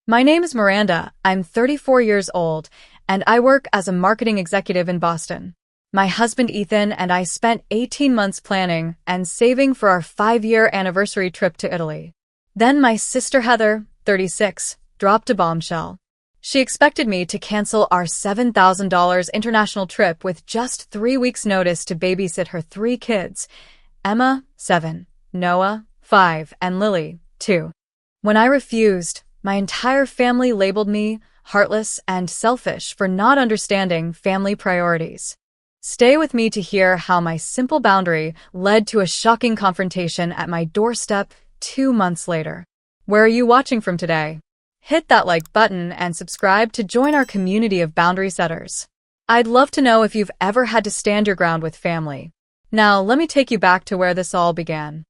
My name is Miranda. I'm 34 years old, and I work as a marketing executive in Boston. My husband Ethan and I spent 18 months planning and saving for our 5-year anniversary trip to Italy. Then my sister Heather, 36, dropped a bombshell. She expected me to cancel our $7,000 international trip with just 3 weeks' notice to babysit her 3 kids, Emma, 7, Noah, 5, and Lily, 2. When I refused, my entire family labeled me heartless and selfish for not understanding family priorities. Stay with me to hear how my simple boundary led to a shocking confrontation at my doorstep 2 months later. Where are you watching from today? Hit that like button and subscribe to join our community of boundary setters. I'd love to know if you've ever had to stand your ground with family. Now, let me take you back to where this all began.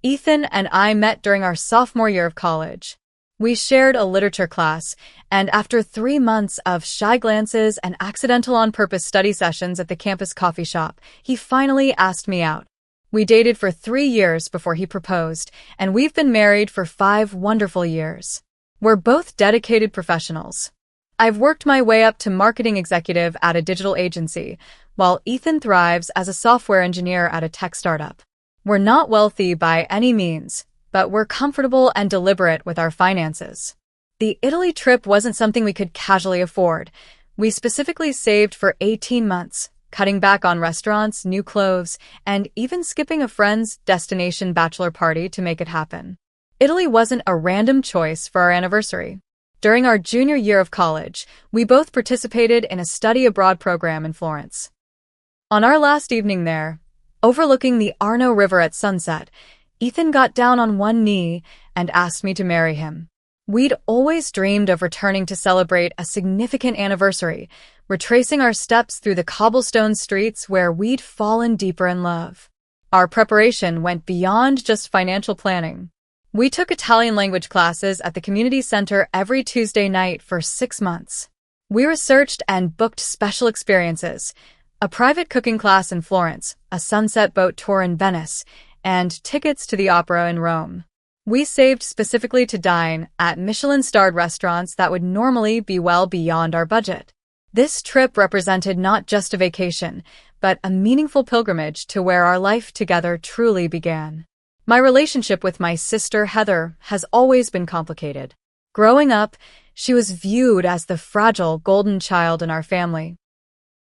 Ethan and I met during our sophomore year of college. We shared a literature class, and after 3 months of shy glances and accidental on-purpose study sessions at the campus coffee shop, he finally asked me out. We dated for 3 years before he proposed, and we've been married for 5 wonderful years. We're both dedicated professionals. I've worked my way up to marketing executive at a digital agency, while Ethan thrives as a software engineer at a tech startup. We're not wealthy by any means, but we're comfortable and deliberate with our finances. The Italy trip wasn't something we could casually afford. We specifically saved for 18 months, cutting back on restaurants, new clothes, and even skipping a friend's destination bachelor party to make it happen. Italy wasn't a random choice for our anniversary. During our junior year of college, we both participated in a study abroad program in Florence. On our last evening there, overlooking the Arno River at sunset, Ethan got down on one knee and asked me to marry him. We'd always dreamed of returning to celebrate a significant anniversary, retracing our steps through the cobblestone streets where we'd fallen deeper in love. Our preparation went beyond just financial planning. We took Italian language classes at the community center every Tuesday night for 6 months. We researched and booked special experiences, a private cooking class in Florence, a sunset boat tour in Venice, and tickets to the opera in Rome. We saved specifically to dine at Michelin-starred restaurants that would normally be well beyond our budget. This trip represented not just a vacation, but a meaningful pilgrimage to where our life together truly began. My relationship with my sister Heather has always been complicated. Growing up, she was viewed as the fragile golden child in our family.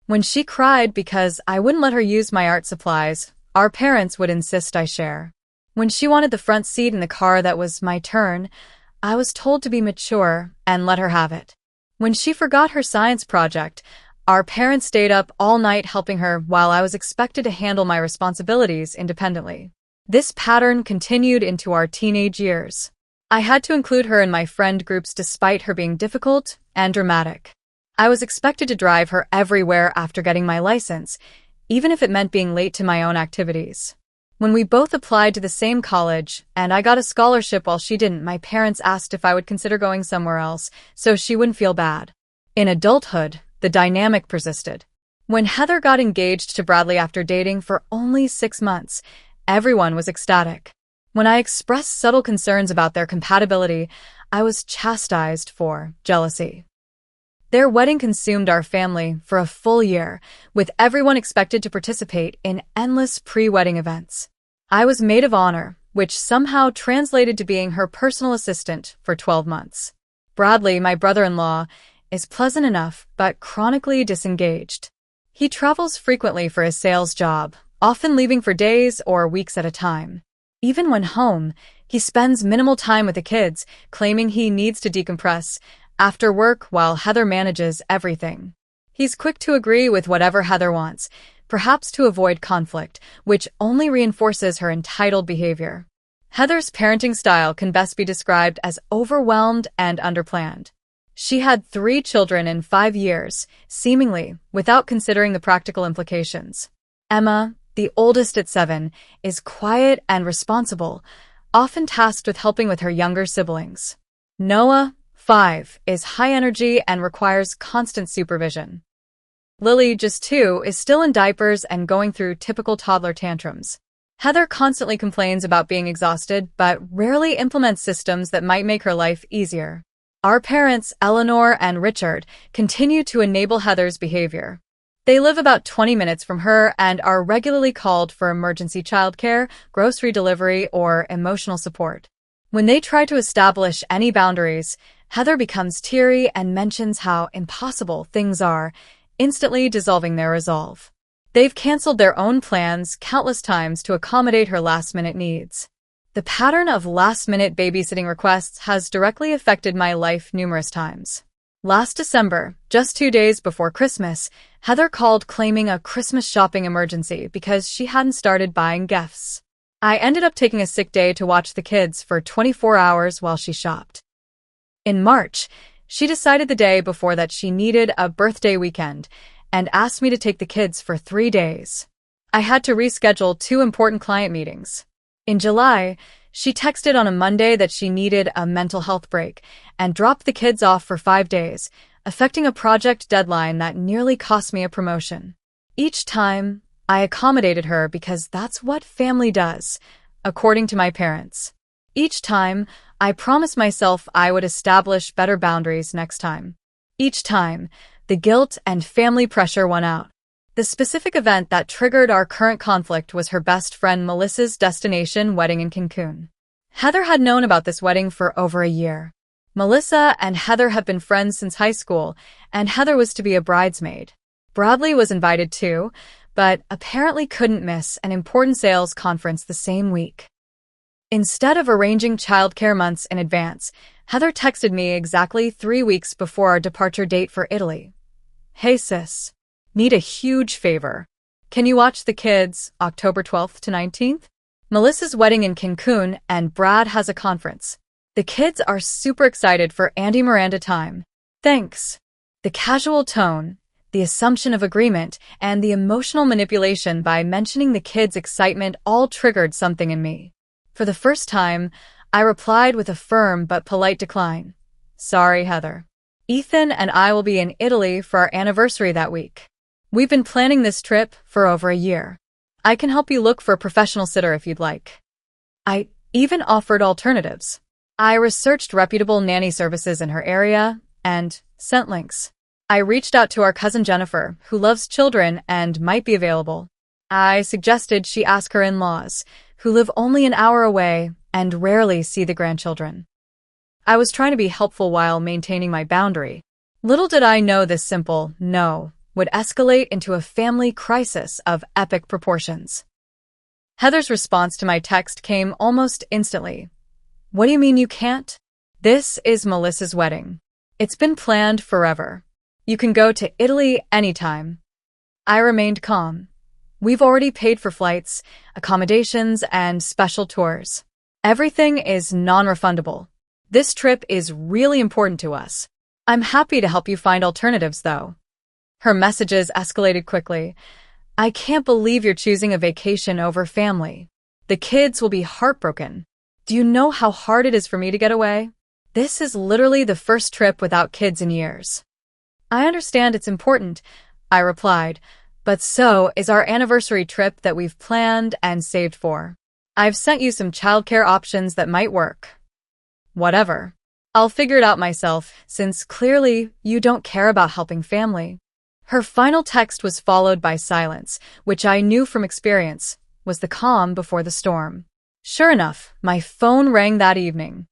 When she cried because I wouldn't let her use my art supplies, our parents would insist I share. When she wanted the front seat in the car that was my turn, I was told to be mature and let her have it. When she forgot her science project, our parents stayed up all night helping her while I was expected to handle my responsibilities independently. This pattern continued into our teenage years. I had to include her in my friend groups despite her being difficult and dramatic. I was expected to drive her everywhere after getting my license, even if it meant being late to my own activities. When we both applied to the same college and I got a scholarship while she didn't, my parents asked if I would consider going somewhere else so she wouldn't feel bad. In adulthood, the dynamic persisted. When Heather got engaged to Bradley after dating for only 6 months, everyone was ecstatic. When I expressed subtle concerns about their compatibility, I was chastised for jealousy. Their wedding consumed our family for a full year, with everyone expected to participate in endless pre-wedding events. I was maid of honor, which somehow translated to being her personal assistant for 12 months. Bradley, my brother-in-law, is pleasant enough but chronically disengaged. He travels frequently for his sales job, often leaving for days or weeks at a time. Even when home, he spends minimal time with the kids, claiming he needs to decompress after work while Heather manages everything. He's quick to agree with whatever Heather wants, perhaps to avoid conflict, which only reinforces her entitled behavior. Heather's parenting style can best be described as overwhelmed and underplanned. She had 3 children in 5 years, seemingly without considering the practical implications. Emma, the oldest at 7, is quiet and responsible, often tasked with helping with her younger siblings. Noah, 5, is high energy and requires constant supervision. Lily, just 2, is still in diapers and going through typical toddler tantrums. Heather constantly complains about being exhausted, but rarely implements systems that might make her life easier. Our parents, Eleanor and Richard, continue to enable Heather's behavior. They live about 20 minutes from her and are regularly called for emergency childcare, grocery delivery, or emotional support. When they try to establish any boundaries, Heather becomes teary and mentions how impossible things are, instantly dissolving their resolve. They've canceled their own plans countless times to accommodate her last-minute needs. The pattern of last-minute babysitting requests has directly affected my life numerous times. Last December, just 2 days before Christmas, Heather called claiming a Christmas shopping emergency because she hadn't started buying gifts. I ended up taking a sick day to watch the kids for 24 hours while she shopped. In March, she decided the day before that she needed a birthday weekend and asked me to take the kids for 3 days. I had to reschedule 2 important client meetings. In July, she texted on a Monday that she needed a mental health break and dropped the kids off for 5 days, affecting a project deadline that nearly cost me a promotion. Each time, I accommodated her because that's what family does, according to my parents. Each time, I promised myself I would establish better boundaries next time. Each time, the guilt and family pressure won out. The specific event that triggered our current conflict was her best friend Melissa's destination wedding in Cancun. Heather had known about this wedding for over a year. Melissa and Heather have been friends since high school, and Heather was to be a bridesmaid. Bradley was invited too, but apparently couldn't miss an important sales conference the same week. Instead of arranging childcare months in advance, Heather texted me exactly 3 weeks before our departure date for Italy. "Hey sis, need a huge favor. Can you watch the kids October 12th to 19th? Melissa's wedding in Cancun and Brad has a conference. The kids are super excited for Andy Miranda time. Thanks." The casual tone, the assumption of agreement, and the emotional manipulation by mentioning the kids' excitement all triggered something in me. For the first time, I replied with a firm but polite decline. "Sorry, Heather. Ethan and I will be in Italy for our anniversary that week. We've been planning this trip for over a year. I can help you look for a professional sitter if you'd like." I even offered alternatives. I researched reputable nanny services in her area and sent links. I reached out to our cousin Jennifer, who loves children and might be available. I suggested she ask her in-laws, who live only an hour away and rarely see the grandchildren. I was trying to be helpful while maintaining my boundary. Little did I know this simple no would escalate into a family crisis of epic proportions. Heather's response to my text came almost instantly. "What do you mean you can't? This is Melissa's wedding. It's been planned forever. You can go to Italy anytime." I remained calm. "We've already paid for flights, accommodations, and special tours. Everything is non-refundable. This trip is really important to us. I'm happy to help you find alternatives, though." Her messages escalated quickly. "I can't believe you're choosing a vacation over family. The kids will be heartbroken. Do you know how hard it is for me to get away? This is literally the first trip without kids in years." "I understand it's important," I replied, "but so is our anniversary trip that we've planned and saved for. I've sent you some childcare options that might work." "Whatever. I'll figure it out myself, since clearly you don't care about helping family." Her final text was followed by silence, which I knew from experience was the calm before the storm. Sure enough, my phone rang that evening.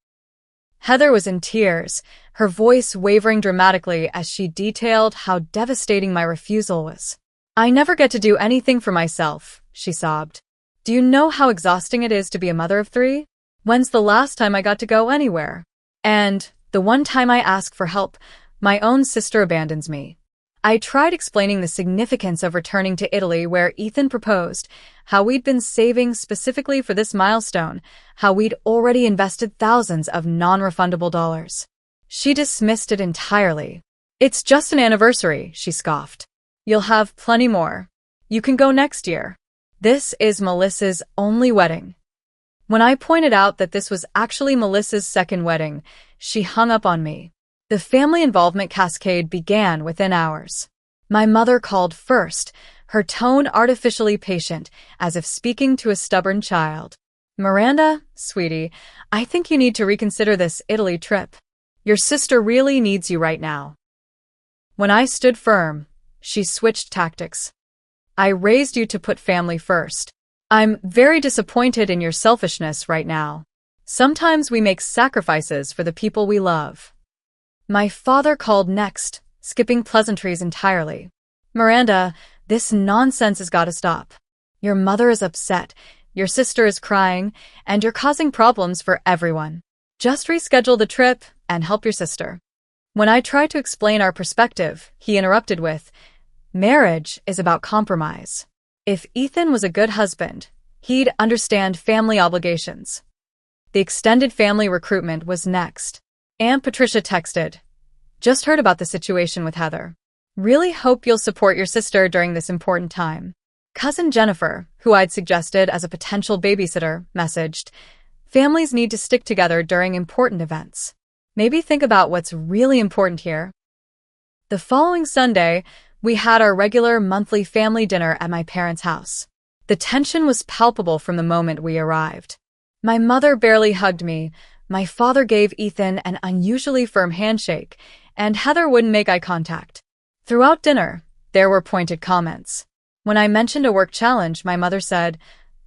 Heather was in tears, her voice wavering dramatically as she detailed how devastating my refusal was. "I never get to do anything for myself," she sobbed. "Do you know how exhausting it is to be a mother of 3? When's the last time I got to go anywhere? And the one time I ask for help, my own sister abandons me." I tried explaining the significance of returning to Italy where Ethan proposed, how we'd been saving specifically for this milestone, how we'd already invested thousands of non-refundable dollars. She dismissed it entirely. "It's just an anniversary," she scoffed. "You'll have plenty more. You can go next year. This is Melissa's only wedding." When I pointed out that this was actually Melissa's second wedding, she hung up on me. The family involvement cascade began within hours. My mother called first, her tone artificially patient, as if speaking to a stubborn child. Miranda, sweetie, I think you need to reconsider this Italy trip. Your sister really needs you right now. When I stood firm, she switched tactics. I raised you to put family first. I'm very disappointed in your selfishness right now. Sometimes we make sacrifices for the people we love. My father called next, skipping pleasantries entirely. Miranda, this nonsense has got to stop. Your mother is upset, your sister is crying, and you're causing problems for everyone. Just reschedule the trip and help your sister. When I tried to explain our perspective, he interrupted with, marriage is about compromise. If Ethan was a good husband, he'd understand family obligations. The extended family recruitment was next. Aunt Patricia texted, just heard about the situation with Heather. Really hope you'll support your sister during this important time. Cousin Jennifer, who I'd suggested as a potential babysitter, messaged, families need to stick together during important events. Maybe think about what's really important here. The following Sunday, we had our regular monthly family dinner at my parents' house. The tension was palpable from the moment we arrived. My mother barely hugged me, my father gave Ethan an unusually firm handshake, and Heather wouldn't make eye contact. Throughout dinner, there were pointed comments. When I mentioned a work challenge, my mother said,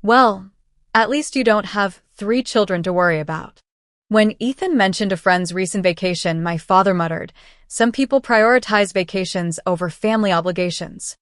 well, at least you don't have 3 children to worry about. When Ethan mentioned a friend's recent vacation, my father muttered, some people prioritize vacations over family obligations.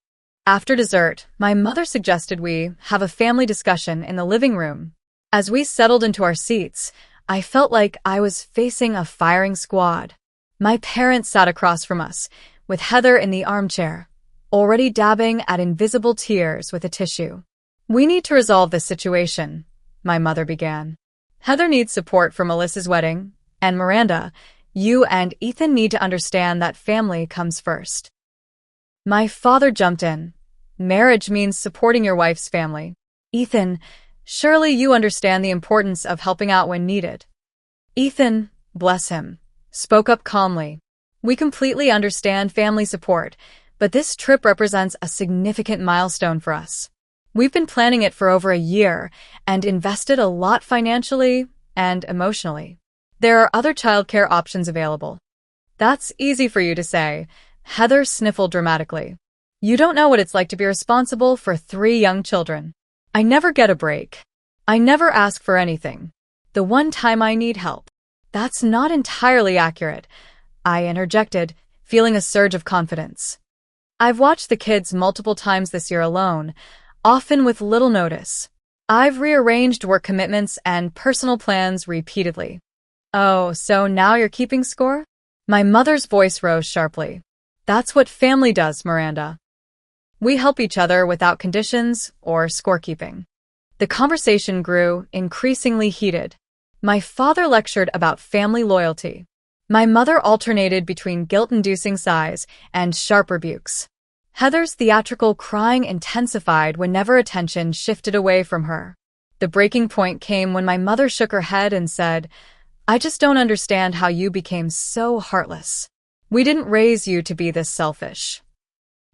After dessert, my mother suggested we have a family discussion in the living room. As we settled into our seats, I felt like I was facing a firing squad. My parents sat across from us, with Heather in the armchair, already dabbing at invisible tears with a tissue. We need to resolve this situation, my mother began. Heather needs support for Melissa's wedding, and Miranda, you and Ethan need to understand that family comes first. My father jumped in. Marriage means supporting your wife's family. Ethan, surely you understand the importance of helping out when needed. Ethan, bless him, spoke up calmly. We completely understand family support, but this trip represents a significant milestone for us. We've been planning it for over a year and invested a lot financially and emotionally. There are other childcare options available. That's easy for you to say. Heather sniffled dramatically. You don't know what it's like to be responsible for 3 young children. I never get a break. I never ask for anything. The one time I need help. That's not entirely accurate, I interjected, feeling a surge of confidence. I've watched the kids multiple times this year alone, often with little notice. I've rearranged work commitments and personal plans repeatedly. Oh, so now you're keeping score? My mother's voice rose sharply. That's what family does, Miranda. We help each other without conditions or scorekeeping. The conversation grew increasingly heated. My father lectured about family loyalty. My mother alternated between guilt-inducing sighs and sharp rebukes. Heather's theatrical crying intensified whenever attention shifted away from her. The breaking point came when my mother shook her head and said, I just don't understand how you became so heartless. We didn't raise you to be this selfish.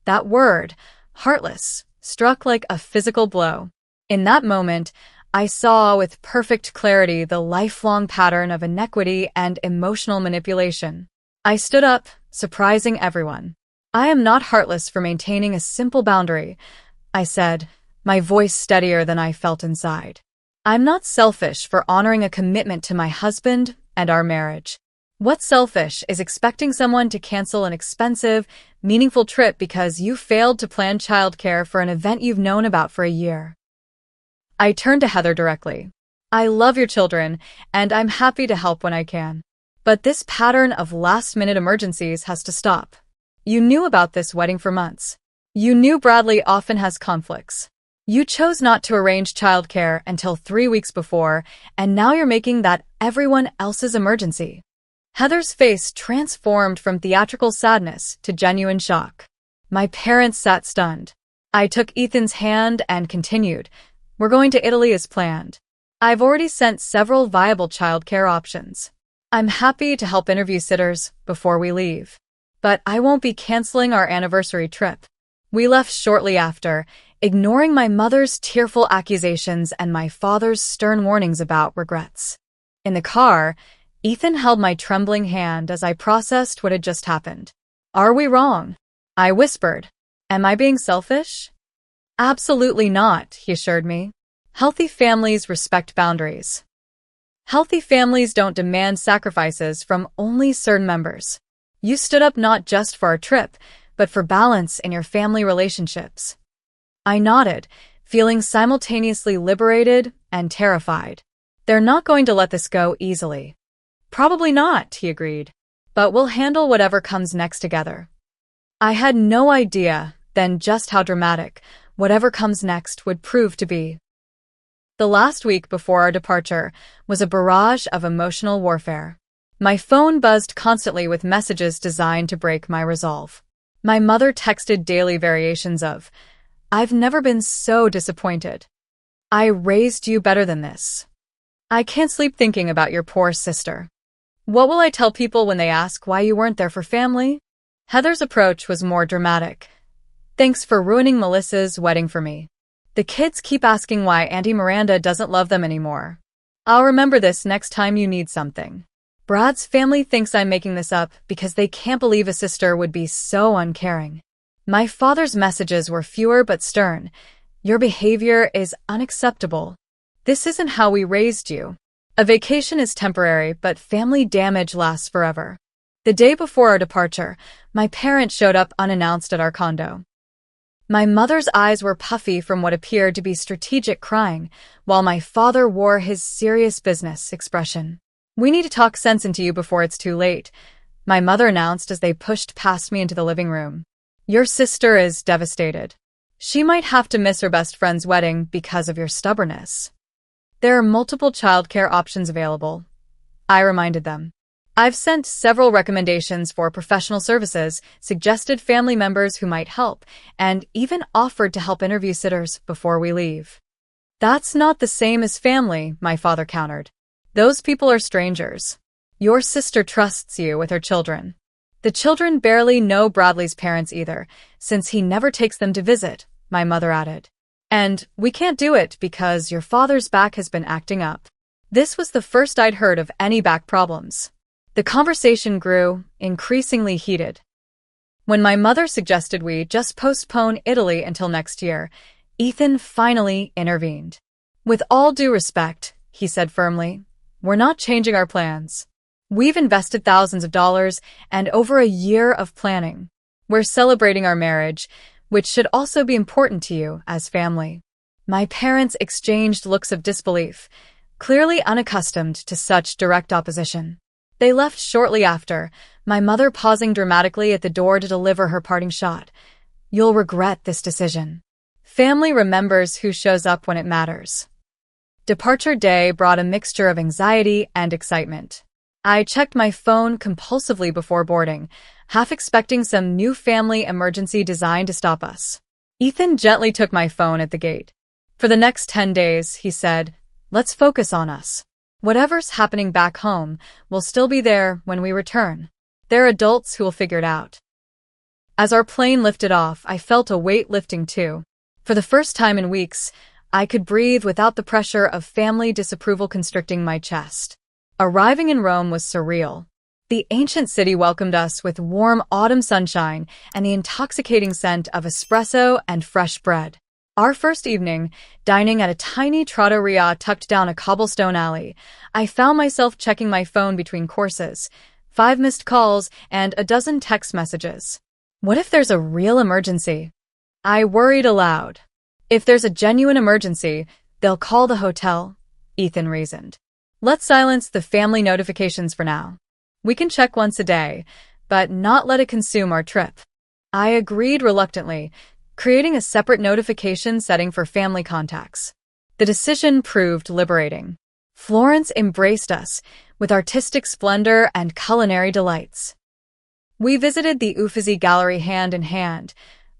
That word, heartless, struck like a physical blow. In that moment, I saw with perfect clarity the lifelong pattern of inequity and emotional manipulation. I stood up, surprising everyone. I am not heartless for maintaining a simple boundary, I said, my voice steadier than I felt inside. I'm not selfish for honoring a commitment to my husband and our marriage. What's selfish is expecting someone to cancel an expensive, meaningful trip because you failed to plan childcare for an event you've known about for a year. I turned to Heather directly. I love your children, and I'm happy to help when I can. But this pattern of last-minute emergencies has to stop. You knew about this wedding for months. You knew Bradley often has conflicts. You chose not to arrange childcare until 3 weeks before, and now you're making that everyone else's emergency. Heather's face transformed from theatrical sadness to genuine shock. My parents sat stunned. I took Ethan's hand and continued, we're going to Italy as planned. I've already sent several viable childcare options. I'm happy to help interview sitters before we leave. But I won't be canceling our anniversary trip. We left shortly after, ignoring my mother's tearful accusations and my father's stern warnings about regrets. In the car, Ethan held my trembling hand as I processed what had just happened. Are we wrong? I whispered. Am I being selfish? Absolutely not, he assured me. Healthy families respect boundaries. Healthy families don't demand sacrifices from only certain members. You stood up not just for our trip, but for balance in your family relationships. I nodded, feeling simultaneously liberated and terrified. They're not going to let this go easily. Probably not, he agreed. But we'll handle whatever comes next together. I had no idea then just how dramatic whatever comes next would prove to be. The last week before our departure was a barrage of emotional warfare. My phone buzzed constantly with messages designed to break my resolve. My mother texted daily variations of, "I've never been so disappointed. I raised you better than this. I can't sleep thinking about your poor sister. What will I tell people when they ask why you weren't there for family?" Heather's approach was more dramatic. "Thanks for ruining Melissa's wedding for me. The kids keep asking why Auntie Miranda doesn't love them anymore. I'll remember this next time you need something. Brad's family thinks I'm making this up because they can't believe a sister would be so uncaring." My father's messages were fewer but stern. "Your behavior is unacceptable. This isn't how we raised you. A vacation is temporary, but family damage lasts forever." The day before our departure, my parents showed up unannounced at our condo. My mother's eyes were puffy from what appeared to be strategic crying, while my father wore his serious business expression. "We need to talk sense into you before it's too late," my mother announced as they pushed past me into the living room. "Your sister is devastated. She might have to miss her best friend's wedding because of your stubbornness. There are multiple childcare options available," I reminded them. "I've sent several recommendations for professional services, suggested family members who might help, and even offered to help interview sitters before we leave." "That's not the same as family," my father countered. "Those people are strangers. Your sister trusts you with her children. The children barely know Bradley's parents either, since he never takes them to visit," my mother added. "And we can't do it because your father's back has been acting up." This was the first I'd heard of any back problems. The conversation grew, increasingly heated. When my mother suggested we just postpone Italy until next year, Ethan finally intervened. "With all due respect," he said firmly, "we're not changing our plans. We've invested thousands of dollars and over a year of planning. We're celebrating our marriage, which should also be important to you as family." My parents exchanged looks of disbelief, clearly unaccustomed to such direct opposition. They left shortly after, my mother pausing dramatically at the door to deliver her parting shot. "You'll regret this decision. Family remembers who shows up when it matters." Departure day brought a mixture of anxiety and excitement. I checked my phone compulsively before boarding, half expecting some new family emergency designed to stop us. Ethan gently took my phone at the gate. "For the next 10 days, he said, let's focus on us. Whatever's happening back home will still be there when we return. They're adults who will figure it out." As our plane lifted off, I felt a weight lifting too. For the first time in weeks, I could breathe without the pressure of family disapproval constricting my chest. Arriving in Rome was surreal. The ancient city welcomed us with warm autumn sunshine and the intoxicating scent of espresso and fresh bread. Our first evening, dining at a tiny trattoria tucked down a cobblestone alley, I found myself checking my phone between courses, 5 missed calls, and a dozen text messages. What if there's a real emergency? I worried aloud. "If there's a genuine emergency, they'll call the hotel," Ethan reasoned. "Let's silence the family notifications for now. We can check once a day, but not let it consume our trip." I agreed reluctantly, creating a separate notification setting for family contacts. The decision proved liberating. Florence embraced us with artistic splendor and culinary delights. We visited the Uffizi Gallery hand in hand,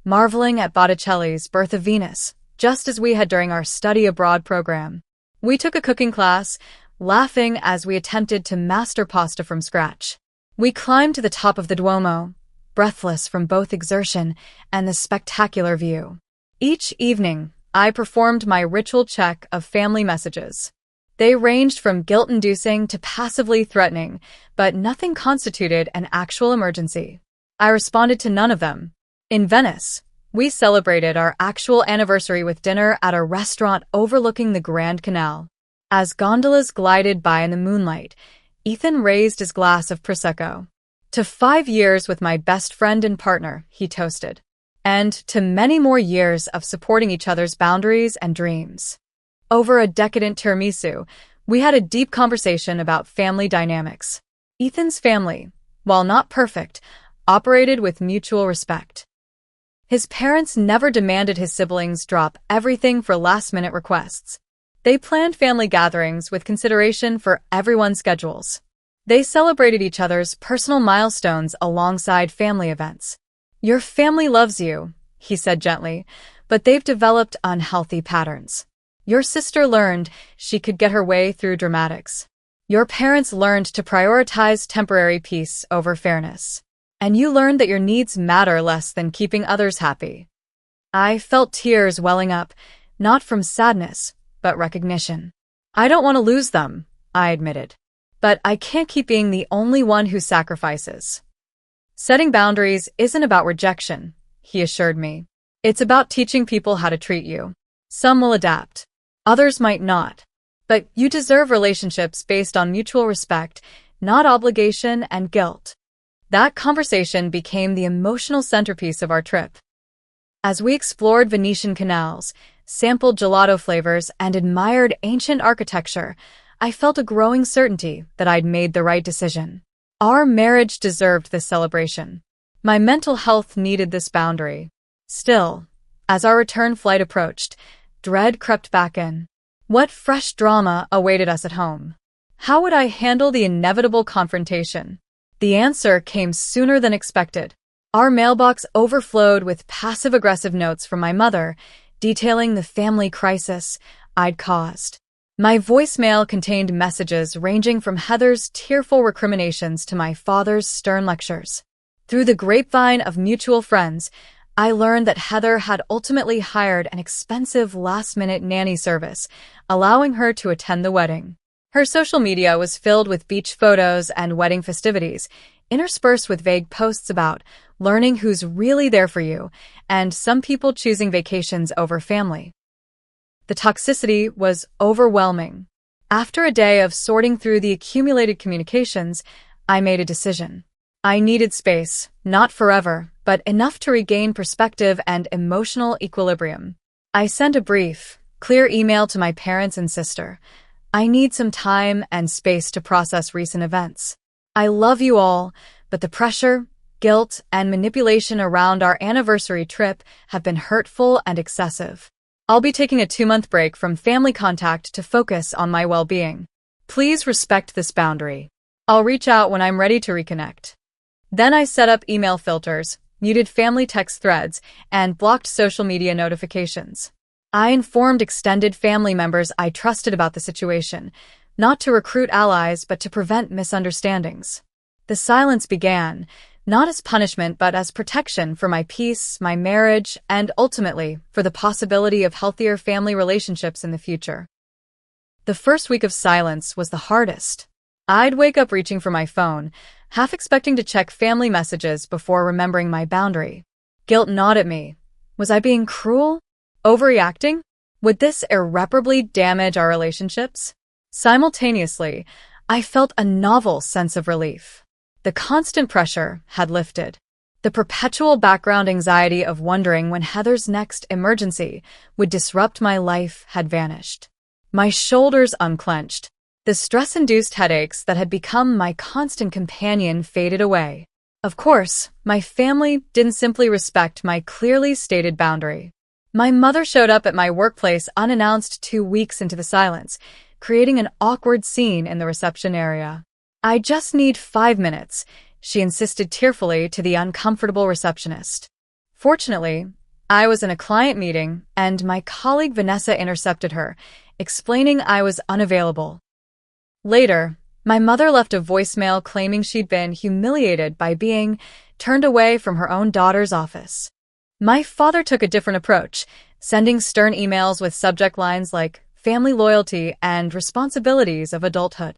marveling at Botticelli's Birth of Venus, just as we had during our study abroad program. We took a cooking class, laughing as we attempted to master pasta from scratch. We climbed to the top of the Duomo, breathless from both exertion and the spectacular view. Each evening, I performed my ritual check of family messages. They ranged from guilt-inducing to passively threatening, but nothing constituted an actual emergency. I responded to none of them. In Venice, we celebrated our actual anniversary with dinner at a restaurant overlooking the Grand Canal. As gondolas glided by in the moonlight, Ethan raised his glass of Prosecco. To 5 years with my best friend and partner, he toasted. And to many more years of supporting each other's boundaries and dreams. Over a decadent tiramisu, we had a deep conversation about family dynamics. Ethan's family, while not perfect, operated with mutual respect. His parents never demanded his siblings drop everything for last-minute requests. They planned family gatherings with consideration for everyone's schedules. They celebrated each other's personal milestones alongside family events. "Your family loves you," he said gently, "but they've developed unhealthy patterns. Your sister learned she could get her way through dramatics. Your parents learned to prioritize temporary peace over fairness. And you learned that your needs matter less than keeping others happy." I felt tears welling up, not from sadness, but recognition. "I don't want to lose them," I admitted. "But I can't keep being the only one who sacrifices." "Setting boundaries isn't about rejection," he assured me. "It's about teaching people how to treat you. Some will adapt. Others might not. But you deserve relationships based on mutual respect, not obligation and guilt." That conversation became the emotional centerpiece of our trip. As we explored Venetian canals, sampled gelato flavors, and admired ancient architecture, I felt a growing certainty that I'd made the right decision. Our marriage deserved this celebration. My mental health needed this boundary. Still, as our return flight approached, dread crept back in. What fresh drama awaited us at home? How would I handle the inevitable confrontation? The answer came sooner than expected. Our mailbox overflowed with passive-aggressive notes from my mother, detailing the family crisis I'd caused. My voicemail contained messages ranging from Heather's tearful recriminations to my father's stern lectures. Through the grapevine of mutual friends, I learned that Heather had ultimately hired an expensive last-minute nanny service, allowing her to attend the wedding. Her social media was filled with beach photos and wedding festivities, interspersed with vague posts about learning who's really there for you, and some people choosing vacations over family. The toxicity was overwhelming. After a day of sorting through the accumulated communications, I made a decision. I needed space, not forever, but enough to regain perspective and emotional equilibrium. I sent a brief, clear email to my parents and sister. "I need some time and space to process recent events. I love you all, but the pressure, guilt, and manipulation around our anniversary trip have been hurtful and excessive. I'll be taking a 2-month break from family contact to focus on my well-being. Please respect this boundary. I'll reach out when I'm ready to reconnect." Then I set up email filters, muted family text threads, and blocked social media notifications. I informed extended family members I trusted about the situation, not to recruit allies but to prevent misunderstandings. The silence began, not as punishment but as protection for my peace, my marriage, and ultimately for the possibility of healthier family relationships in the future. The first week of silence was the hardest. I'd wake up reaching for my phone, half expecting to check family messages before remembering my boundary. Guilt gnawed at me. Was I being cruel? Overreacting? Would this irreparably damage our relationships? Simultaneously, I felt a novel sense of relief. The constant pressure had lifted. The perpetual background anxiety of wondering when Heather's next emergency would disrupt my life had vanished. My shoulders unclenched. The stress-induced headaches that had become my constant companion faded away. Of course, my family didn't simply respect my clearly stated boundary. My mother showed up at my workplace unannounced 2 weeks into the silence, creating an awkward scene in the reception area. "I just need 5 minutes," she insisted tearfully to the uncomfortable receptionist. Fortunately, I was in a client meeting, and my colleague Vanessa intercepted her, explaining I was unavailable. Later, my mother left a voicemail claiming she'd been humiliated by being turned away from her own daughter's office. My father took a different approach, sending stern emails with subject lines like family loyalty and responsibilities of adulthood.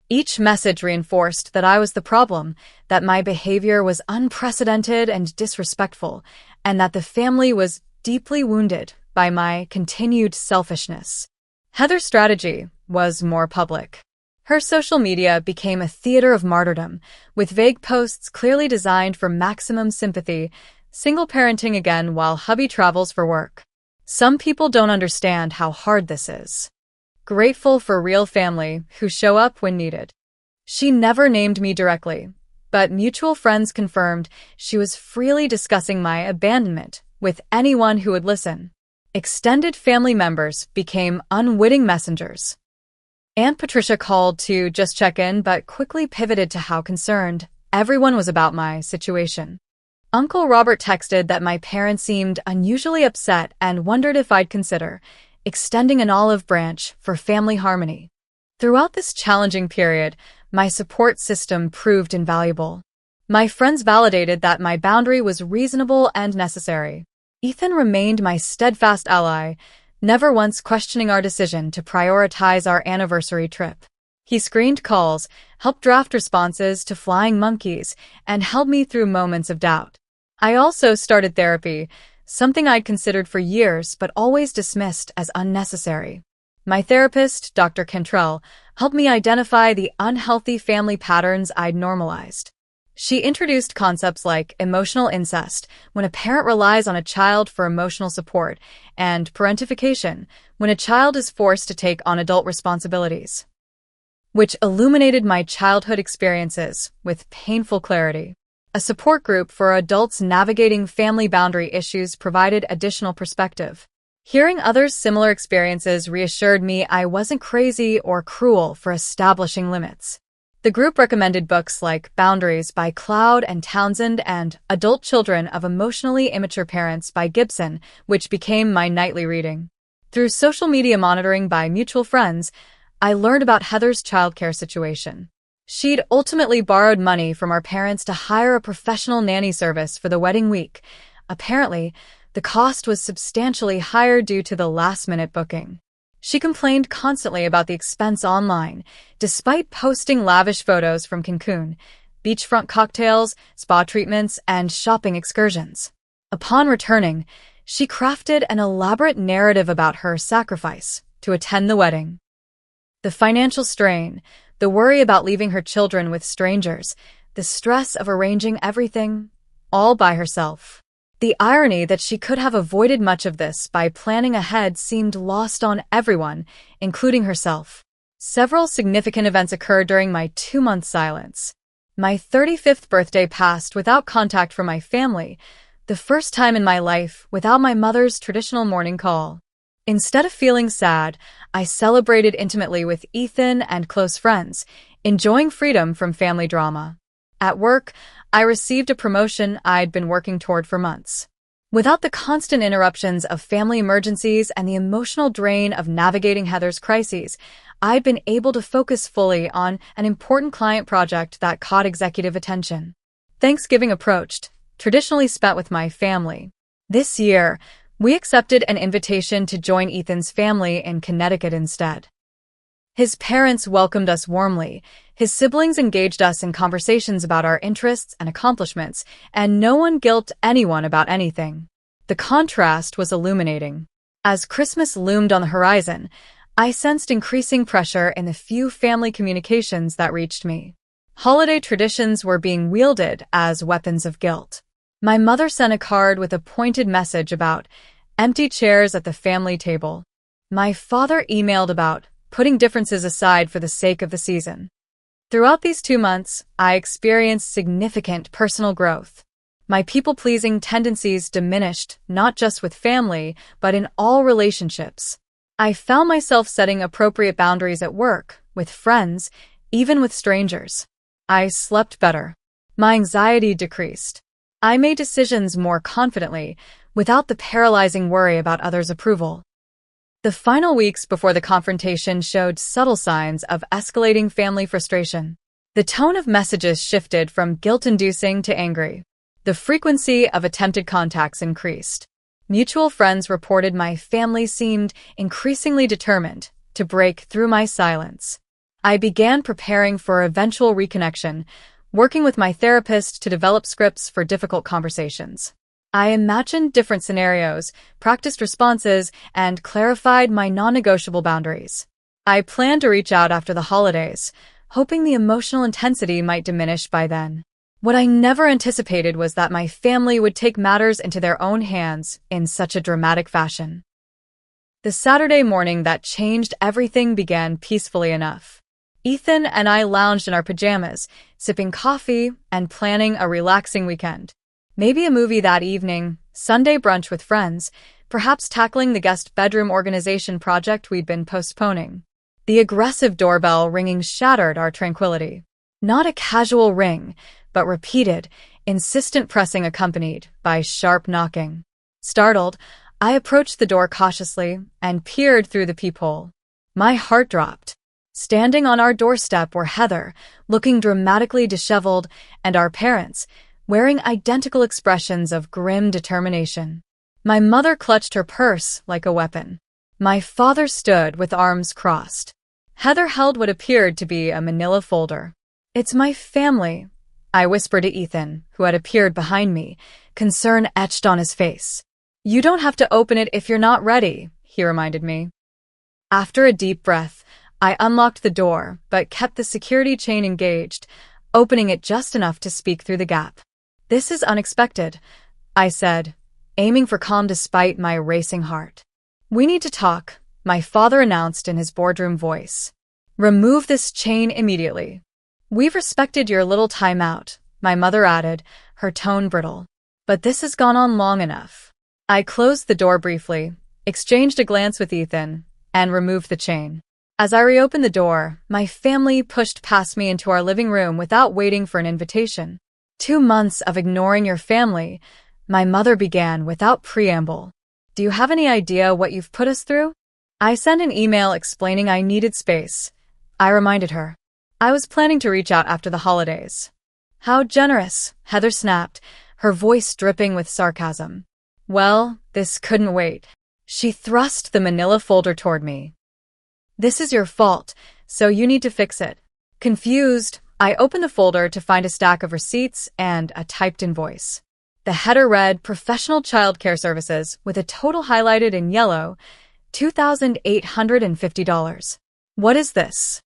Each message reinforced that I was the problem, that my behavior was unprecedented and disrespectful, and that the family was deeply wounded by my continued selfishness. Heather's strategy was more public. Her social media became a theater of martyrdom, with vague posts clearly designed for maximum sympathy, single parenting again while hubby travels for work. Some people don't understand how hard this is. Grateful for real family who show up when needed. She never named me directly, but mutual friends confirmed she was freely discussing my abandonment with anyone who would listen. Extended family members became unwitting messengers. Aunt Patricia called to just check in but quickly pivoted to how concerned everyone was about my situation. Uncle Robert texted that my parents seemed unusually upset and wondered if I'd consider extending an olive branch for family harmony. Throughout this challenging period, my support system proved invaluable. My friends validated that my boundary was reasonable and necessary. Ethan remained my steadfast ally, never once questioning our decision to prioritize our anniversary trip. He screened calls, helped draft responses to flying monkeys, and held me through moments of doubt. I also started therapy, something I'd considered for years but always dismissed as unnecessary. My therapist, Dr. Cantrell, helped me identify the unhealthy family patterns I'd normalized. She introduced concepts like emotional incest, when a parent relies on a child for emotional support, and parentification, when a child is forced to take on adult responsibilities, which illuminated my childhood experiences with painful clarity. A support group for adults navigating family boundary issues provided additional perspective. Hearing others' similar experiences reassured me I wasn't crazy or cruel for establishing limits. The group recommended books like Boundaries by Cloud and Townsend and Adult Children of Emotionally Immature Parents by Gibson, which became my nightly reading. Through social media monitoring by mutual friends, I learned about Heather's childcare situation. She'd ultimately borrowed money from our parents to hire a professional nanny service for the wedding week. Apparently, the cost was substantially higher due to the last-minute booking. She complained constantly about the expense online, despite posting lavish photos from Cancun, beachfront cocktails, spa treatments, and shopping excursions. Upon returning, she crafted an elaborate narrative about her sacrifice to attend the wedding. The financial strain, the worry about leaving her children with strangers, the stress of arranging everything, all by herself. The irony that she could have avoided much of this by planning ahead seemed lost on everyone, including herself. Several significant events occurred during my 2-month silence. My 35th birthday passed without contact from my family, the first time in my life without my mother's traditional morning call. Instead of feeling sad, I celebrated intimately with Ethan and close friends, enjoying freedom from family drama. At work, I received a promotion I'd been working toward for months. Without the constant interruptions of family emergencies and the emotional drain of navigating Heather's crises, I'd been able to focus fully on an important client project that caught executive attention. Thanksgiving approached, traditionally spent with my family. This year, we accepted an invitation to join Ethan's family in Connecticut instead. His parents welcomed us warmly, his siblings engaged us in conversations about our interests and accomplishments, and no one guilted anyone about anything. The contrast was illuminating. As Christmas loomed on the horizon, I sensed increasing pressure in the few family communications that reached me. Holiday traditions were being wielded as weapons of guilt. My mother sent a card with a pointed message about empty chairs at the family table. My father emailed about putting differences aside for the sake of the season. Throughout these 2 months, I experienced significant personal growth. My people-pleasing tendencies diminished not just with family, but in all relationships. I found myself setting appropriate boundaries at work, with friends, even with strangers. I slept better. My anxiety decreased. I made decisions more confidently, without the paralyzing worry about others' approval. The final weeks before the confrontation showed subtle signs of escalating family frustration. The tone of messages shifted from guilt-inducing to angry. The frequency of attempted contacts increased. Mutual friends reported my family seemed increasingly determined to break through my silence. I began preparing for eventual reconnection, working with my therapist to develop scripts for difficult conversations. I imagined different scenarios, practiced responses, and clarified my non-negotiable boundaries. I planned to reach out after the holidays, hoping the emotional intensity might diminish by then. What I never anticipated was that my family would take matters into their own hands in such a dramatic fashion. The Saturday morning that changed everything began peacefully enough. Ethan and I lounged in our pajamas, sipping coffee and planning a relaxing weekend. Maybe a movie that evening, Sunday brunch with friends, perhaps tackling the guest bedroom organization project we'd been postponing. The aggressive doorbell ringing shattered our tranquility. Not a casual ring, but repeated, insistent pressing accompanied by sharp knocking. Startled, I approached the door cautiously and peered through the peephole. My heart dropped. Standing on our doorstep were Heather, looking dramatically disheveled, and our parents, wearing identical expressions of grim determination. My mother clutched her purse like a weapon. My father stood with arms crossed. Heather held what appeared to be a manila folder. "It's my family," I whispered to Ethan, who had appeared behind me, concern etched on his face. "You don't have to open it if you're not ready," he reminded me. After a deep breath, I unlocked the door, but kept the security chain engaged, opening it just enough to speak through the gap. "This is unexpected," I said, aiming for calm despite my racing heart. "We need to talk," my father announced in his boardroom voice. "Remove this chain immediately." "We've respected your little timeout," my mother added, her tone brittle. "But this has gone on long enough." I closed the door briefly, exchanged a glance with Ethan, and removed the chain. As I reopened the door, my family pushed past me into our living room without waiting for an invitation. "2 months of ignoring your family," my mother began without preamble. "Do you have any idea what you've put us through?" I sent an email explaining I needed space. I reminded her. I was planning to reach out after the holidays. "How generous," Heather snapped, her voice dripping with sarcasm. "Well, this couldn't wait." She thrust the manila folder toward me. "This is your fault, so you need to fix it." Confused, I opened the folder to find a stack of receipts and a typed invoice. The header read Professional Childcare Services with a total highlighted in yellow, $2,850. "What is this?"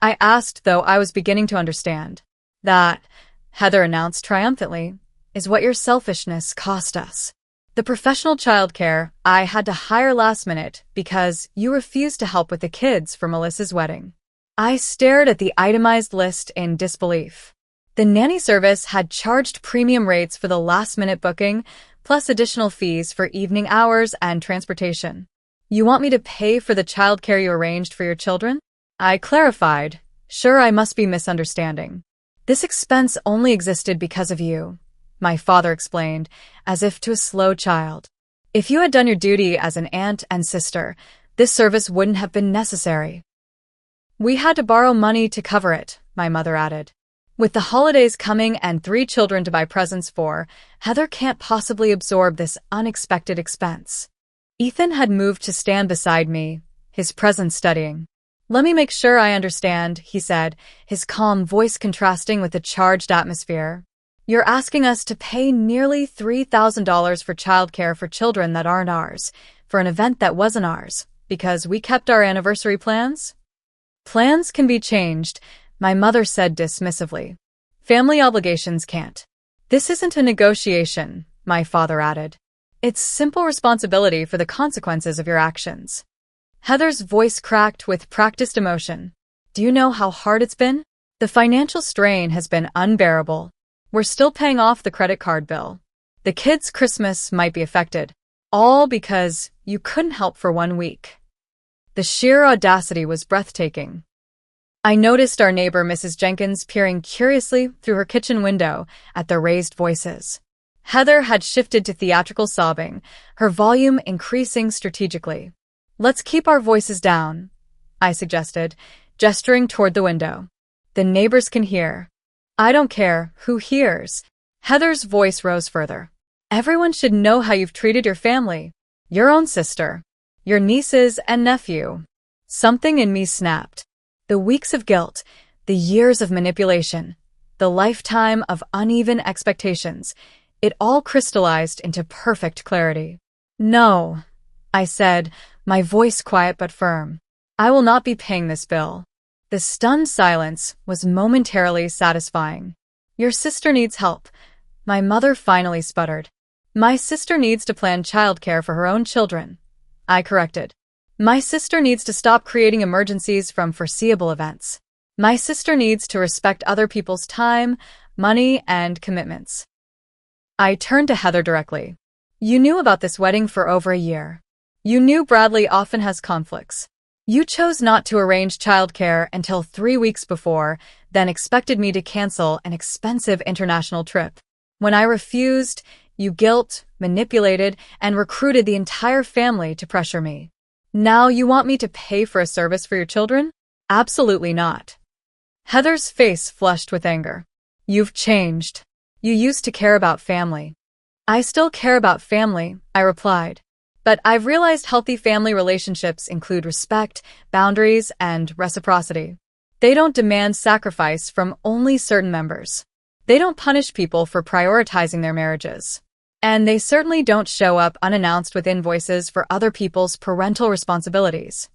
I asked, though I was beginning to understand. "That," Heather announced triumphantly, "is what your selfishness cost us. The professional childcare I had to hire last minute because you refused to help with the kids for Melissa's wedding." I stared at the itemized list in disbelief. The nanny service had charged premium rates for the last-minute booking, plus additional fees for evening hours and transportation. "You want me to pay for the childcare you arranged for your children?" I clarified. "Sure, I must be misunderstanding. This expense only existed because of you," my father explained, as if to a slow child. "If you had done your duty as an aunt and sister, this service wouldn't have been necessary." "We had to borrow money to cover it," my mother added. "With the holidays coming and 3 children to buy presents for, Heather can't possibly absorb this unexpected expense." Ethan had moved to stand beside me, his presence steadying. "Let me make sure I understand," he said, his calm voice contrasting with the charged atmosphere. "You're asking us to pay nearly $3,000 for childcare for children that aren't ours, for an event that wasn't ours, because we kept our anniversary plans?" "Plans can be changed," my mother said dismissively. "Family obligations can't." "This isn't a negotiation," my father added. "It's simple responsibility for the consequences of your actions." Heather's voice cracked with practiced emotion. "Do you know how hard it's been? The financial strain has been unbearable. We're still paying off the credit card bill. The kids' Christmas might be affected. All because you couldn't help for 1 week." The sheer audacity was breathtaking. I noticed our neighbor Mrs. Jenkins peering curiously through her kitchen window at the raised voices. Heather had shifted to theatrical sobbing, her volume increasing strategically. "Let's keep our voices down," I suggested, gesturing toward the window. "The neighbors can hear." "I don't care who hears," Heather's voice rose further. Everyone should know how you've treated your family. Your own sister. Your nieces and nephew. Something in me snapped. The weeks of guilt, the years of manipulation, the lifetime of uneven expectations, it all crystallized into perfect clarity. No, I said, my voice quiet but firm. I will not be paying this bill. The stunned silence was momentarily satisfying. Your sister needs help. My mother finally sputtered. My sister needs to plan childcare for her own children. I corrected. My sister needs to stop creating emergencies from foreseeable events. My sister needs to respect other people's time, money, and commitments. I turned to Heather directly. You knew about this wedding for over a year. You knew Bradley often has conflicts. You chose not to arrange childcare until 3 weeks before, then expected me to cancel an expensive international trip. When I refused, you guilt, manipulated, and recruited the entire family to pressure me. Now you want me to pay for a service for your children? Absolutely not. Heather's face flushed with anger. You've changed. You used to care about family. I still care about family, I replied. But I've realized healthy family relationships include respect, boundaries, and reciprocity. They don't demand sacrifice from only certain members. They don't punish people for prioritizing their marriages. And they certainly don't show up unannounced with invoices for other people's parental responsibilities.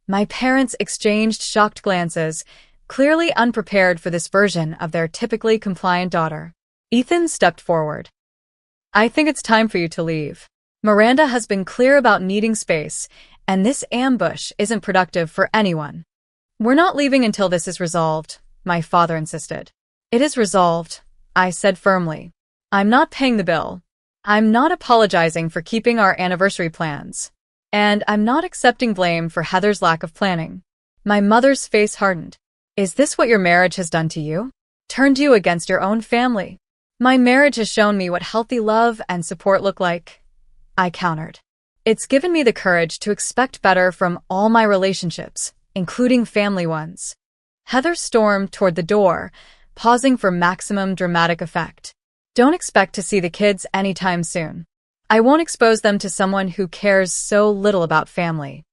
My parents exchanged shocked glances, clearly unprepared for this version of their typically compliant daughter. Ethan stepped forward. I think it's time for you to leave. Miranda has been clear about needing space, and this ambush isn't productive for anyone. We're not leaving until this is resolved, my father insisted. It is resolved, I said firmly. I'm not paying the bill. I'm not apologizing for keeping our anniversary plans. And I'm not accepting blame for Heather's lack of planning. My mother's face hardened. Is this what your marriage has done to you? Turned you against your own family? My marriage has shown me what healthy love and support look like, I countered. It's given me the courage to expect better from all my relationships, including family ones. Heather stormed toward the door, pausing for maximum dramatic effect. Don't expect to see the kids anytime soon. I won't expose them to someone who cares so little about family.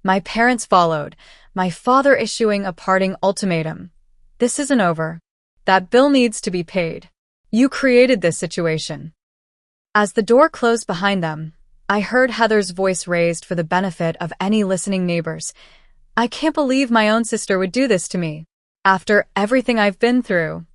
My parents followed, my father issuing a parting ultimatum. This isn't over. That bill needs to be paid. You created this situation. As the door closed behind them, I heard Heather's voice raised for the benefit of any listening neighbors. I can't believe my own sister would do this to me. After everything I've been through.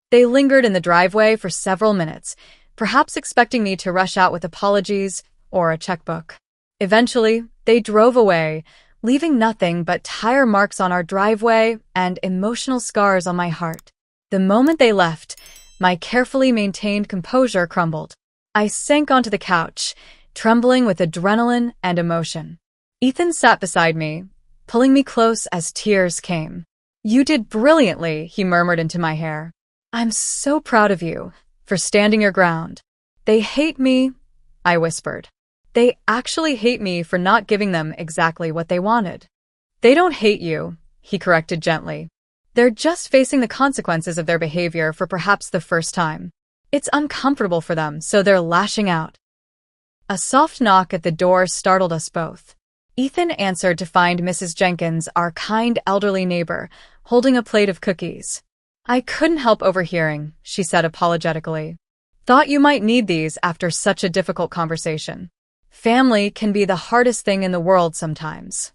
They lingered in the driveway for several minutes, perhaps expecting me to rush out with apologies or a checkbook. Eventually, they drove away, leaving nothing but tire marks on our driveway and emotional scars on my heart. The moment they left, my carefully maintained composure crumbled. I sank onto the couch, trembling with adrenaline and emotion. Ethan sat beside me, pulling me close as tears came. You did brilliantly, he murmured into my hair. I'm so proud of you for standing your ground. They hate me, I whispered. They actually hate me for not giving them exactly what they wanted. They don't hate you, he corrected gently. They're just facing the consequences of their behavior for perhaps the first time. It's uncomfortable for them, so they're lashing out. A soft knock at the door startled us both. Ethan answered to find Mrs. Jenkins, our kind elderly neighbor, holding a plate of cookies. I couldn't help overhearing, she said apologetically. Thought you might need these after such a difficult conversation. Family can be the hardest thing in the world sometimes.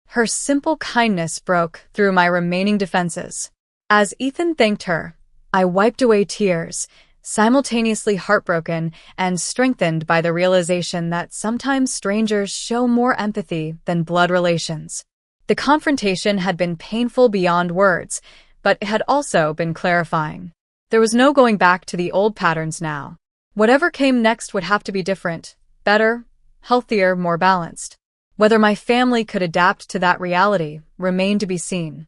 Her simple kindness broke through my remaining defenses. As Ethan thanked her, I wiped away tears, simultaneously heartbroken and strengthened by the realization that sometimes strangers show more empathy than blood relations. The confrontation had been painful beyond words, but it had also been clarifying. There was no going back to the old patterns now. Whatever came next would have to be different, better, healthier, more balanced. Whether my family could adapt to that reality remained to be seen.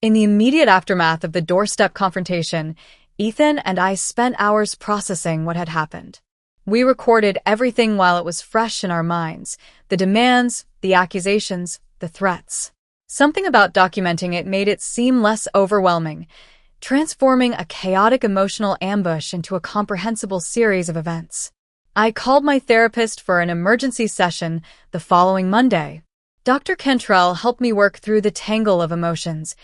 In the immediate aftermath of the doorstep confrontation, Ethan and I spent hours processing what had happened. We recorded everything while it was fresh in our minds, the demands, the accusations, the threats. Something about documenting it made it seem less overwhelming. transforming a chaotic emotional ambush into a comprehensible series of events. I called my therapist for an emergency session the following Monday. Dr. Cantrell helped me work through the tangle of emotions: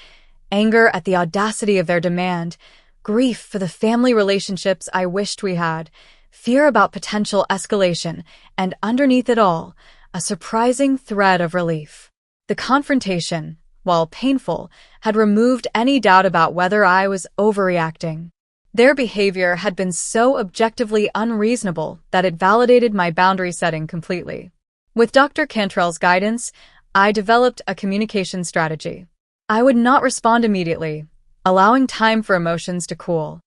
anger at the audacity of their demand, grief for the family relationships I wished we had, fear about potential escalation, and underneath it all, a surprising thread of relief. The confrontation, while painful, had removed any doubt about whether I was overreacting. Their behavior had been so objectively unreasonable that it validated my boundary setting completely. With Dr. Cantrell's guidance, I developed a communication strategy. I would not respond immediately, allowing time for emotions to cool.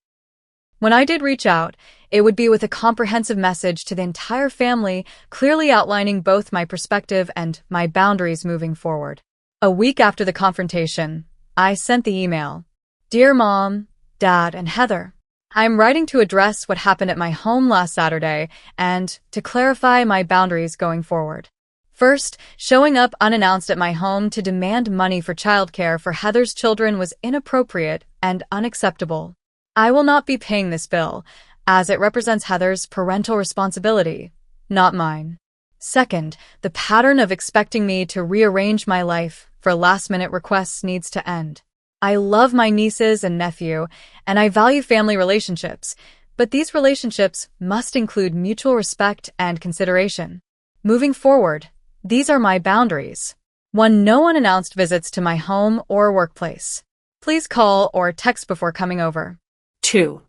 When I did reach out, it would be with a comprehensive message to the entire family, clearly outlining both my perspective and my boundaries moving forward. A week after the confrontation, I sent the email. Dear Mom, Dad, and Heather, I'm writing to address what happened at my home last Saturday and to clarify my boundaries going forward. First, showing up unannounced at my home to demand money for childcare for Heather's children was inappropriate and unacceptable. I will not be paying this bill, as it represents Heather's parental responsibility, not mine. Second, the pattern of expecting me to rearrange my life for last-minute requests needs to end. I love my nieces and nephew, and I value family relationships, but these relationships must include mutual respect and consideration. Moving forward, these are my boundaries. 1. No unannounced visits to my home or workplace. Please call or text before coming over. 2.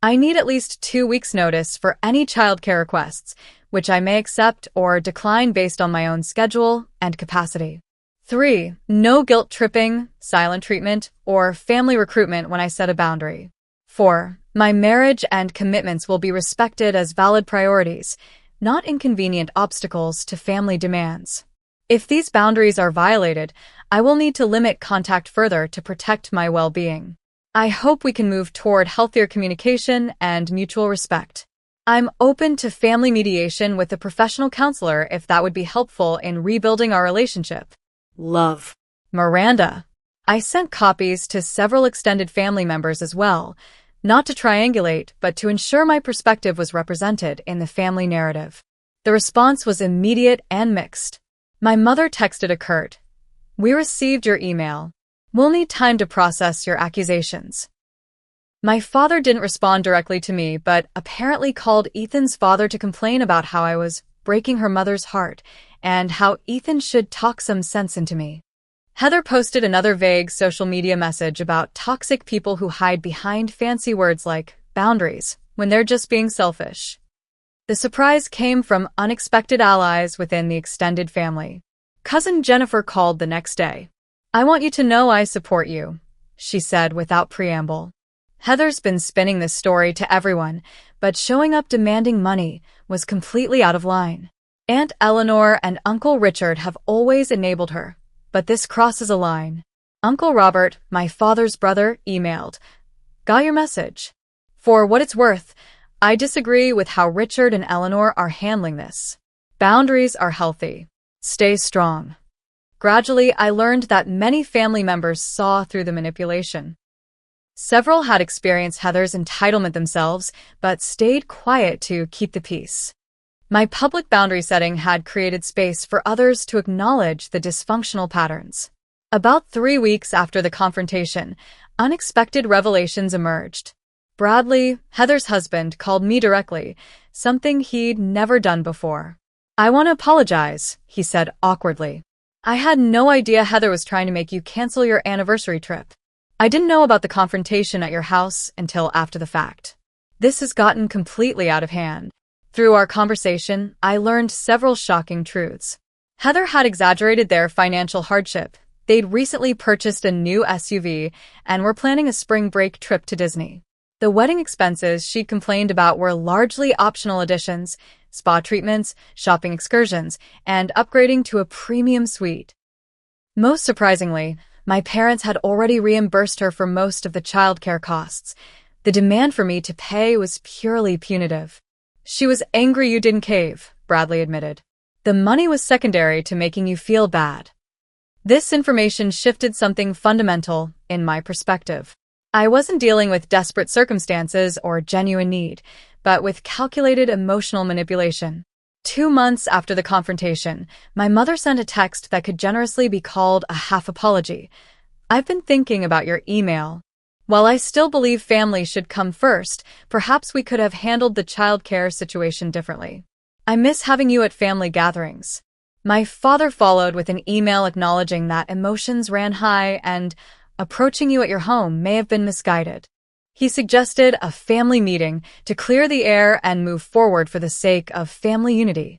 I need at least 2 weeks' notice for any childcare requests, which I may accept or decline based on my own schedule and capacity. 3. No guilt tripping, silent treatment, or family recruitment when I set a boundary. 4. My marriage and commitments will be respected as valid priorities, not inconvenient obstacles to family demands. If these boundaries are violated, I will need to limit contact further to protect my well-being. I hope we can move toward healthier communication and mutual respect. I'm open to family mediation with a professional counselor if that would be helpful in rebuilding our relationship. Love. Miranda. I sent copies to several extended family members as well, not to triangulate, but to ensure my perspective was represented in the family narrative. The response was immediate and mixed. My mother texted a curt, "We received your email. We'll need time to process your accusations." My father didn't respond directly to me, but apparently called Ethan's father to complain about how I was breaking her mother's heart and how Ethan should talk some sense into me. Heather posted another vague social media message about toxic people who hide behind fancy words like boundaries when they're just being selfish. The surprise came from unexpected allies within the extended family. Cousin Jennifer called the next day. "I want you to know I support you," she said without preamble. Heather's been spinning this story to everyone, but showing up demanding money was completely out of line. Aunt Eleanor and Uncle Richard have always enabled her, but this crosses a line. Uncle Robert, my father's brother, emailed, "Got your message. For what it's worth, I disagree with how Richard and Eleanor are handling this. Boundaries are healthy. Stay strong." Gradually, I learned that many family members saw through the manipulation. Several had experienced Heather's entitlement themselves, but stayed quiet to keep the peace. My public boundary setting had created space for others to acknowledge the dysfunctional patterns. About 3 weeks after the confrontation, unexpected revelations emerged. Bradley, Heather's husband, called me directly, something he'd never done before. "I want to apologize," he said awkwardly. "I had no idea Heather was trying to make you cancel your anniversary trip. I didn't know about the confrontation at your house until after the fact. This has gotten completely out of hand." Through our conversation, I learned several shocking truths. Heather had exaggerated their financial hardship. They'd recently purchased a new SUV and were planning a spring break trip to Disney. The wedding expenses she complained about were largely optional additions: spa treatments, shopping excursions, and upgrading to a premium suite. Most surprisingly, my parents had already reimbursed her for most of the childcare costs. The demand for me to pay was purely punitive. "She was angry you didn't cave," Bradley admitted. "The money was secondary to making you feel bad." This information shifted something fundamental in my perspective. I wasn't dealing with desperate circumstances or genuine need, but with calculated emotional manipulation. 2 months after the confrontation, my mother sent a text that could generously be called a half apology. "I've been thinking about your email. While I still believe family should come first, perhaps we could have handled the childcare situation differently. I miss having you at family gatherings." My father followed with an email acknowledging that emotions ran high and approaching you at your home may have been misguided. He suggested a family meeting to clear the air and move forward for the sake of family unity.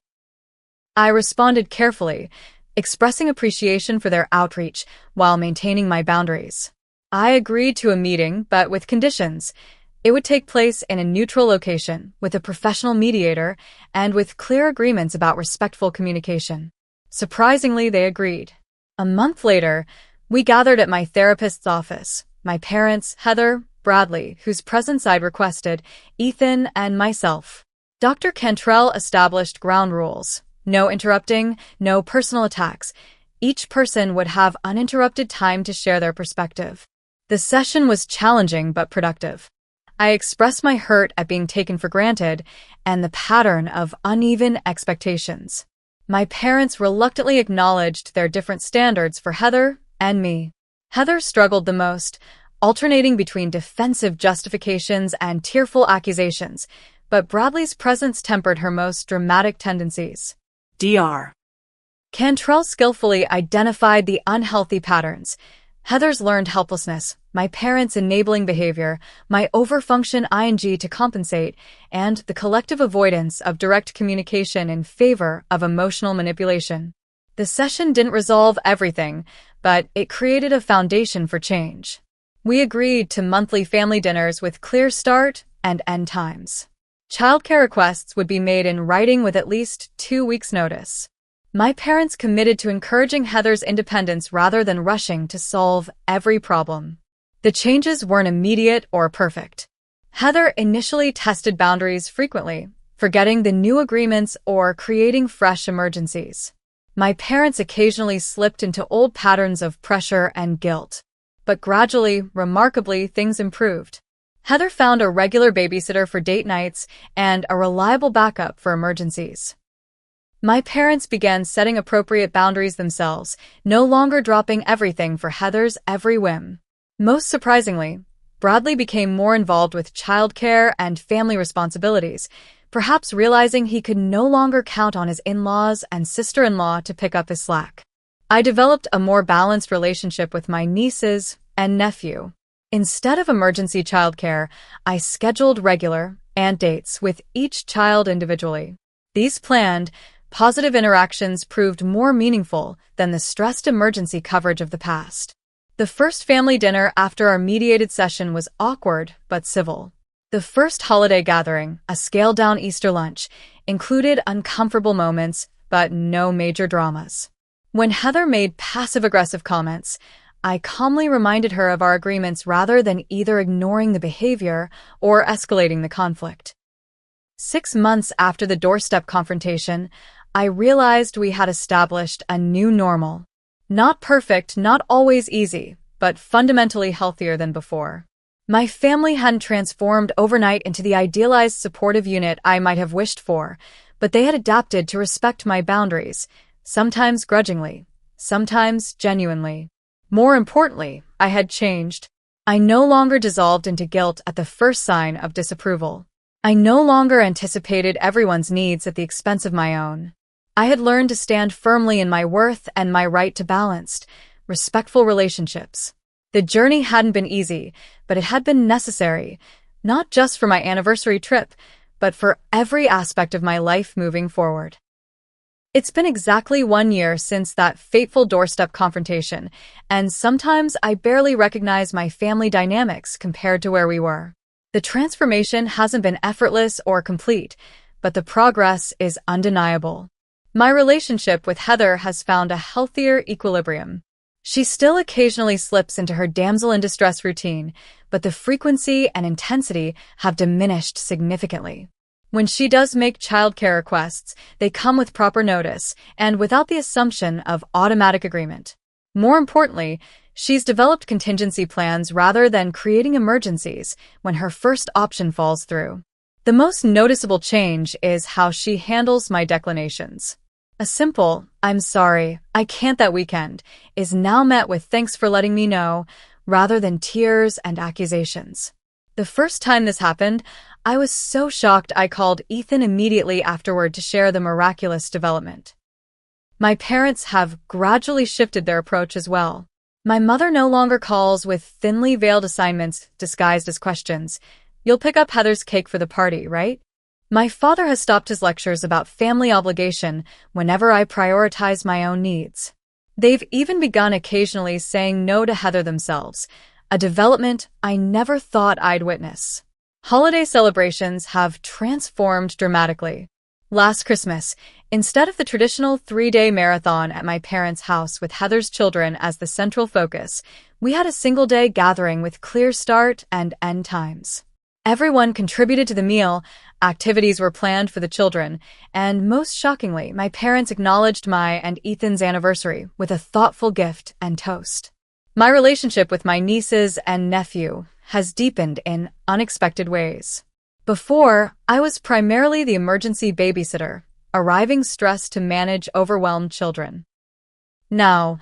I responded carefully, expressing appreciation for their outreach while maintaining my boundaries. I agreed to a meeting, but with conditions. It would take place in a neutral location, with a professional mediator, and with clear agreements about respectful communication. Surprisingly, they agreed. A month later, we gathered at my therapist's office. My parents, Heather, Bradley, whose presence I'd requested, Ethan, and myself. Dr. Cantrell established ground rules. No interrupting, no personal attacks. Each person would have uninterrupted time to share their perspective. The session was challenging but productive. I expressed my hurt at being taken for granted and the pattern of uneven expectations. My parents reluctantly acknowledged their different standards for Heather and me. Heather struggled the most, alternating between defensive justifications and tearful accusations, but Bradley's presence tempered her most dramatic tendencies. Dr. Cantrell skillfully identified the unhealthy patterns. Heather's learned helplessness, my parents' enabling behavior, my overfunction ing to compensate, and the collective avoidance of direct communication in favor of emotional manipulation. The session didn't resolve everything, but it created a foundation for change. We agreed to monthly family dinners with clear start and end times. Childcare requests would be made in writing with at least 2 weeks' notice. My parents committed to encouraging Heather's independence rather than rushing to solve every problem. The changes weren't immediate or perfect. Heather initially tested boundaries frequently, forgetting the new agreements or creating fresh emergencies. My parents occasionally slipped into old patterns of pressure and guilt. But gradually, remarkably, things improved. Heather found a regular babysitter for date nights and a reliable backup for emergencies. My parents began setting appropriate boundaries themselves, no longer dropping everything for Heather's every whim. Most surprisingly, Bradley became more involved with childcare and family responsibilities, perhaps realizing he could no longer count on his in-laws and sister-in-law to pick up his slack. I developed a more balanced relationship with my nieces and nephew. Instead of emergency childcare, I scheduled regular and dates with each child individually. These planned, positive interactions proved more meaningful than the stressed emergency coverage of the past. The first family dinner after our mediated session was awkward but civil. The first holiday gathering, a scaled-down Easter lunch, included uncomfortable moments but no major dramas. When Heather made passive-aggressive comments, I calmly reminded her of our agreements rather than either ignoring the behavior or escalating the conflict. 6 months after the doorstep confrontation, I realized we had established a new normal. Not perfect, not always easy, but fundamentally healthier than before. My family hadn't transformed overnight into the idealized supportive unit I might have wished for, but they had adapted to respect my boundaries, sometimes grudgingly, sometimes genuinely. More importantly, I had changed. I no longer dissolved into guilt at the first sign of disapproval. I no longer anticipated everyone's needs at the expense of my own. I had learned to stand firmly in my worth and my right to balanced, respectful relationships. The journey hadn't been easy, but it had been necessary, not just for my anniversary trip, but for every aspect of my life moving forward. It's been exactly 1 year since that fateful doorstep confrontation, and sometimes I barely recognize my family dynamics compared to where we were. The transformation hasn't been effortless or complete, but the progress is undeniable. My relationship with Heather has found a healthier equilibrium. She still occasionally slips into her damsel-in-distress routine, but the frequency and intensity have diminished significantly. When she does make childcare requests, they come with proper notice and without the assumption of automatic agreement. More importantly, She's developed contingency plans rather than creating emergencies when her first option falls through. The most noticeable change is how she handles my declinations. A simple, "I'm sorry, I can't that weekend," is now met with "thanks for letting me know," rather than tears and accusations. The first time this happened, I was so shocked I called Ethan immediately afterward to share the miraculous development. My parents have gradually shifted their approach as well. My mother no longer calls with thinly veiled assignments disguised as questions. "You'll pick up Heather's cake for the party, right?" My father has stopped his lectures about family obligation whenever I prioritize my own needs. They've even begun occasionally saying no to Heather themselves, a development I never thought I'd witness. Holiday celebrations have transformed dramatically. Last Christmas, instead of the traditional 3-day marathon at my parents' house with Heather's children as the central focus, we had a single-day gathering with clear start and end times. Everyone contributed to the meal, activities were planned for the children, and most shockingly, my parents acknowledged my and Ethan's anniversary with a thoughtful gift and toast. My relationship with my nieces and nephew has deepened in unexpected ways. Before, I was primarily the emergency babysitter, arriving stressed to manage overwhelmed children. Now,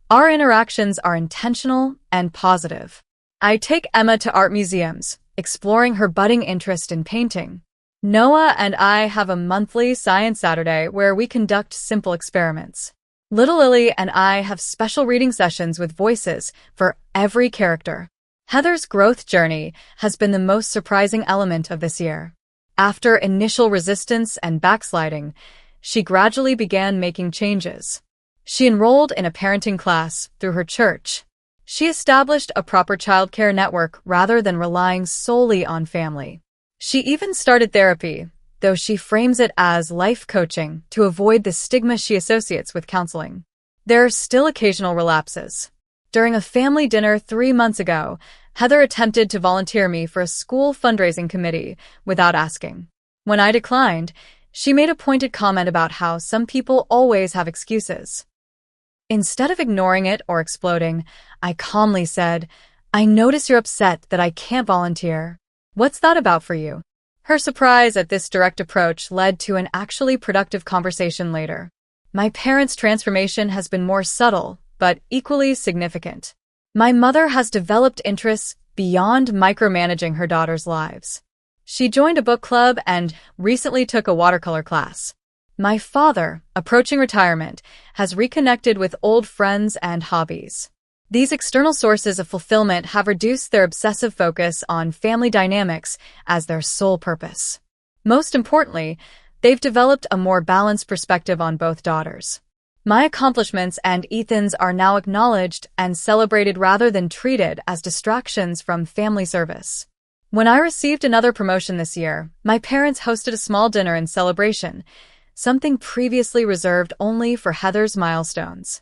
our interactions are intentional and positive. I take Emma to art museums, exploring her budding interest in painting. Noah and I have a monthly Science Saturday where we conduct simple experiments. Little Lily and I have special reading sessions with voices for every character. Heather's growth journey has been the most surprising element of this year. After initial resistance and backsliding, she gradually began making changes. She enrolled in a parenting class through her church. She established a proper childcare network rather than relying solely on family. She even started therapy, though she frames it as life coaching to avoid the stigma she associates with counseling. There are still occasional relapses. During a family dinner 3 months ago, Heather attempted to volunteer me for a school fundraising committee without asking. When I declined, she made a pointed comment about how some people always have excuses. Instead of ignoring it or exploding, I calmly said, "I notice you're upset that I can't volunteer. What's that about for you?" Her surprise at this direct approach led to an actually productive conversation later. My parents' transformation has been more subtle, but equally significant. My mother has developed interests beyond micromanaging her daughters' lives. She joined a book club and recently took a watercolor class. My father, approaching retirement, has reconnected with old friends and hobbies. These external sources of fulfillment have reduced their obsessive focus on family dynamics as their sole purpose. Most importantly, they've developed a more balanced perspective on both daughters. My accomplishments and Ethan's are now acknowledged and celebrated rather than treated as distractions from family service. When I received another promotion this year, my parents hosted a small dinner in celebration, something previously reserved only for Heather's milestones.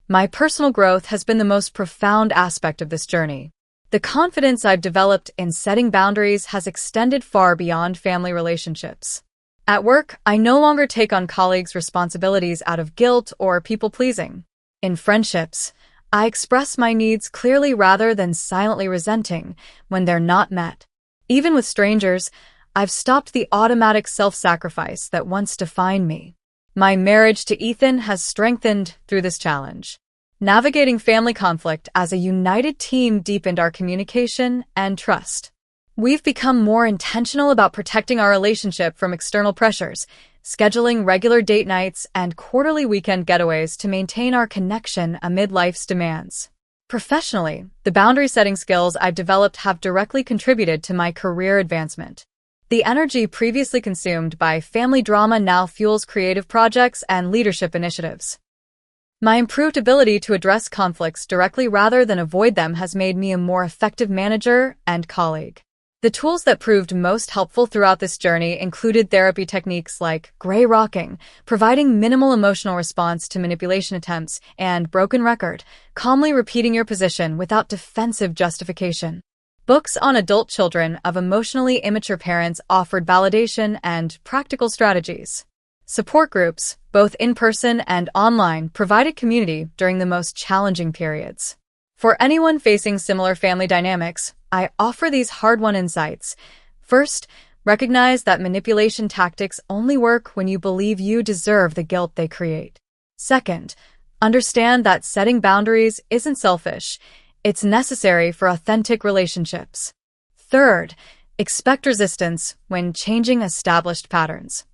My personal growth has been the most profound aspect of this journey. The confidence I've developed in setting boundaries has extended far beyond family relationships. At work, I no longer take on colleagues' responsibilities out of guilt or people-pleasing. In friendships, I express my needs clearly rather than silently resenting when they're not met. Even with strangers, I've stopped the automatic self-sacrifice that once defined me. My marriage to Ethan has strengthened through this challenge. Navigating family conflict as a united team deepened our communication and trust. We've become more intentional about protecting our relationship from external pressures, scheduling regular date nights and quarterly weekend getaways to maintain our connection amid life's demands. Professionally, the boundary-setting skills I've developed have directly contributed to my career advancement. The energy previously consumed by family drama now fuels creative projects and leadership initiatives. My improved ability to address conflicts directly rather than avoid them has made me a more effective manager and colleague. The tools that proved most helpful throughout this journey included therapy techniques like gray rocking, providing minimal emotional response to manipulation attempts, and broken record, calmly repeating your position without defensive justification. Books on adult children of emotionally immature parents offered validation and practical strategies. Support groups, both in person and online, provided community during the most challenging periods. For anyone facing similar family dynamics, I offer these hard-won insights. First, recognize that manipulation tactics only work when you believe you deserve the guilt they create. Second, understand that setting boundaries isn't selfish. It's necessary for authentic relationships. Third, expect resistance when changing established patterns.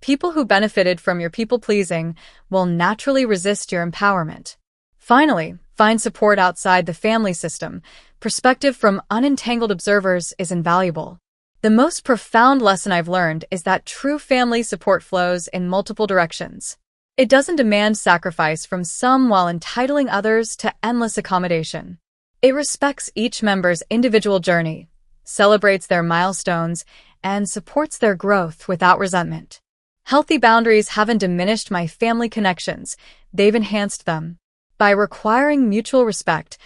People who benefited from your people-pleasing will naturally resist your empowerment. Finally, find support outside the family system. Perspective from unentangled observers is invaluable. The most profound lesson I've learned is that true family support flows in multiple directions. It doesn't demand sacrifice from some while entitling others to endless accommodation. It respects each member's individual journey, celebrates their milestones, and supports their growth without resentment. Healthy boundaries haven't diminished my family connections, they've enhanced them. By requiring mutual respect,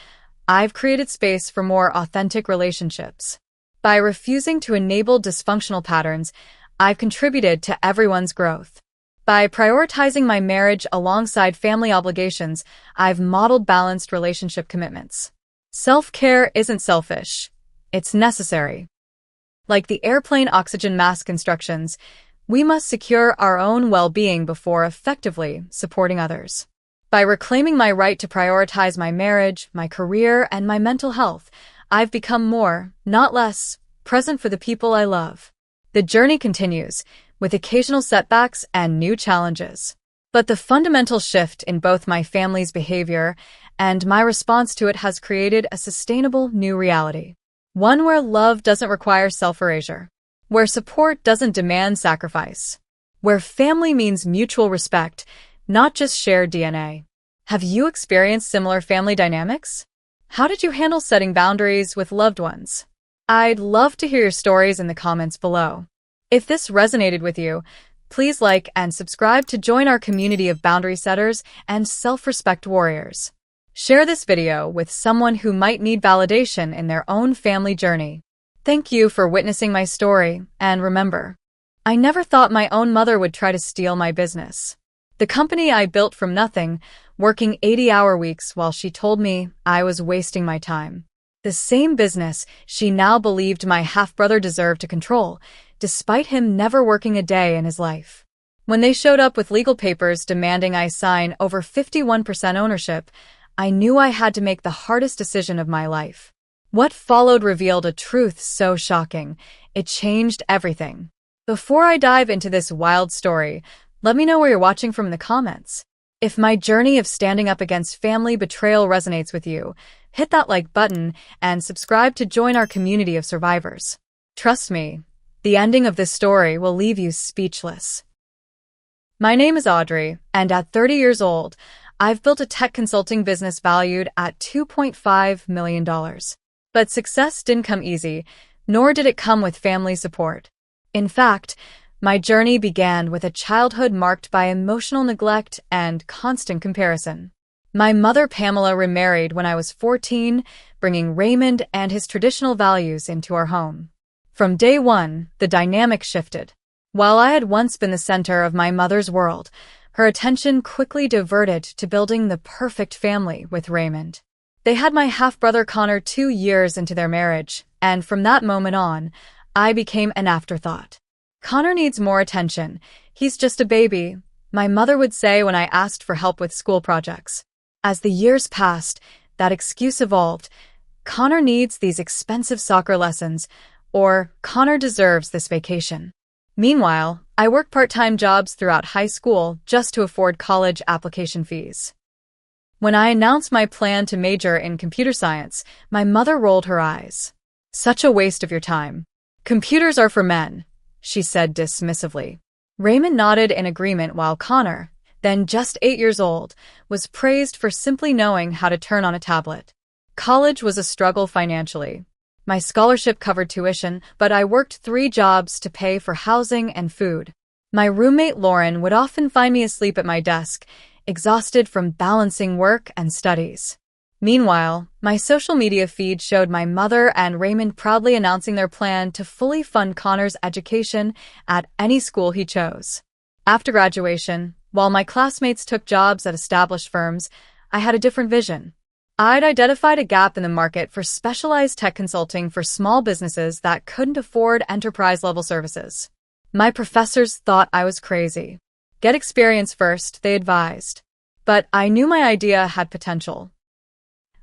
I've created space for more authentic relationships. By refusing to enable dysfunctional patterns, I've contributed to everyone's growth. By prioritizing my marriage alongside family obligations, I've modeled balanced relationship commitments. Self-care isn't selfish. It's necessary. Like the airplane oxygen mask instructions, we must secure our own well-being before effectively supporting others. By reclaiming my right to prioritize my marriage, my career, and my mental health, I've become more, not less, present for the people I love. The journey continues, with occasional setbacks and new challenges. But the fundamental shift in both my family's behavior and my response to it has created a sustainable new reality. One where love doesn't require self-erasure, where support doesn't demand sacrifice, where family means mutual respect, not just shared DNA. Have you experienced similar family dynamics? How did you handle setting boundaries with loved ones? I'd love to hear your stories in the comments below. If this resonated with you, please like and subscribe to join our community of boundary setters and self-respect warriors. Share this video with someone who might need validation in their own family journey. Thank you for witnessing my story, and remember, I never thought my own mother would try to steal my business. The company I built from nothing, working 80-hour weeks while she told me I was wasting my time. The same business she now believed my half-brother deserved to control, despite him never working a day in his life. When they showed up with legal papers demanding I sign over 51% ownership, I knew I had to make the hardest decision of my life. What followed revealed a truth so shocking, it changed everything. Before I dive into this wild story, let me know where you're watching from in the comments. If my journey of standing up against family betrayal resonates with you, hit that like button and subscribe to join our community of survivors. Trust me, the ending of this story will leave you speechless. My name is Audrey, and at 30 years old, I've built a tech consulting business valued at $2.5 million. But success didn't come easy, nor did it come with family support. In fact, my journey began with a childhood marked by emotional neglect and constant comparison. My mother Pamela remarried when I was 14, bringing Raymond and his traditional values into our home. From day one, the dynamic shifted. While I had once been the center of my mother's world, her attention quickly diverted to building the perfect family with Raymond. They had my half-brother Connor 2 years into their marriage, and from that moment on, I became an afterthought. Connor needs more attention. He's just a baby, my mother would say when I asked for help with school projects. As the years passed, that excuse evolved. Connor needs these expensive soccer lessons, or Connor deserves this vacation. Meanwhile, I worked part-time jobs throughout high school just to afford college application fees. When I announced my plan to major in computer science, my mother rolled her eyes. "Such a waste of your time. Computers are for men," she said dismissively. Raymond nodded in agreement while Connor, then just 8 years old, was praised for simply knowing how to turn on a tablet. College was a struggle financially. My scholarship covered tuition, but I worked 3 jobs to pay for housing and food. My roommate Lauren would often find me asleep at my desk, exhausted from balancing work and studies. Meanwhile, my social media feed showed my mother and Raymond proudly announcing their plan to fully fund Connor's education at any school he chose. After graduation, while my classmates took jobs at established firms, I had a different vision. I'd identified a gap in the market for specialized tech consulting for small businesses that couldn't afford enterprise-level services. My professors thought I was crazy. Get experience first, they advised. But I knew my idea had potential.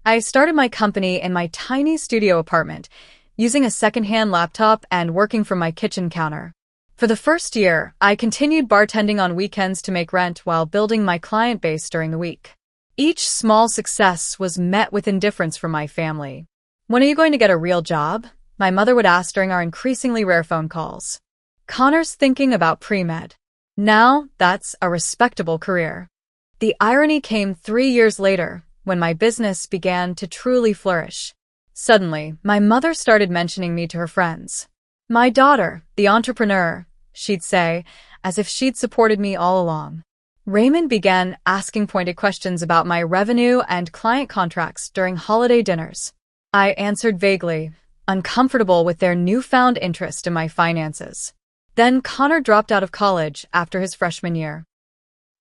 I started my company in my tiny studio apartment, using a secondhand laptop and working from my kitchen counter. For the first year, I continued bartending on weekends to make rent while building my client base during the week. Each small success was met with indifference from my family. "When are you going to get a real job?" my mother would ask during our increasingly rare phone calls. "Connor's thinking about pre-med. Now, that's a respectable career." The irony came 3 years later, when my business began to truly flourish. Suddenly, my mother started mentioning me to her friends. "My daughter, the entrepreneur," she'd say, as if she'd supported me all along. Raymond began asking pointed questions about my revenue and client contracts during holiday dinners. I answered vaguely, uncomfortable with their newfound interest in my finances. Then Connor dropped out of college after his freshman year.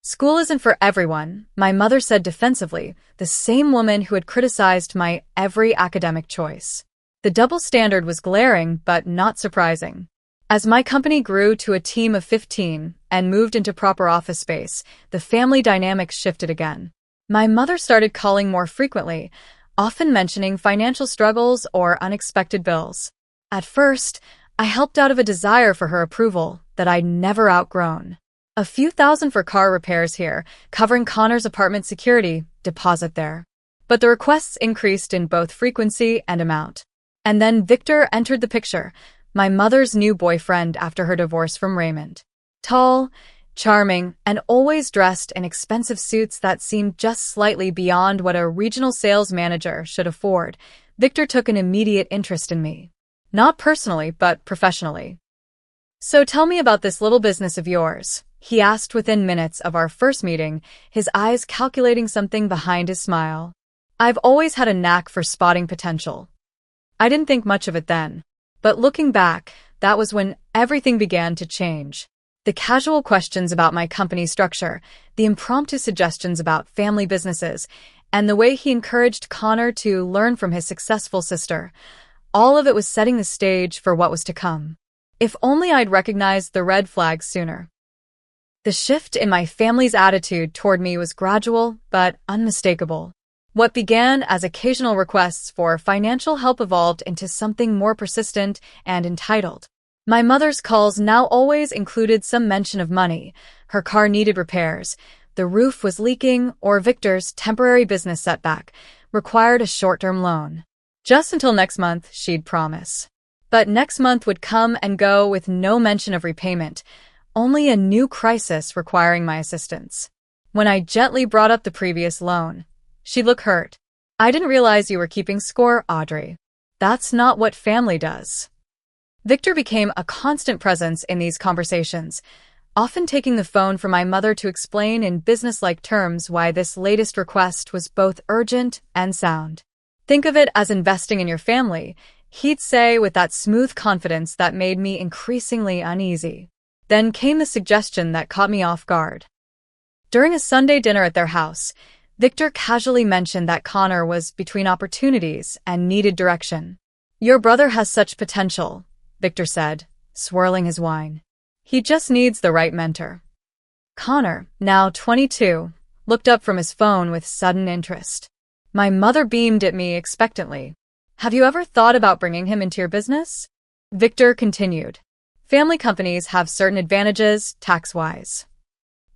"School isn't for everyone," my mother said defensively, the same woman who had criticized my every academic choice. The double standard was glaring, but not surprising. As my company grew to a team of 15 and moved into proper office space, the family dynamics shifted again. My mother started calling more frequently, often mentioning financial struggles or unexpected bills. At first, I helped out of a desire for her approval that I'd never outgrown. "A few thousand for car repairs here, covering Connor's apartment security, deposit there." But the requests increased in both frequency and amount. And then Victor entered the picture, my mother's new boyfriend after her divorce from Raymond. Tall, charming, and always dressed in expensive suits that seemed just slightly beyond what a regional sales manager should afford, Victor took an immediate interest in me. Not personally, but professionally. "So tell me about this little business of yours," he asked within minutes of our first meeting, his eyes calculating something behind his smile. I've always had a knack for spotting potential. I didn't think much of it then. But looking back, that was when everything began to change. The casual questions about my company structure, the impromptu suggestions about family businesses, and the way he encouraged Connor to learn from his successful sister. All of it was setting the stage for what was to come. If only I'd recognized the red flags sooner. The shift in my family's attitude toward me was gradual, but unmistakable. What began as occasional requests for financial help evolved into something more persistent and entitled. My mother's calls now always included some mention of money. Her car needed repairs, the roof was leaking, or Victor's temporary business setback required a short-term loan. Just until next month, she'd promise. But next month would come and go with no mention of repayment, only a new crisis requiring my assistance. When I gently brought up the previous loan, she'd look hurt. "I didn't realize you were keeping score, Audrey. That's not what family does." Victor became a constant presence in these conversations, often taking the phone from my mother to explain in business-like terms why this latest request was both urgent and sound. "Think of it as investing in your family," he'd say with that smooth confidence that made me increasingly uneasy. Then came the suggestion that caught me off guard. During a Sunday dinner at their house, Victor casually mentioned that Connor was between opportunities and needed direction. "Your brother has such potential," Victor said, swirling his wine. "He just needs the right mentor." Connor, now 22, looked up from his phone with sudden interest. My mother beamed at me expectantly. "Have you ever thought about bringing him into your business?" Victor continued. "Family companies have certain advantages, tax-wise."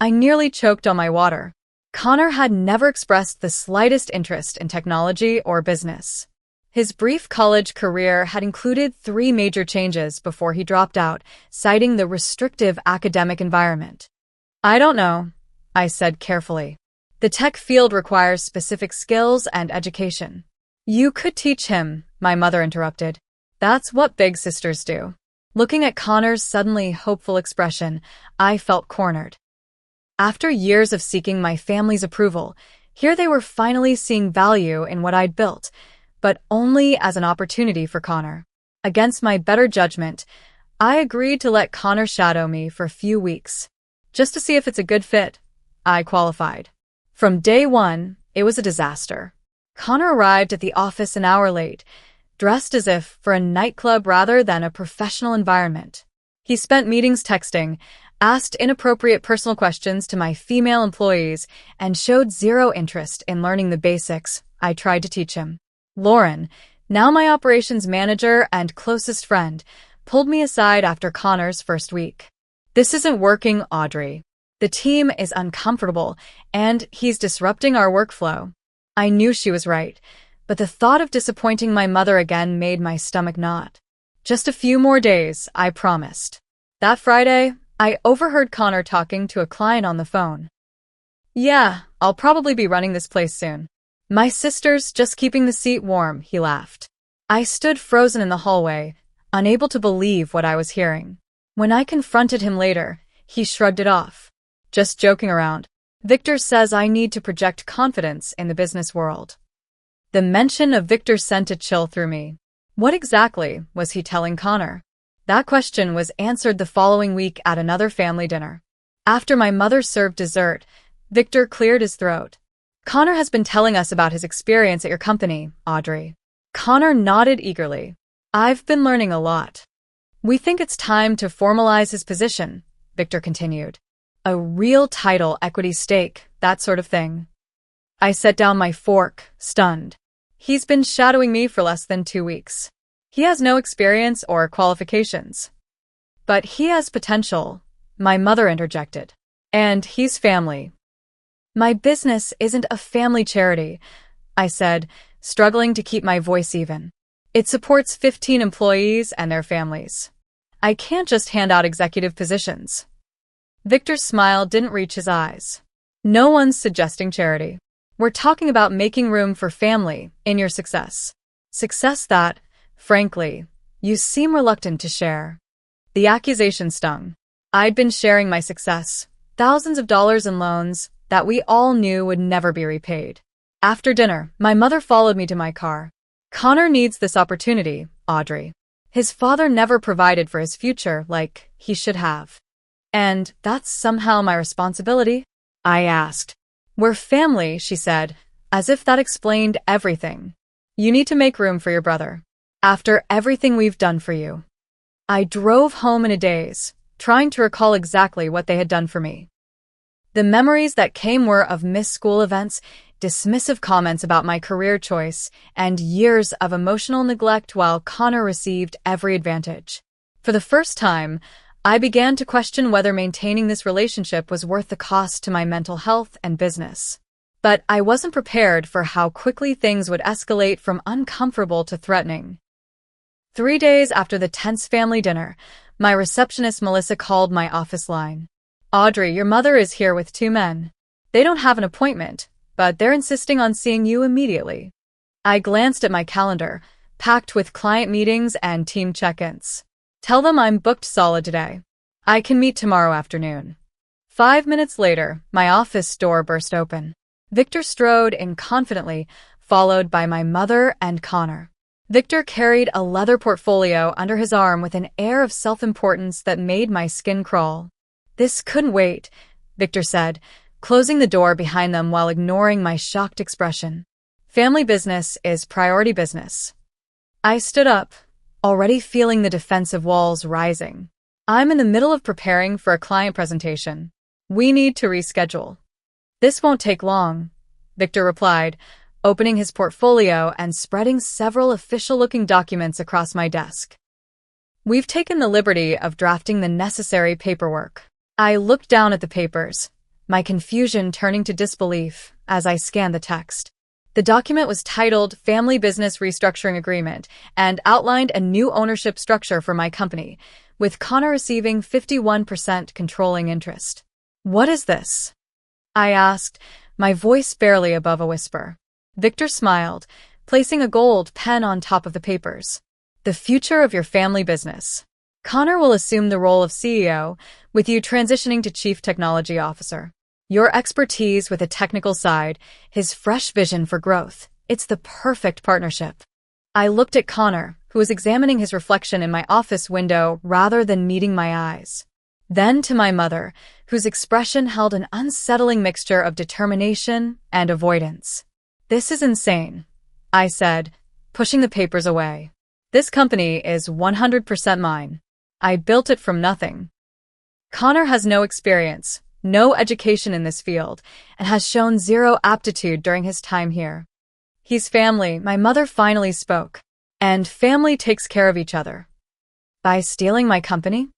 I nearly choked on my water. Connor had never expressed the slightest interest in technology or business. His brief college career had included 3 major changes before he dropped out, citing the restrictive academic environment. "I don't know," I said carefully. "The tech field requires specific skills and education." "You could teach him," my mother interrupted. "That's what big sisters do." Looking at Connor's suddenly hopeful expression, I felt cornered. After years of seeking my family's approval, here they were finally seeing value in what I'd built, but only as an opportunity for Connor. Against my better judgment, I agreed to let Connor shadow me for a few weeks. Just to see if it's a good fit, I qualified. From day one, it was a disaster. Connor arrived at the office an hour late, dressed as if for a nightclub rather than a professional environment. He spent meetings texting, asked inappropriate personal questions to my female employees, and showed zero interest in learning the basics I tried to teach him. Lauren, now my operations manager and closest friend, pulled me aside after Connor's first week. "This isn't working, Audrey. The team is uncomfortable, and he's disrupting our workflow." I knew she was right, but the thought of disappointing my mother again made my stomach knot. "Just a few more days," I promised. That Friday, I overheard Connor talking to a client on the phone. "Yeah, I'll probably be running this place soon. My sister's just keeping the seat warm," he laughed. I stood frozen in the hallway, unable to believe what I was hearing. When I confronted him later, he shrugged it off. "Just joking around. Victor says I need to project confidence in the business world." The mention of Victor sent a chill through me. What exactly was he telling Connor? That question was answered the following week at another family dinner. After my mother served dessert, Victor cleared his throat. "Connor has been telling us about his experience at your company, Audrey." Connor nodded eagerly. "I've been learning a lot." "We think it's time to formalize his position," Victor continued. "A real title, equity stake, that sort of thing." I set down my fork, stunned. "He's been shadowing me for less than 2 weeks. He has no experience or qualifications." "But he has potential," my mother interjected. "And he's family." "My business isn't a family charity," I said, struggling to keep my voice even. "It supports 15 employees and their families. I can't just hand out executive positions." Victor's smile didn't reach his eyes. "No one's suggesting charity. We're talking about making room for family in your success. Success that, frankly, you seem reluctant to share." The accusation stung. I'd been sharing my success, thousands of dollars in loans that we all knew would never be repaid. After dinner, my mother followed me to my car. "Connor needs this opportunity, Audrey. His father never provided for his future like he should have. And that's somehow my responsibility?" I asked. "We're family," she said, as if that explained everything. "You need to make room for your brother. After everything we've done for you." I drove home in a daze, trying to recall exactly what they had done for me. The memories that came were of missed school events, dismissive comments about my career choice, and years of emotional neglect while Connor received every advantage. For the first time, I began to question whether maintaining this relationship was worth the cost to my mental health and business. But I wasn't prepared for how quickly things would escalate from uncomfortable to threatening. 3 days after the tense family dinner, my receptionist Melissa called my office line. "Audrey, your mother is here with 2 men. They don't have an appointment, but they're insisting on seeing you immediately." I glanced at my calendar, packed with client meetings and team check-ins. "Tell them I'm booked solid today. I can meet tomorrow afternoon." 5 minutes later, my office door burst open. Victor strode in confidently, followed by my mother and Connor. Victor carried a leather portfolio under his arm with an air of self-importance that made my skin crawl. "This couldn't wait," Victor said, closing the door behind them while ignoring my shocked expression. "Family business is priority business." I stood up, already feeling the defensive walls rising. "I'm in the middle of preparing for a client presentation. We need to reschedule." "This won't take long," Victor replied, opening his portfolio and spreading several official-looking documents across my desk. "We've taken the liberty of drafting the necessary paperwork." I looked down at the papers, my confusion turning to disbelief as I scanned the text. The document was titled Family Business Restructuring Agreement and outlined a new ownership structure for my company, with Connor receiving 51% controlling interest. "What is this?" I asked, my voice barely above a whisper. Victor smiled, placing a gold pen on top of the papers. "The future of your family business. Connor will assume the role of CEO, with you transitioning to Chief Technology Officer. Your expertise with a technical side, his fresh vision for growth. It's the perfect partnership." I looked at Connor, who was examining his reflection in my office window rather than meeting my eyes. Then to my mother, whose expression held an unsettling mixture of determination and avoidance. This is insane, I said, pushing the papers away. This company is 100% mine. I built it from nothing. Connor has no experience, no education in this field, and has shown zero aptitude during his time here. He's family, my mother finally spoke. And family takes care of each other. By stealing my company?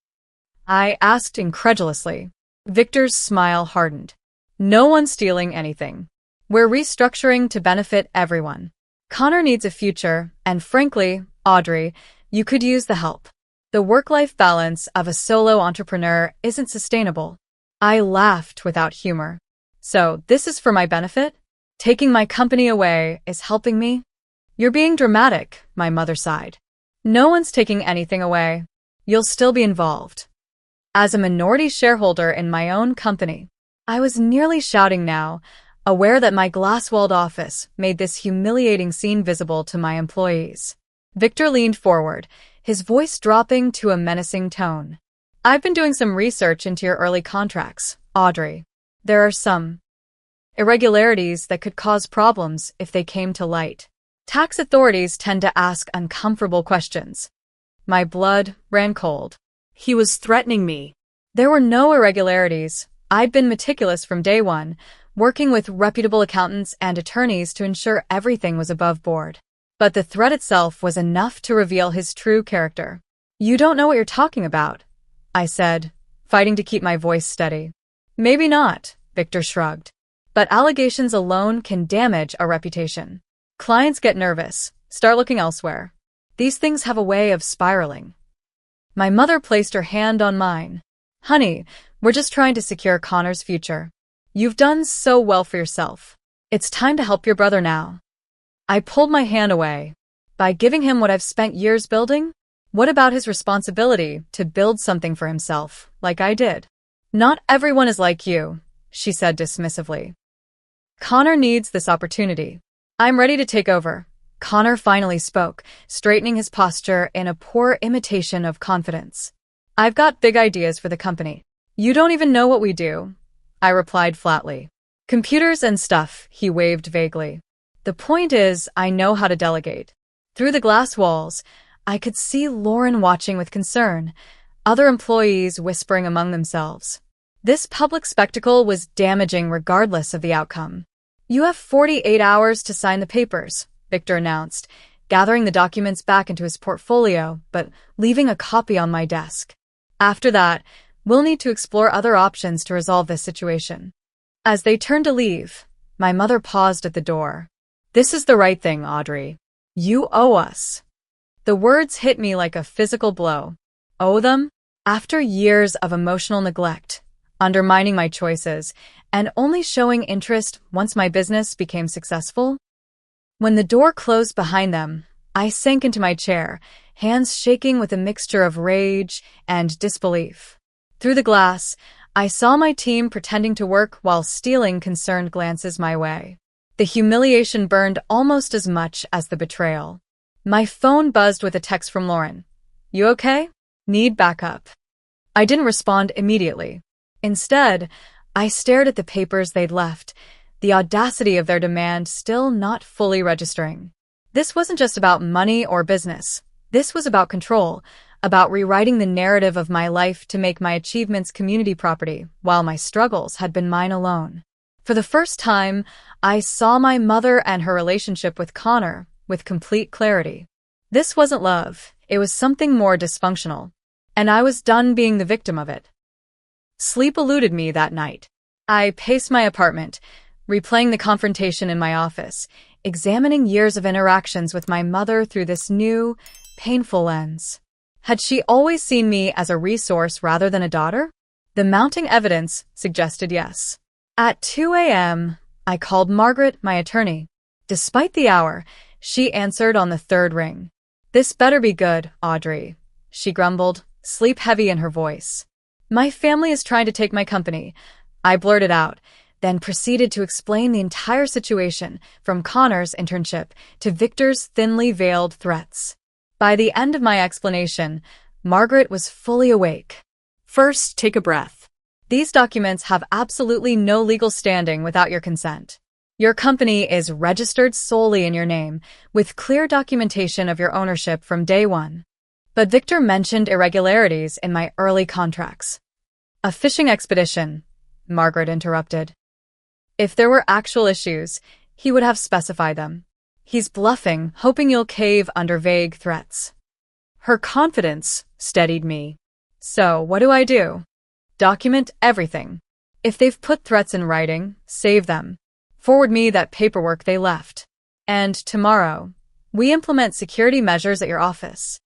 I asked incredulously. Victor's smile hardened. No one's stealing anything. We're restructuring to benefit everyone. Connor needs a future, and frankly, Audrey, you could use the help. The work-life balance of a solo entrepreneur isn't sustainable. I laughed without humor. So, this is for my benefit? Taking my company away is helping me? You're being dramatic, my mother sighed. No one's taking anything away. You'll still be involved. As a minority shareholder in my own company, I was nearly shouting now, aware that my glass-walled office made this humiliating scene visible to my employees. Victor leaned forward, his voice dropping to a menacing tone. I've been doing some research into your early contracts, Audrey. There are some irregularities that could cause problems if they came to light. Tax authorities tend to ask uncomfortable questions. My blood ran cold. He was threatening me. There were no irregularities. I'd been meticulous from day one, working with reputable accountants and attorneys to ensure everything was above board. But the threat itself was enough to reveal his true character. You don't know what you're talking about, I said, fighting to keep my voice steady. Maybe not, Victor shrugged. But allegations alone can damage a reputation. Clients get nervous, start looking elsewhere. These things have a way of spiraling. My mother placed her hand on mine. Honey, we're just trying to secure Connor's future. You've done so well for yourself. It's time to help your brother now. I pulled my hand away. By giving him what I've spent years building? What about his responsibility to build something for himself, like I did? Not everyone is like you, she said dismissively. Connor needs this opportunity. I'm ready to take over. Connor finally spoke, straightening his posture in a poor imitation of confidence. I've got big ideas for the company. You don't even know what we do, I replied flatly. Computers and stuff, he waved vaguely. The point is, I know how to delegate. Through the glass walls, I could see Lauren watching with concern, other employees whispering among themselves. This public spectacle was damaging regardless of the outcome. You have 48 hours to sign the papers, Victor announced, gathering the documents back into his portfolio, but leaving a copy on my desk. After that, we'll need to explore other options to resolve this situation. As they turned to leave, my mother paused at the door. This is the right thing, Audrey. You owe us. The words hit me like a physical blow. Owe them? After years of emotional neglect, undermining my choices, and only showing interest once my business became successful? When the door closed behind them, I sank into my chair, hands shaking with a mixture of rage and disbelief. Through the glass, I saw my team pretending to work while stealing concerned glances my way. The humiliation burned almost as much as the betrayal. My phone buzzed with a text from Lauren. You okay? Need backup. I didn't respond immediately. Instead, I stared at the papers they'd left, the audacity of their demand still not fully registering. This wasn't just about money or business. This was about control, about rewriting the narrative of my life to make my achievements community property, while my struggles had been mine alone. For the first time, I saw my mother and her relationship with Connor with complete clarity. This wasn't love, it was something more dysfunctional, and I was done being the victim of it. Sleep eluded me that night. I paced my apartment, replaying the confrontation in my office, examining years of interactions with my mother through this new, painful lens. Had she always seen me as a resource rather than a daughter? The mounting evidence suggested yes. At 2 a.m., I called Margaret, my attorney. Despite the hour, she answered on the third ring. This better be good, Audrey, she grumbled, sleep heavy in her voice. My family is trying to take my company, I blurted out, then proceeded to explain the entire situation, from Connor's internship to Victor's thinly veiled threats. By the end of my explanation, Margaret was fully awake. First, take a breath. These documents have absolutely no legal standing without your consent. Your company is registered solely in your name, with clear documentation of your ownership from day one. But Victor mentioned irregularities in my early contracts. A fishing expedition, Margaret interrupted. If there were actual issues, he would have specified them. He's bluffing, hoping you'll cave under vague threats. Her confidence steadied me. So, what do? Document everything. If they've put threats in writing, save them. Forward me that paperwork they left. And tomorrow, we implement security measures at your office.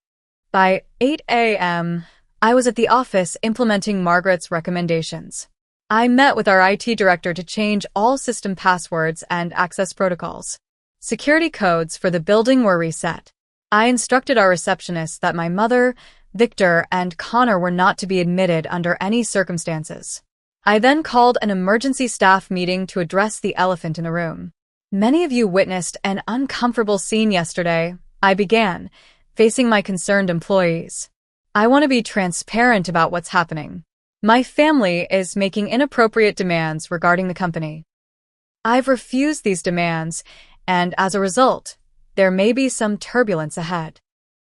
By 8 a.m., I was at the office implementing Margaret's recommendations. I met with our IT director to change all system passwords and access protocols. Security codes for the building were reset. I instructed our receptionist that my mother, Victor, and Connor were not to be admitted under any circumstances. I then called an emergency staff meeting to address the elephant in the room. Many of you witnessed an uncomfortable scene yesterday. I began, facing my concerned employees. I want to be transparent about what's happening. My family is making inappropriate demands regarding the company. I've refused these demands, and as a result, there may be some turbulence ahead.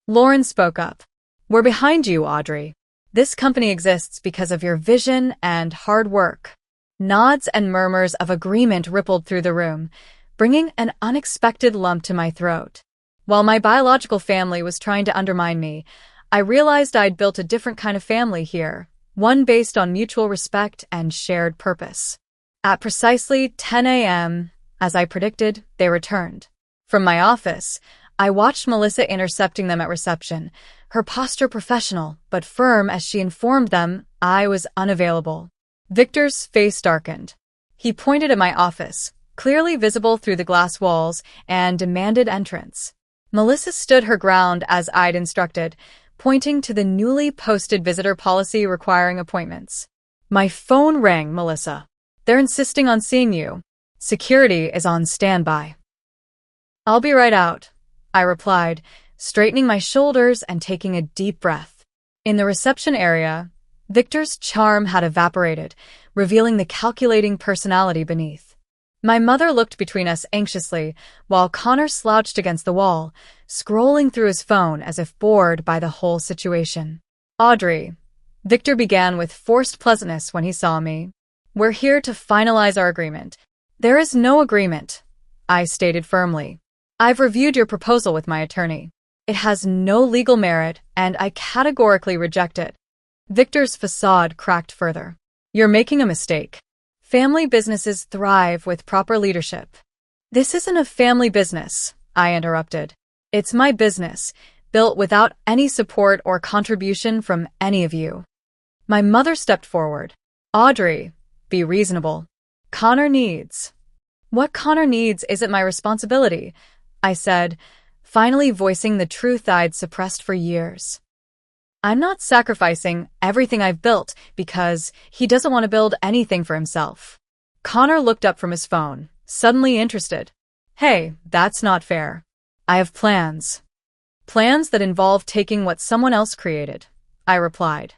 Lauren spoke up. We're behind you, Audrey. This company exists because of your vision and hard work. Nods and murmurs of agreement rippled through the room, bringing an unexpected lump to my throat. While my biological family was trying to undermine me, I realized I'd built a different kind of family here, one based on mutual respect and shared purpose. At precisely 10 a.m., as I predicted, they returned. From my office, I watched Melissa intercepting them at reception, her posture professional but firm as she informed them I was unavailable. Victor's face darkened. He pointed at my office, clearly visible through the glass walls, and demanded entrance. Melissa stood her ground as I'd instructed, pointing to the newly posted visitor policy requiring appointments. My phone rang, Melissa. They're insisting on seeing you. Security is on standby. I'll be right out, I replied, straightening my shoulders and taking a deep breath. In the reception area, Victor's charm had evaporated, revealing the calculating personality beneath. My mother looked between us anxiously, while Connor slouched against the wall, scrolling through his phone as if bored by the whole situation. Audrey, Victor began with forced pleasantness when he saw me. We're here to finalize our agreement. There is no agreement, I stated firmly. I've reviewed your proposal with my attorney. It has no legal merit, and I categorically reject it. Victor's facade cracked further. You're making a mistake. Family businesses thrive with proper leadership. This isn't a family business, I interrupted. It's my business, built without any support or contribution from any of you. My mother stepped forward. Audrey, be reasonable. What Connor needs isn't my responsibility, I said, finally voicing the truth I'd suppressed for years. I'm not sacrificing everything I've built because he doesn't want to build anything for himself. Connor looked up from his phone, suddenly interested. Hey, that's not fair. I have plans. Plans that involve taking what someone else created, I replied.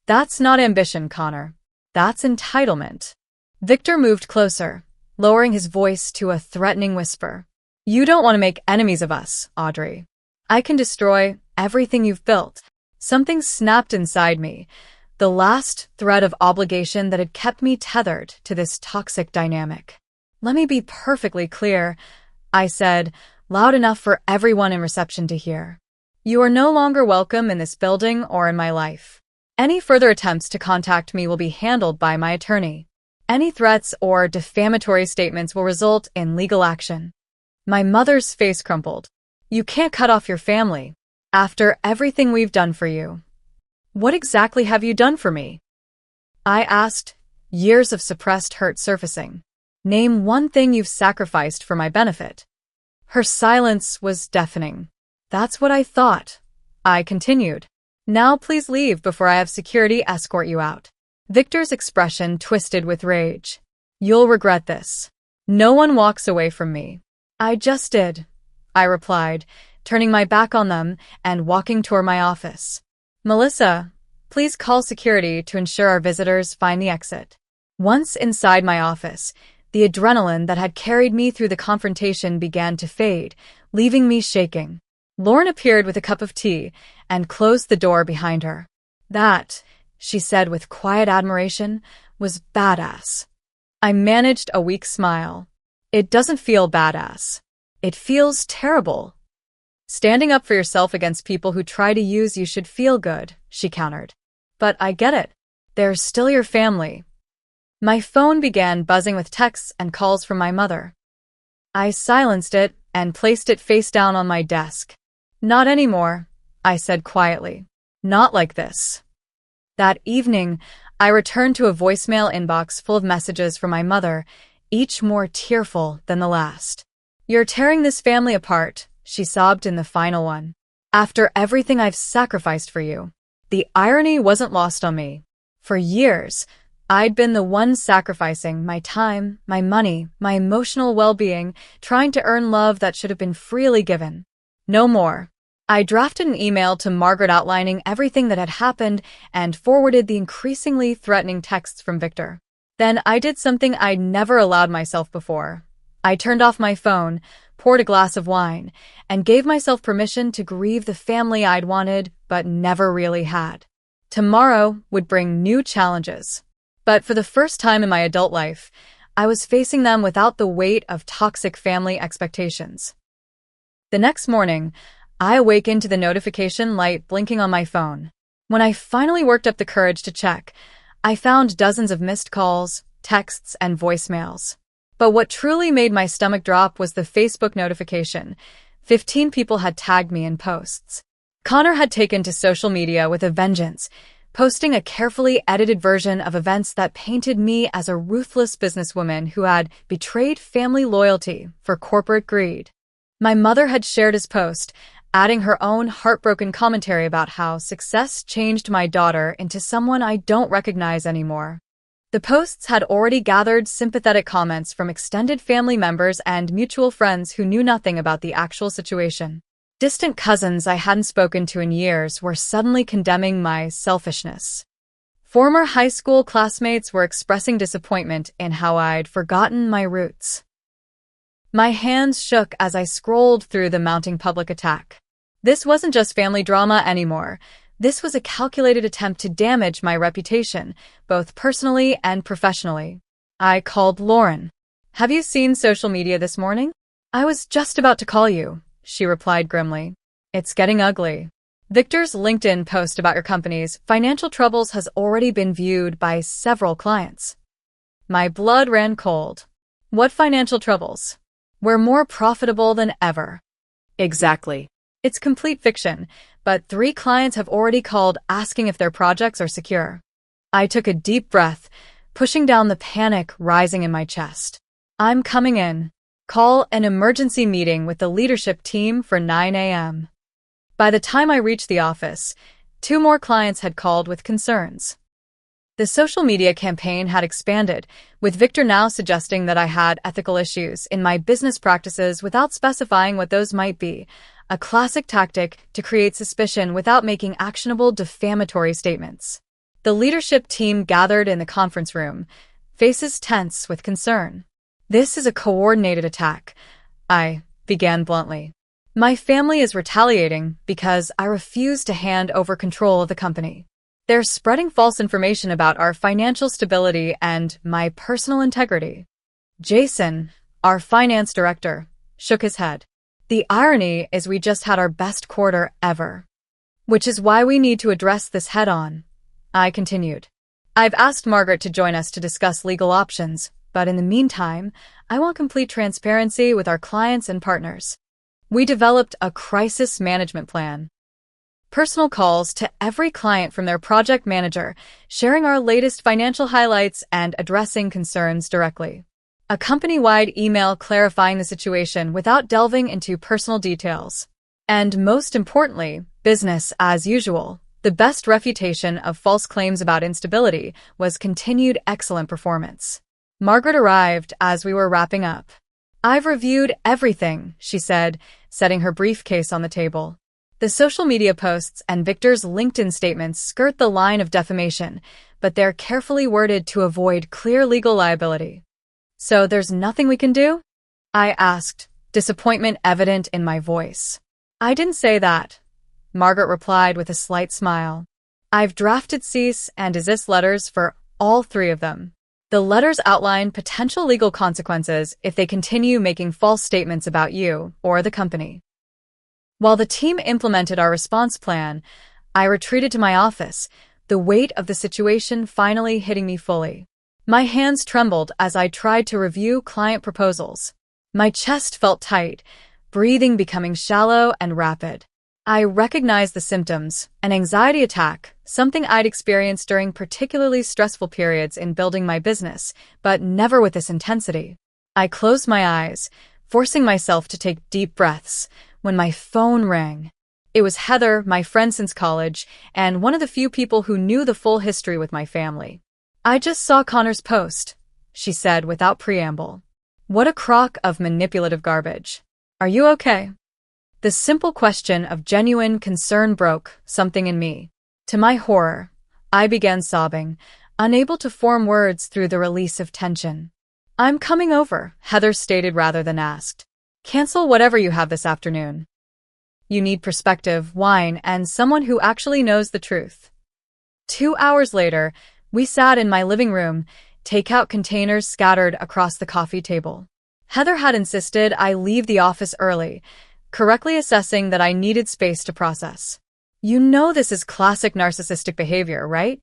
That's not ambition, Connor. That's entitlement. Victor moved closer, lowering his voice to a threatening whisper. You don't want to make enemies of us, Audrey. I can destroy everything you've built. Something snapped inside me, the last thread of obligation that had kept me tethered to this toxic dynamic. Let me be perfectly clear, I said, loud enough for everyone in reception to hear. You are no longer welcome in this building or in my life. Any further attempts to contact me will be handled by my attorney. Any threats or defamatory statements will result in legal action. My mother's face crumpled. You can't cut off your family. After everything we've done for you. What exactly have you done for me? I asked, years of suppressed hurt surfacing. Name one thing you've sacrificed for my benefit. Her silence was deafening. That's what I thought. I continued. Now please leave before I have security escort you out. Victor's expression twisted with rage. You'll regret this. No one walks away from me. I just did, I replied, turning my back on them and walking toward my office. Melissa, please call security to ensure our visitors find the exit. Once inside my office, The adrenaline that had carried me through the confrontation began to fade, leaving me shaking. Lauren appeared with a cup of tea and closed the door behind her. "That," she said with quiet admiration, "was badass." I managed a weak smile. "It doesn't feel badass. It feels terrible." "Standing up for yourself against people who try to use you should feel good," she countered. "But I get it. They're still your family." My phone began buzzing with texts and calls from my mother. I silenced it and placed it face down on my desk. "Not anymore," I said quietly. "Not like this." That evening, I returned to a voicemail inbox full of messages from my mother, each more tearful than the last. "You're tearing this family apart," she sobbed in the final one. "After everything I've sacrificed for you." The irony wasn't lost on me. For years, I'd been the one sacrificing my time, my money, my emotional well-being, trying to earn love that should have been freely given. No more. I drafted an email to Margaret outlining everything that had happened and forwarded the increasingly threatening texts from Victor. Then I did something I'd never allowed myself before. I turned off my phone, poured a glass of wine, and gave myself permission to grieve the family I'd wanted but never really had. Tomorrow would bring new challenges. But for the first time in my adult life, I was facing them without the weight of toxic family expectations. The next morning, I awakened to the notification light blinking on my phone. When I finally worked up the courage to check, I found dozens of missed calls, texts, and voicemails. But what truly made my stomach drop was the Facebook notification. 15 people had tagged me in posts. Connor had taken to social media with a vengeance, posting a carefully edited version of events that painted me as a ruthless businesswoman who had betrayed family loyalty for corporate greed. My mother had shared his post, adding her own heartbroken commentary about how success changed my daughter into someone I don't recognize anymore. The posts had already gathered sympathetic comments from extended family members and mutual friends who knew nothing about the actual situation. Distant cousins I hadn't spoken to in years were suddenly condemning my selfishness. Former high school classmates were expressing disappointment in how I'd forgotten my roots. My hands shook as I scrolled through the mounting public attack. This wasn't just family drama anymore. This was a calculated attempt to damage my reputation, both personally and professionally. I called Lauren. "Have you seen social media this morning?" "I was just about to call you," she replied grimly. "It's getting ugly. Victor's LinkedIn post about your company's financial troubles has already been viewed by several clients." My blood ran cold. "What financial troubles?" "We're more profitable than ever." "Exactly. It's complete fiction, but 3 clients have already called asking if their projects are secure." I took a deep breath, pushing down the panic rising in my chest. "I'm coming in. Call an emergency meeting with the leadership team for 9 a.m. By the time I reached the office, 2 more clients had called with concerns. The social media campaign had expanded, with Victor now suggesting that I had ethical issues in my business practices without specifying what those might be, a classic tactic to create suspicion without making actionable defamatory statements. The leadership team gathered in the conference room, faces tense with concern. "This is a coordinated attack," I began bluntly. "My family is retaliating because I refuse to hand over control of the company. They're spreading false information about our financial stability and my personal integrity." Jason, our finance director, shook his head. "The irony is we just had our best quarter ever. Which is why we need to address this head-on," I continued. "I've asked Margaret to join us to discuss legal options, but in the meantime, I want complete transparency with our clients and partners." We developed a crisis management plan. Personal calls to every client from their project manager, sharing our latest financial highlights and addressing concerns directly. A company-wide email clarifying the situation without delving into personal details. And most importantly, business as usual. The best refutation of false claims about instability was continued excellent performance. Margaret arrived as we were wrapping up. "I've reviewed everything," she said, setting her briefcase on the table. The social media posts and Victor's LinkedIn statements skirt the line of defamation, but they're carefully worded to avoid clear legal liability. So there's nothing we can do? I asked, disappointment evident in my voice. I didn't say that, Margaret replied with a slight smile. I've drafted cease and desist letters for all three of them. The letters outline potential legal consequences if they continue making false statements about you or the company. While the team implemented our response plan, I retreated to my office, the weight of the situation finally hitting me fully. My hands trembled as I tried to review client proposals. My chest felt tight, breathing becoming shallow and rapid. I recognized the symptoms, an anxiety attack, something I'd experienced during particularly stressful periods in building my business, but never with this intensity. I closed my eyes, forcing myself to take deep breaths, when my phone rang. It was Heather, my friend since college, and one of the few people who knew the full history with my family. I just saw Connor's post, she said without preamble. What a crock of manipulative garbage. Are you okay? The simple question of genuine concern broke something in me. To my horror, I began sobbing, unable to form words through the release of tension. I'm coming over, Heather stated rather than asked. Cancel whatever you have this afternoon. You need perspective, wine, and someone who actually knows the truth. 2 hours later, we sat in my living room, takeout containers scattered across the coffee table. Heather had insisted I leave the office early, correctly assessing that I needed space to process. You know this is classic narcissistic behavior, right?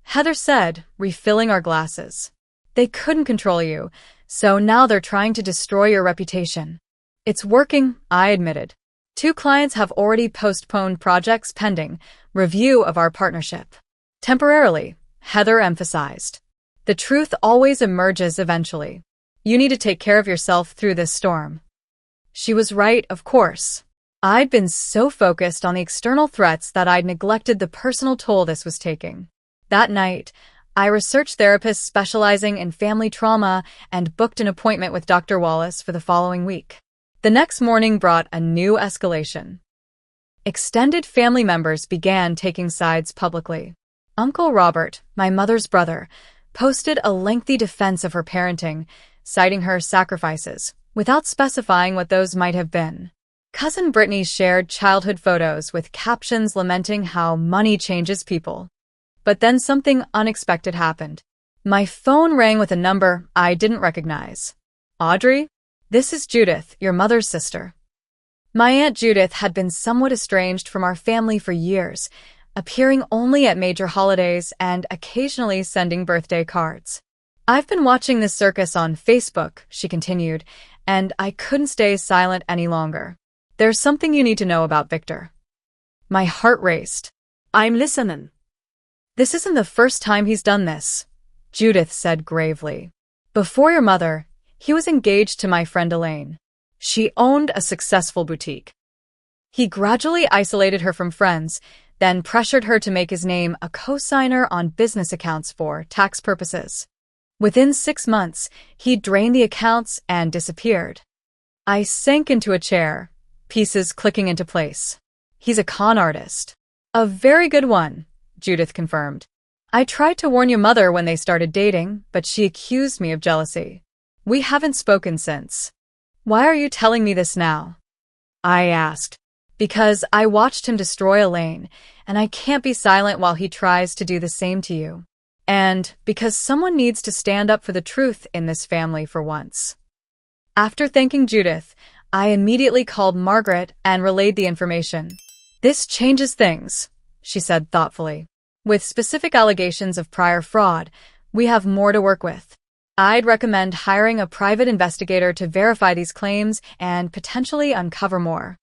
Heather said, refilling our glasses. They couldn't control you, so now they're trying to destroy your reputation. It's working, I admitted. 2 clients have already postponed projects pending review of our partnership. Temporarily, Heather emphasized. The truth always emerges eventually. You need to take care of yourself through this storm. She was right, of course. I'd been so focused on the external threats that I'd neglected the personal toll this was taking. That night, I researched therapists specializing in family trauma and booked an appointment with Dr. Wallace for the following week. The next morning brought a new escalation. Extended family members began taking sides publicly. Uncle Robert, my mother's brother, posted a lengthy defense of her parenting, citing her sacrifices, without specifying what those might have been. Cousin Brittany shared childhood photos with captions lamenting how money changes people. But then something unexpected happened. My phone rang with a number I didn't recognize. Audrey? This is Judith, your mother's sister. My Aunt Judith had been somewhat estranged from our family for years, appearing only at major holidays and occasionally sending birthday cards. I've been watching this circus on Facebook, she continued, and I couldn't stay silent any longer. There's something you need to know about Victor. My heart raced. I'm listening. This isn't the first time he's done this, Judith said gravely. Before your mother, he was engaged to my friend Elaine. She owned a successful boutique. He gradually isolated her from friends, then pressured her to make his name a co-signer on business accounts for tax purposes. Within 6 months, he drained the accounts and disappeared. I sank into a chair, pieces clicking into place. He's a con artist. A very good one, Judith confirmed. I tried to warn your mother when they started dating, but she accused me of jealousy. We haven't spoken since. Why are you telling me this now? I asked. Because I watched him destroy Elaine, and I can't be silent while he tries to do the same to you. And because someone needs to stand up for the truth in this family for once. After thanking Judith, I immediately called Margaret and relayed the information. This changes things, she said thoughtfully. With specific allegations of prior fraud, we have more to work with. I'd recommend hiring a private investigator to verify these claims and potentially uncover more.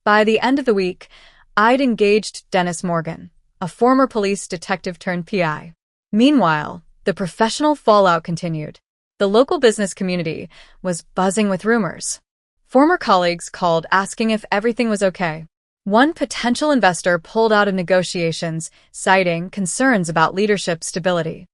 By the end of the week, I'd engaged Dennis Morgan, a former police detective turned PI. Meanwhile, the professional fallout continued. The local business community was buzzing with rumors. Former colleagues called asking if everything was okay. One potential investor pulled out of negotiations, citing concerns about leadership stability.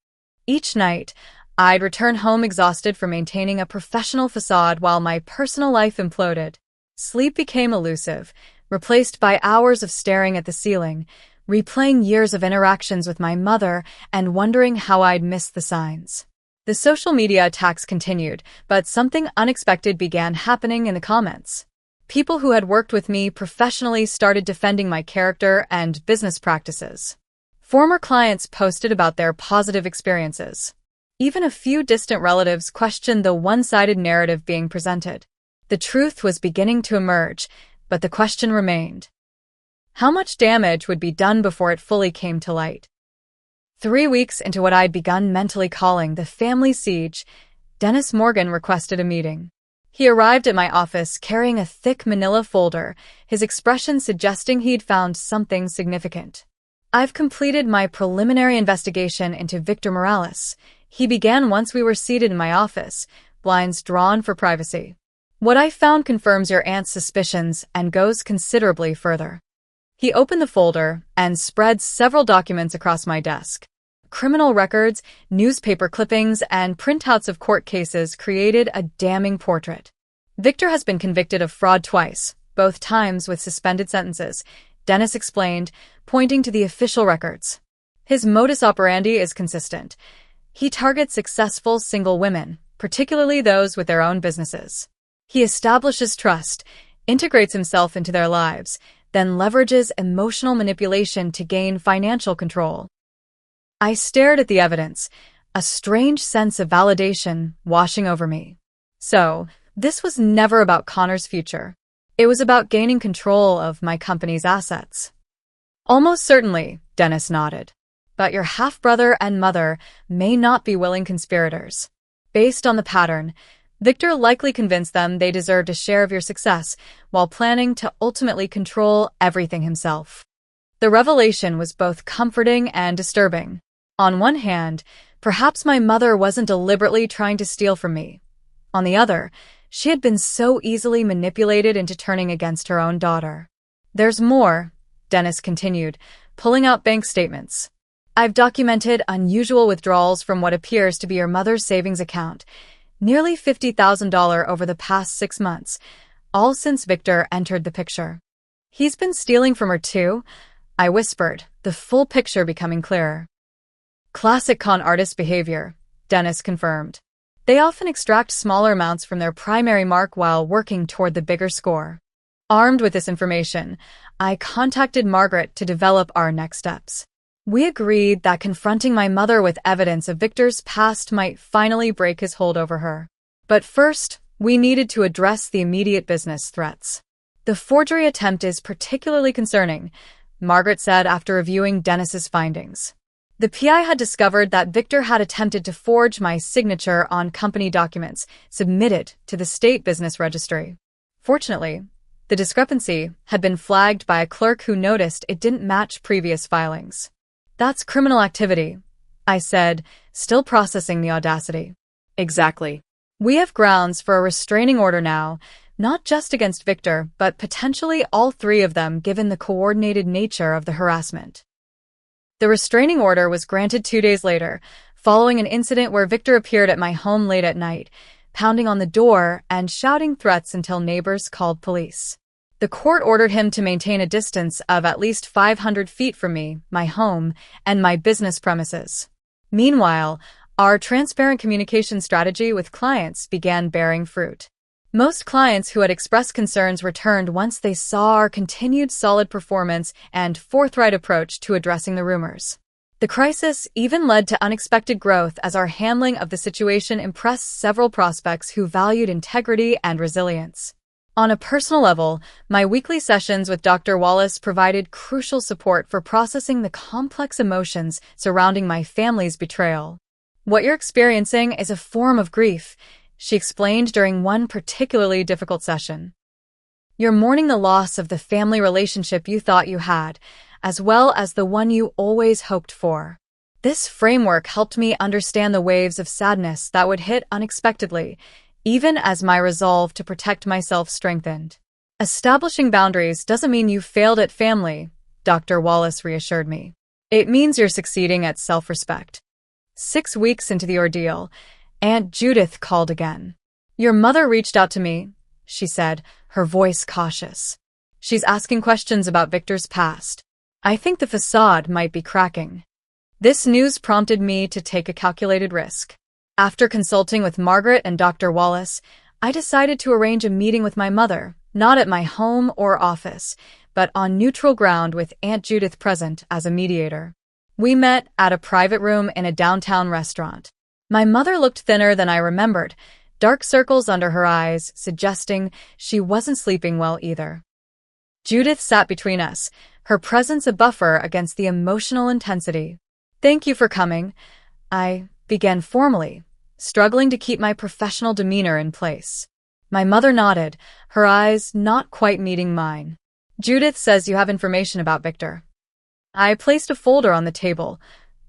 Each night, I'd return home exhausted from maintaining a professional facade while my personal life imploded. Sleep became elusive, replaced by hours of staring at the ceiling, replaying years of interactions with my mother and wondering how I'd missed the signs. The social media attacks continued, but something unexpected began happening in the comments. People who had worked with me professionally started defending my character and business practices. Former clients posted about their positive experiences. Even a few distant relatives questioned the one-sided narrative being presented. The truth was beginning to emerge, but the question remained. How much damage would be done before it fully came to light? 3 weeks into what I'd begun mentally calling the family siege, Dennis Morgan requested a meeting. He arrived at my office carrying a thick manila folder, his expression suggesting he'd found something significant. I've completed my preliminary investigation into Victor Morales, he began once we were seated in my office, blinds drawn for privacy. What I found confirms your aunt's suspicions and goes considerably further. He opened the folder and spread several documents across my desk. Criminal records, newspaper clippings, and printouts of court cases created a damning portrait. Victor has been convicted of fraud twice, both times with suspended sentences, Dennis explained, pointing to the official records. His modus operandi is consistent. He targets successful single women, particularly those with their own businesses. He establishes trust, integrates himself into their lives, then leverages emotional manipulation to gain financial control. I stared at the evidence, a strange sense of validation washing over me. So, this was never about Connor's future. It was about gaining control of my company's assets. Almost certainly, Dennis nodded. But your half-brother and mother may not be willing conspirators. Based on the pattern, Victor likely convinced them they deserved a share of your success while planning to ultimately control everything himself. The revelation was both comforting and disturbing. On one hand, perhaps my mother wasn't deliberately trying to steal from me. On the other, she had been so easily manipulated into turning against her own daughter. There's more, Dennis continued, pulling out bank statements. I've documented unusual withdrawals from what appears to be your mother's savings account, nearly $50,000 over the past 6 months, all since Victor entered the picture. He's been stealing from her too, I whispered, the full picture becoming clearer. Classic con artist behavior, Dennis confirmed. They often extract smaller amounts from their primary mark while working toward the bigger score. Armed with this information, I contacted Margaret to develop our next steps. We agreed that confronting my mother with evidence of Victor's past might finally break his hold over her. But first, we needed to address the immediate business threats. The forgery attempt is particularly concerning, Margaret said after reviewing Dennis's findings. The PI had discovered that Victor had attempted to forge my signature on company documents submitted to the state business registry. Fortunately, the discrepancy had been flagged by a clerk who noticed it didn't match previous filings. That's criminal activity, I said, still processing the audacity. Exactly. We have grounds for a restraining order now, not just against Victor, but potentially all 3 of them given the coordinated nature of the harassment. The restraining order was granted 2 days later, following an incident where Victor appeared at my home late at night, pounding on the door and shouting threats until neighbors called police. The court ordered him to maintain a distance of at least 500 feet from me, my home, and my business premises. Meanwhile, our transparent communication strategy with clients began bearing fruit. Most clients who had expressed concerns returned once they saw our continued solid performance and forthright approach to addressing the rumors. The crisis even led to unexpected growth as our handling of the situation impressed several prospects who valued integrity and resilience. On a personal level, my weekly sessions with Dr. Wallace provided crucial support for processing the complex emotions surrounding my family's betrayal. What you're experiencing is a form of grief, she explained during one particularly difficult session. You're mourning the loss of the family relationship you thought you had, as well as the one you always hoped for. This framework helped me understand the waves of sadness that would hit unexpectedly, even as my resolve to protect myself strengthened. Establishing boundaries doesn't mean you failed at family, Dr. Wallace reassured me. It means you're succeeding at self-respect. 6 weeks into the ordeal, Aunt Judith called again. Your mother reached out to me, she said, her voice cautious. She's asking questions about Victor's past. I think the facade might be cracking. This news prompted me to take a calculated risk. After consulting with Margaret and Dr. Wallace, I decided to arrange a meeting with my mother, not at my home or office, but on neutral ground with Aunt Judith present as a mediator. We met at a private room in a downtown restaurant. My mother looked thinner than I remembered, dark circles under her eyes, suggesting she wasn't sleeping well either. Judith sat between us, her presence a buffer against the emotional intensity. "Thank you for coming," I began formally, struggling to keep my professional demeanor in place. My mother nodded, her eyes not quite meeting mine. "Judith says you have information about Victor." I placed a folder on the table,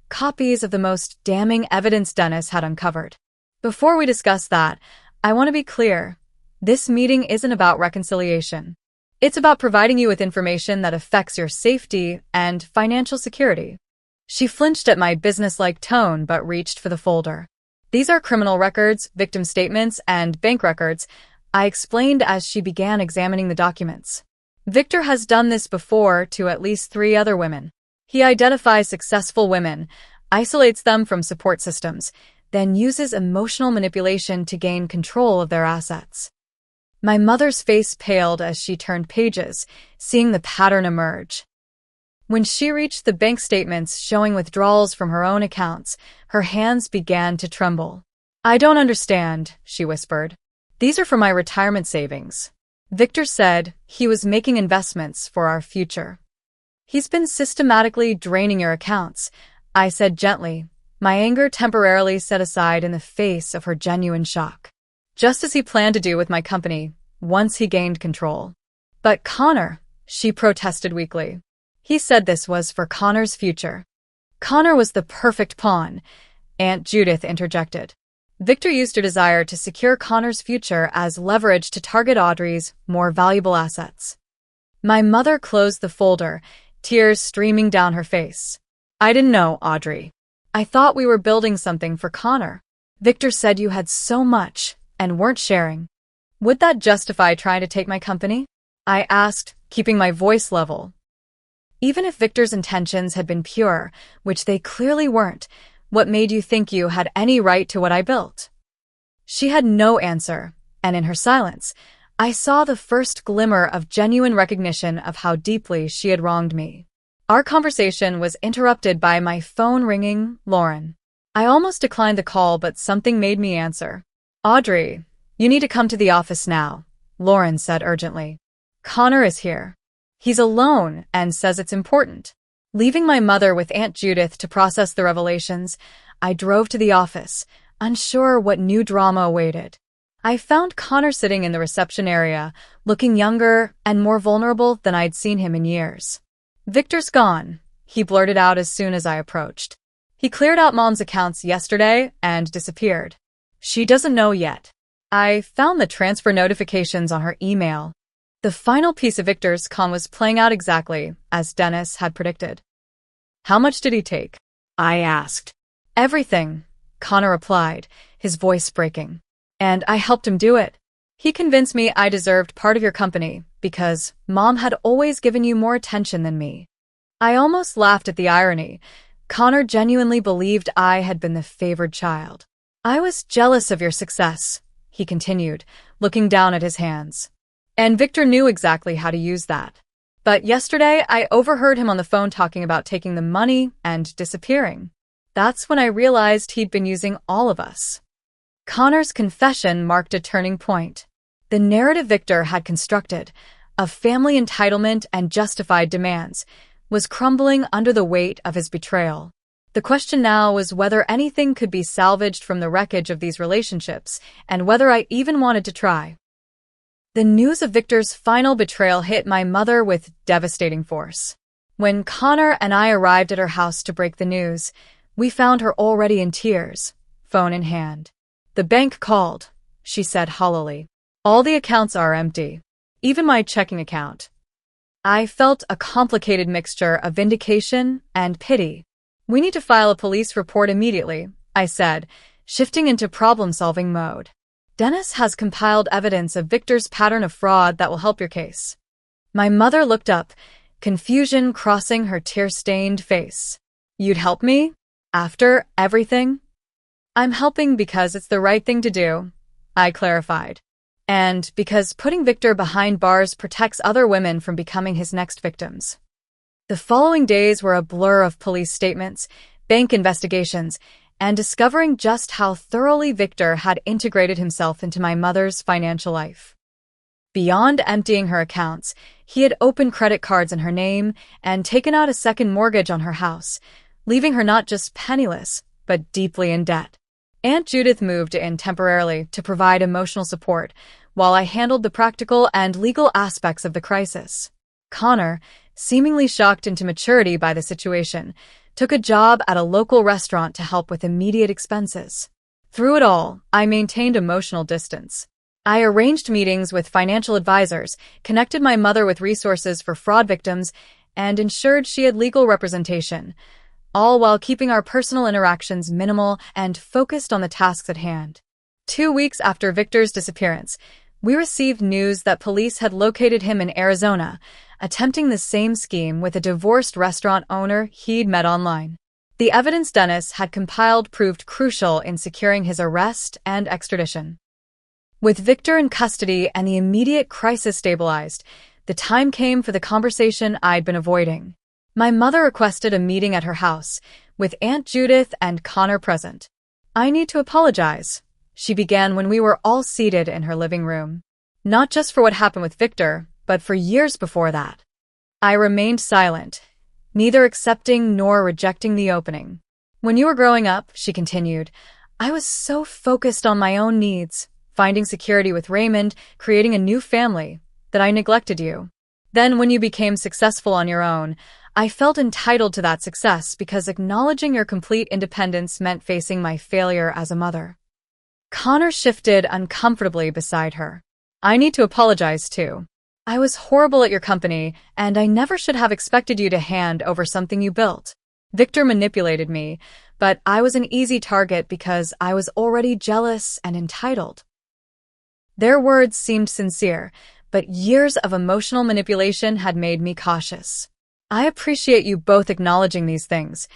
copies of the most damning evidence Dennis had uncovered. "Before we discuss that, I want to be clear. This meeting isn't about reconciliation. It's about providing you with information that affects your safety and financial security." She flinched at my businesslike tone but reached for the folder. "These are criminal records, victim statements, and bank records," I explained as she began examining the documents. "Victor has done this before to at least 3 other women. He identifies successful women, isolates them from support systems, then uses emotional manipulation to gain control of their assets." My mother's face paled as she turned pages, seeing the pattern emerge. When she reached the bank statements showing withdrawals from her own accounts, her hands began to tremble. "I don't understand," she whispered. "These are for my retirement savings. Victor said he was making investments for our future." "He's been systematically draining your accounts," I said gently, my anger temporarily set aside in the face of her genuine shock. "Just as he planned to do with my company, once he gained control." "But Connor," she protested weakly. "He said this was for Connor's future." "Connor was the perfect pawn," Aunt Judith interjected. "Victor used her desire to secure Connor's future as leverage to target Audrey's more valuable assets." My mother closed the folder, tears streaming down her face. "I didn't know, Audrey. I thought we were building something for Connor. Victor said you had so much and weren't sharing. Would that justify trying to take my company?" I asked, keeping my voice level. "Even if Victor's intentions had been pure, which they clearly weren't, what made you think you had any right to what I built?" She had no answer, and in her silence, I saw the first glimmer of genuine recognition of how deeply she had wronged me. Our conversation was interrupted by my phone ringing, Lauren. I almost declined the call, but something made me answer. "Audrey, you need to come to the office now," Lauren said urgently. "Connor is here. He's alone and says it's important." Leaving my mother with Aunt Judith to process the revelations, I drove to the office, unsure what new drama awaited. I found Connor sitting in the reception area, looking younger and more vulnerable than I'd seen him in years. "Victor's gone," he blurted out as soon as I approached. "He cleared out Mom's accounts yesterday and disappeared. She doesn't know yet." I found the transfer notifications on her email. The final piece of Victor's con was playing out exactly as Dennis had predicted. "How much did he take?" I asked. "Everything," Connor replied, his voice breaking. "And I helped him do it. He convinced me I deserved part of your company because Mom had always given you more attention than me." I almost laughed at the irony. Connor genuinely believed I had been the favored child. "I was jealous of your success," he continued, looking down at his hands. "And Victor knew exactly how to use that. But yesterday I overheard him on the phone talking about taking the money and disappearing. That's when I realized he'd been using all of us." Connor's confession marked a turning point. The narrative Victor had constructed, of family entitlement and justified demands, was crumbling under the weight of his betrayal. The question now was whether anything could be salvaged from the wreckage of these relationships, and whether I even wanted to try. The news of Victor's final betrayal hit my mother with devastating force. When Connor and I arrived at her house to break the news, we found her already in tears, phone in hand. "The bank called," she said hollowly. "All the accounts are empty. Even my checking account." I felt a complicated mixture of vindication and pity. "We need to file a police report immediately," I said, shifting into problem-solving mode. "Dennis has compiled evidence of Victor's pattern of fraud that will help your case." My mother looked up, confusion crossing her tear-stained face. "You'd help me? After everything?" I'm helping because it's the right thing to do, I clarified. And because putting Victor behind bars protects other women from becoming his next victims. The following days were a blur of police statements, bank investigations, and discovering just how thoroughly Victor had integrated himself into my mother's financial life. Beyond emptying her accounts, he had opened credit cards in her name and taken out a second mortgage on her house, leaving her not just penniless, but deeply in debt. Aunt Judith moved in temporarily to provide emotional support, while I handled the practical and legal aspects of the crisis. Connor, seemingly shocked into maturity by the situation, took a job at a local restaurant to help with immediate expenses. Through it all, I maintained emotional distance. I arranged meetings with financial advisors, connected my mother with resources for fraud victims, and ensured she had legal representation, all while keeping our personal interactions minimal and focused on the tasks at hand. 2 weeks after Victor's disappearance, we received news that police had located him in Arizona, attempting the same scheme with a divorced restaurant owner he'd met online. The evidence Dennis had compiled proved crucial in securing his arrest and extradition. With Victor in custody and the immediate crisis stabilized, the time came for the conversation I'd been avoiding. My mother requested a meeting at her house, with Aunt Judith and Connor present. "I need to apologize," she began when we were all seated in her living room. "Not just for what happened with Victor, but for years before that." I remained silent, neither accepting nor rejecting the opening. "When you were growing up," she continued, "I was so focused on my own needs, finding security with Raymond, creating a new family, that I neglected you. Then when you became successful on your own, I felt entitled to that success because acknowledging your complete independence meant facing my failure as a mother." Connor shifted uncomfortably beside her. "I need to apologize too. I was horrible at your company, and I never should have expected you to hand over something you built. Victor manipulated me, but I was an easy target because I was already jealous and entitled." Their words seemed sincere, but years of emotional manipulation had made me cautious. "I appreciate you both acknowledging these things,"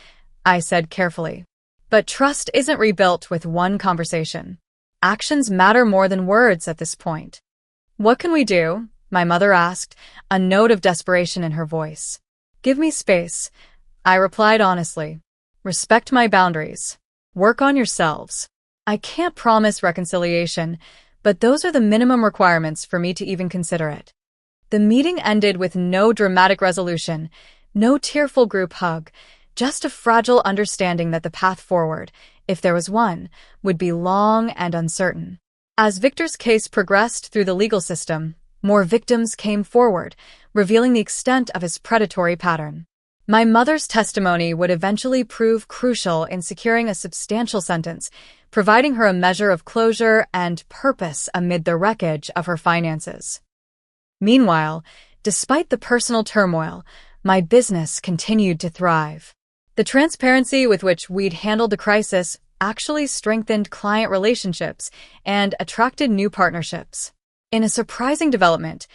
I said carefully. "But trust isn't rebuilt with one conversation. Actions matter more than words at this point." "What can we do?" my mother asked, a note of desperation in her voice. "Give me space," I replied honestly. "Respect my boundaries. Work on yourselves. I can't promise reconciliation, but those are the minimum requirements for me to even consider it." The meeting ended with no dramatic resolution, no tearful group hug, just a fragile understanding that the path forward, if there was one, would be long and uncertain. As Victor's case progressed through the legal system, more victims came forward, revealing the extent of his predatory pattern. My mother's testimony would eventually prove crucial in securing a substantial sentence, providing her a measure of closure and purpose amid the wreckage of her finances. Meanwhile, despite the personal turmoil, my business continued to thrive. The transparency with which we'd handled the crisis actually strengthened client relationships and attracted new partnerships. In a surprising development,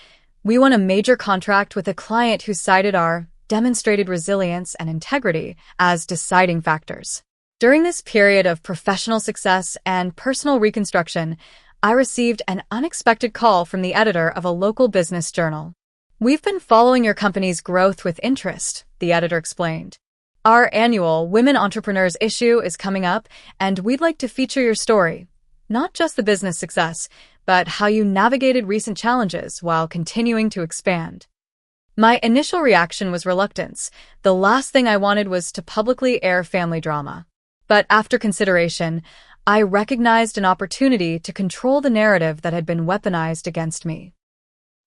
we won a major contract with a client who cited our demonstrated resilience and integrity as deciding factors. During this period of professional success and personal reconstruction, I received an unexpected call from the editor of a local business journal. "We've been following your company's growth with interest," the editor explained. "Our annual Women Entrepreneurs issue is coming up, and we'd like to feature your story. Not just the business success, but how you navigated recent challenges while continuing to expand." My initial reaction was reluctance. The last thing I wanted was to publicly air family drama. But after consideration, I recognized an opportunity to control the narrative that had been weaponized against me.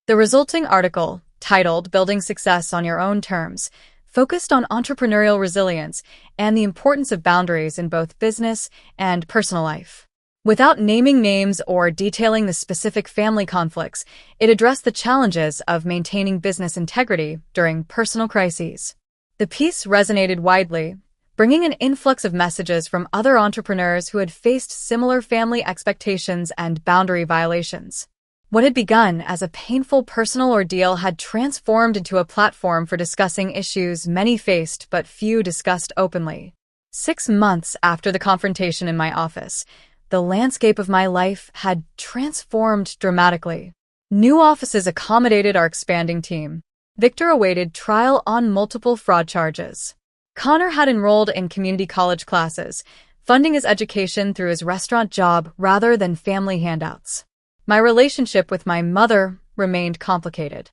The resulting article, titled "Building Success on Your Own Terms," focused on entrepreneurial resilience and the importance of boundaries in both business and personal life. Without naming names or detailing the specific family conflicts, it addressed the challenges of maintaining business integrity during personal crises. The piece resonated widely, bringing an influx of messages from other entrepreneurs who had faced similar family expectations and boundary violations. What had begun as a painful personal ordeal had transformed into a platform for discussing issues many faced but few discussed openly. 6 months after the confrontation in my office, the landscape of my life had transformed dramatically. New offices accommodated our expanding team. Victor awaited trial on multiple fraud charges. Connor had enrolled in community college classes, funding his education through his restaurant job rather than family handouts. My relationship with my mother remained complicated.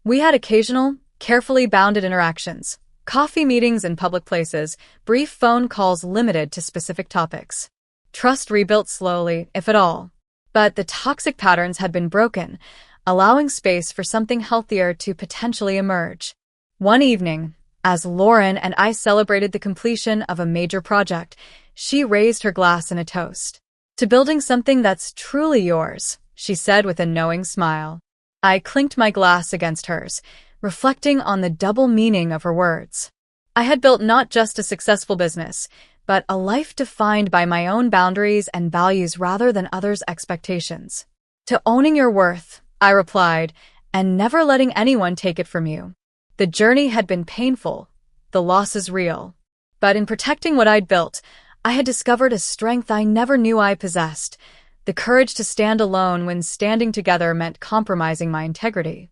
We had occasional, carefully bounded interactions, coffee meetings in public places, brief phone calls limited to specific topics. Trust rebuilt slowly, if at all. But the toxic patterns had been broken, allowing space for something healthier to potentially emerge. One evening, as Lauren and I celebrated the completion of a major project, she raised her glass in a toast. "To building something that's truly yours," she said with a knowing smile. I clinked my glass against hers, reflecting on the double meaning of her words. I had built not just a successful business, but a life defined by my own boundaries and values rather than others' expectations. "To owning your worth," I replied, "and never letting anyone take it from you." The journey had been painful, the losses real. But in protecting what I'd built, I had discovered a strength I never knew I possessed, the courage to stand alone when standing together meant compromising my integrity.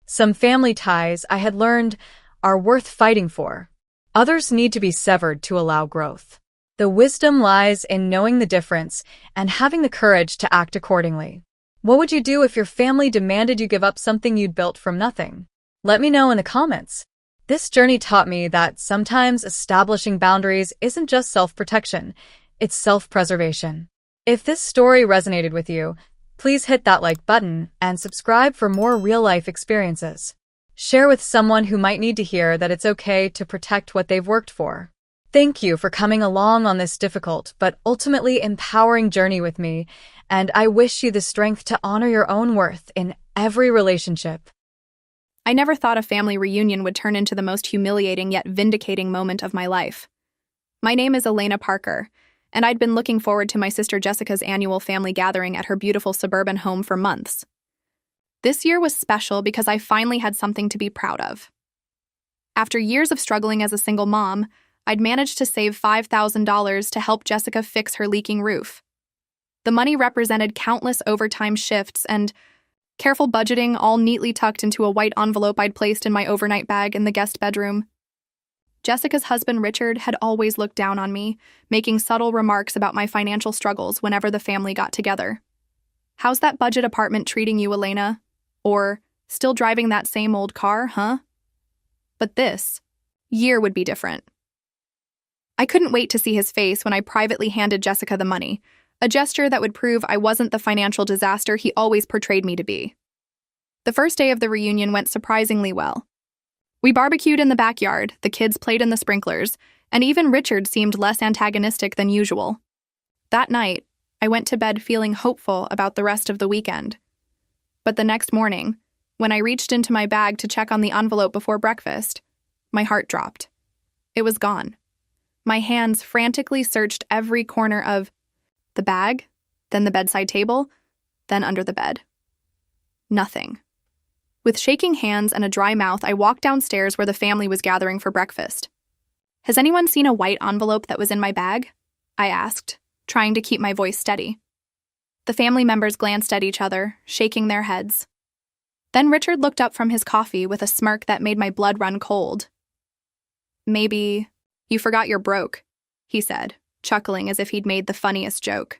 Some family ties, I had learned, are worth fighting for. Others need to be severed to allow growth. The wisdom lies in knowing the difference and having the courage to act accordingly. What would you do if your family demanded you give up something you'd built from nothing? Let me know in the comments. This journey taught me that sometimes establishing boundaries isn't just self-protection, it's self-preservation. If this story resonated with you, please hit that like button and subscribe for more real-life experiences. Share with someone who might need to hear that it's okay to protect what they've worked for. Thank you for coming along on this difficult but ultimately empowering journey with me, and I wish you the strength to honor your own worth in every relationship. I never thought a family reunion would turn into the most humiliating yet vindicating moment of my life. My name is Elena Parker, and I'd been looking forward to my sister Jessica's annual family gathering at her beautiful suburban home for months. This year was special because I finally had something to be proud of. After years of struggling as a single mom, I'd managed to save $5,000 to help Jessica fix her leaking roof. The money represented countless overtime shifts and careful budgeting, all neatly tucked into a white envelope I'd placed in my overnight bag in the guest bedroom. Jessica's husband, Richard, had always looked down on me, making subtle remarks about my financial struggles whenever the family got together. "How's that budget apartment treating you, Elena?" Or, "Still driving that same old car, huh?" But this year would be different. I couldn't wait to see his face when I privately handed Jessica the money, a gesture that would prove I wasn't the financial disaster he always portrayed me to be. The first day of the reunion went surprisingly well. We barbecued in the backyard, the kids played in the sprinklers, and even Richard seemed less antagonistic than usual. That night, I went to bed feeling hopeful about the rest of the weekend. But the next morning, when I reached into my bag to check on the envelope before breakfast, my heart dropped. It was gone. My hands frantically searched every corner of the bag, then the bedside table, then under the bed. Nothing. With shaking hands and a dry mouth, I walked downstairs where the family was gathering for breakfast. "Has anyone seen a white envelope that was in my bag?" I asked, trying to keep my voice steady. The family members glanced at each other, shaking their heads. Then Richard looked up from his coffee with a smirk that made my blood run cold. "Maybe you forgot you're broke," he said, chuckling as if he'd made the funniest joke.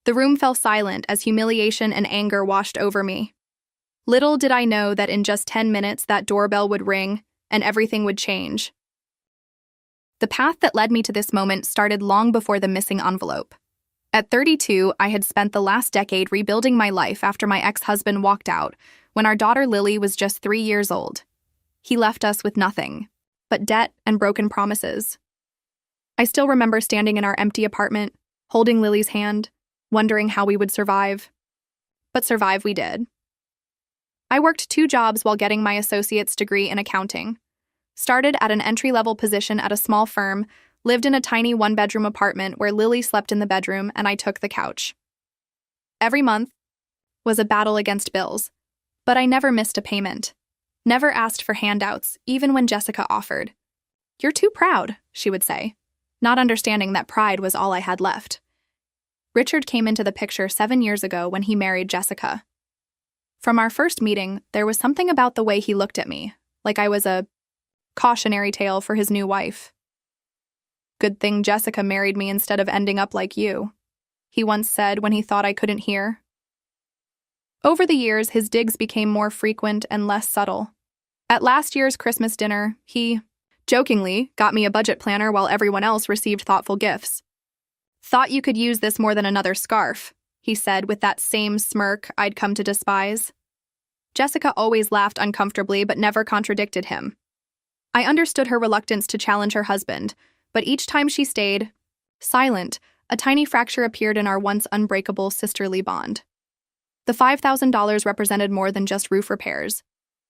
The room fell silent as humiliation and anger washed over me. Little did I know that in just 10 minutes that doorbell would ring and everything would change. The path that led me to this moment started long before the missing envelope. At 32, I had spent the last decade rebuilding my life after my ex-husband walked out when our daughter Lily was just 3 years old. He left us with nothing but debt and broken promises. I still remember standing in our empty apartment, holding Lily's hand, wondering how we would survive. But survive we did. I worked 2 jobs while getting my associate's degree in accounting. Started at an entry-level position at a small firm, lived in a tiny 1-bedroom apartment where Lily slept in the bedroom and I took the couch. Every month was a battle against bills, but I never missed a payment. Never asked for handouts, even when Jessica offered. "You're too proud," she would say, not understanding that pride was all I had left. Richard came into the picture 7 years ago when he married Jessica. From our first meeting, there was something about the way he looked at me, like I was a cautionary tale for his new wife. "Good thing Jessica married me instead of ending up like you," he once said when he thought I couldn't hear. Over the years, his digs became more frequent and less subtle. At last year's Christmas dinner, he, jokingly, got me a budget planner while everyone else received thoughtful gifts. "Thought you could use this more than another scarf," he said with that same smirk I'd come to despise. Jessica always laughed uncomfortably but never contradicted him. I understood her reluctance to challenge her husband, but each time she stayed silent, a tiny fracture appeared in our once unbreakable sisterly bond. The $5,000 represented more than just roof repairs.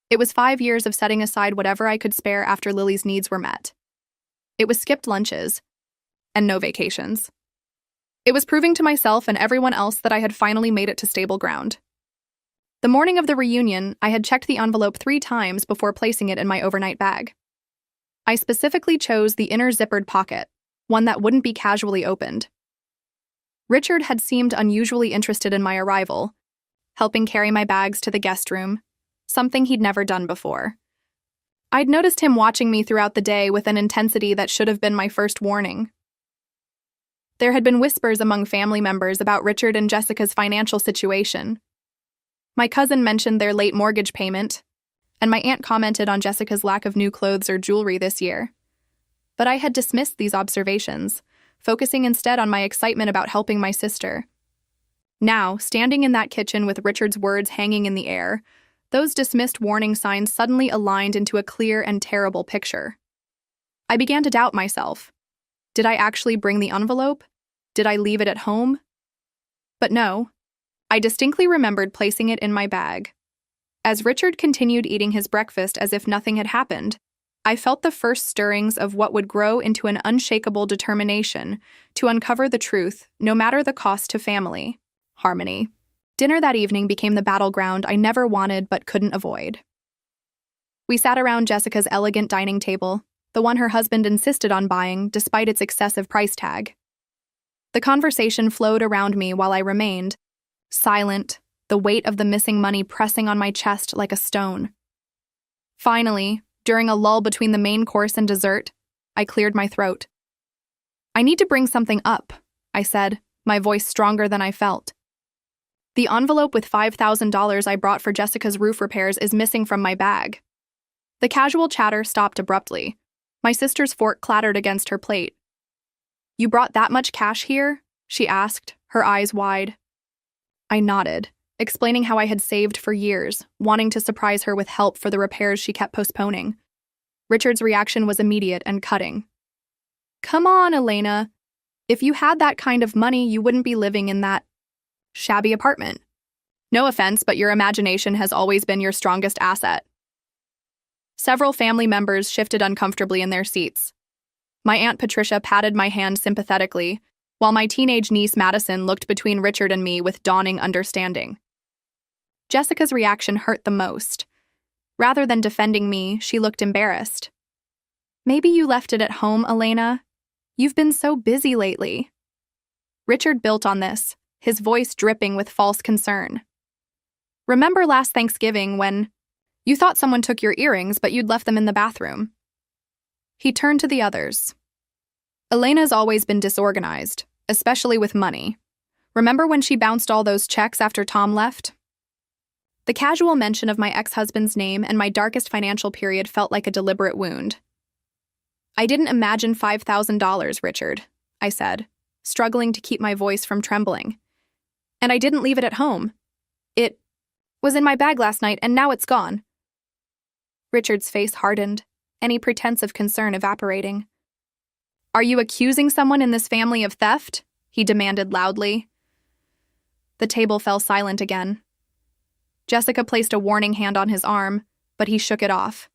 It was 5 years of setting aside whatever I could spare after Lily's needs were met. It was skipped lunches and no vacations. It was proving to myself and everyone else that I had finally made it to stable ground. The morning of the reunion, I had checked the envelope 3 times before placing it in my overnight bag. I specifically chose the inner zippered pocket, one that wouldn't be casually opened. Richard had seemed unusually interested in my arrival, helping carry my bags to the guest room, something he'd never done before. I'd noticed him watching me throughout the day with an intensity that should have been my first warning. There had been whispers among family members about Richard and Jessica's financial situation. My cousin mentioned their late mortgage payment, and my aunt commented on Jessica's lack of new clothes or jewelry this year. But I had dismissed these observations, focusing instead on my excitement about helping my sister. Now, standing in that kitchen with Richard's words hanging in the air, those dismissed warning signs suddenly aligned into a clear and terrible picture. I began to doubt myself. Did I actually bring the envelope? Did I leave it at home? But no. I distinctly remembered placing it in my bag. As Richard continued eating his breakfast as if nothing had happened, I felt the first stirrings of what would grow into an unshakable determination to uncover the truth, no matter the cost to family. Harmony. Dinner that evening became the battleground I never wanted but couldn't avoid. We sat around Jessica's elegant dining table, the one her husband insisted on buying despite its excessive price tag. The conversation flowed around me while I remained silent, the weight of the missing money pressing on my chest like a stone. Finally, during a lull between the main course and dessert, I cleared my throat. "I need to bring something up," I said, my voice stronger than I felt. "The envelope with $5,000 I brought for Jessica's roof repairs is missing from my bag." The casual chatter stopped abruptly. My sister's fork clattered against her plate. "You brought that much cash here?" she asked, her eyes wide. I nodded, explaining how I had saved for years, wanting to surprise her with help for the repairs she kept postponing. Richard's reaction was immediate and cutting. "Come on, Elena. If you had that kind of money, you wouldn't be living in that shabby apartment. No offense, but your imagination has always been your strongest asset." Several family members shifted uncomfortably in their seats. My Aunt Patricia patted my hand sympathetically, while my teenage niece Madison looked between Richard and me with dawning understanding. Jessica's reaction hurt the most. Rather than defending me, she looked embarrassed. "Maybe you left it at home, Elena. You've been so busy lately." Richard built on this, his voice dripping with false concern. "Remember last Thanksgiving when you thought someone took your earrings, but you'd left them in the bathroom?" He turned to the others. "Elena's always been disorganized, especially with money. Remember when she bounced all those checks after Tom left?" The casual mention of my ex-husband's name and my darkest financial period felt like a deliberate wound. "I didn't imagine $5,000, Richard," I said, struggling to keep my voice from trembling. "And I didn't leave it at home. It was in my bag last night, and now it's gone." Richard's face hardened, any pretense of concern evaporating. "Are you accusing someone in this family of theft?" he demanded loudly. The table fell silent again. Jessica placed a warning hand on his arm, but he shook it off.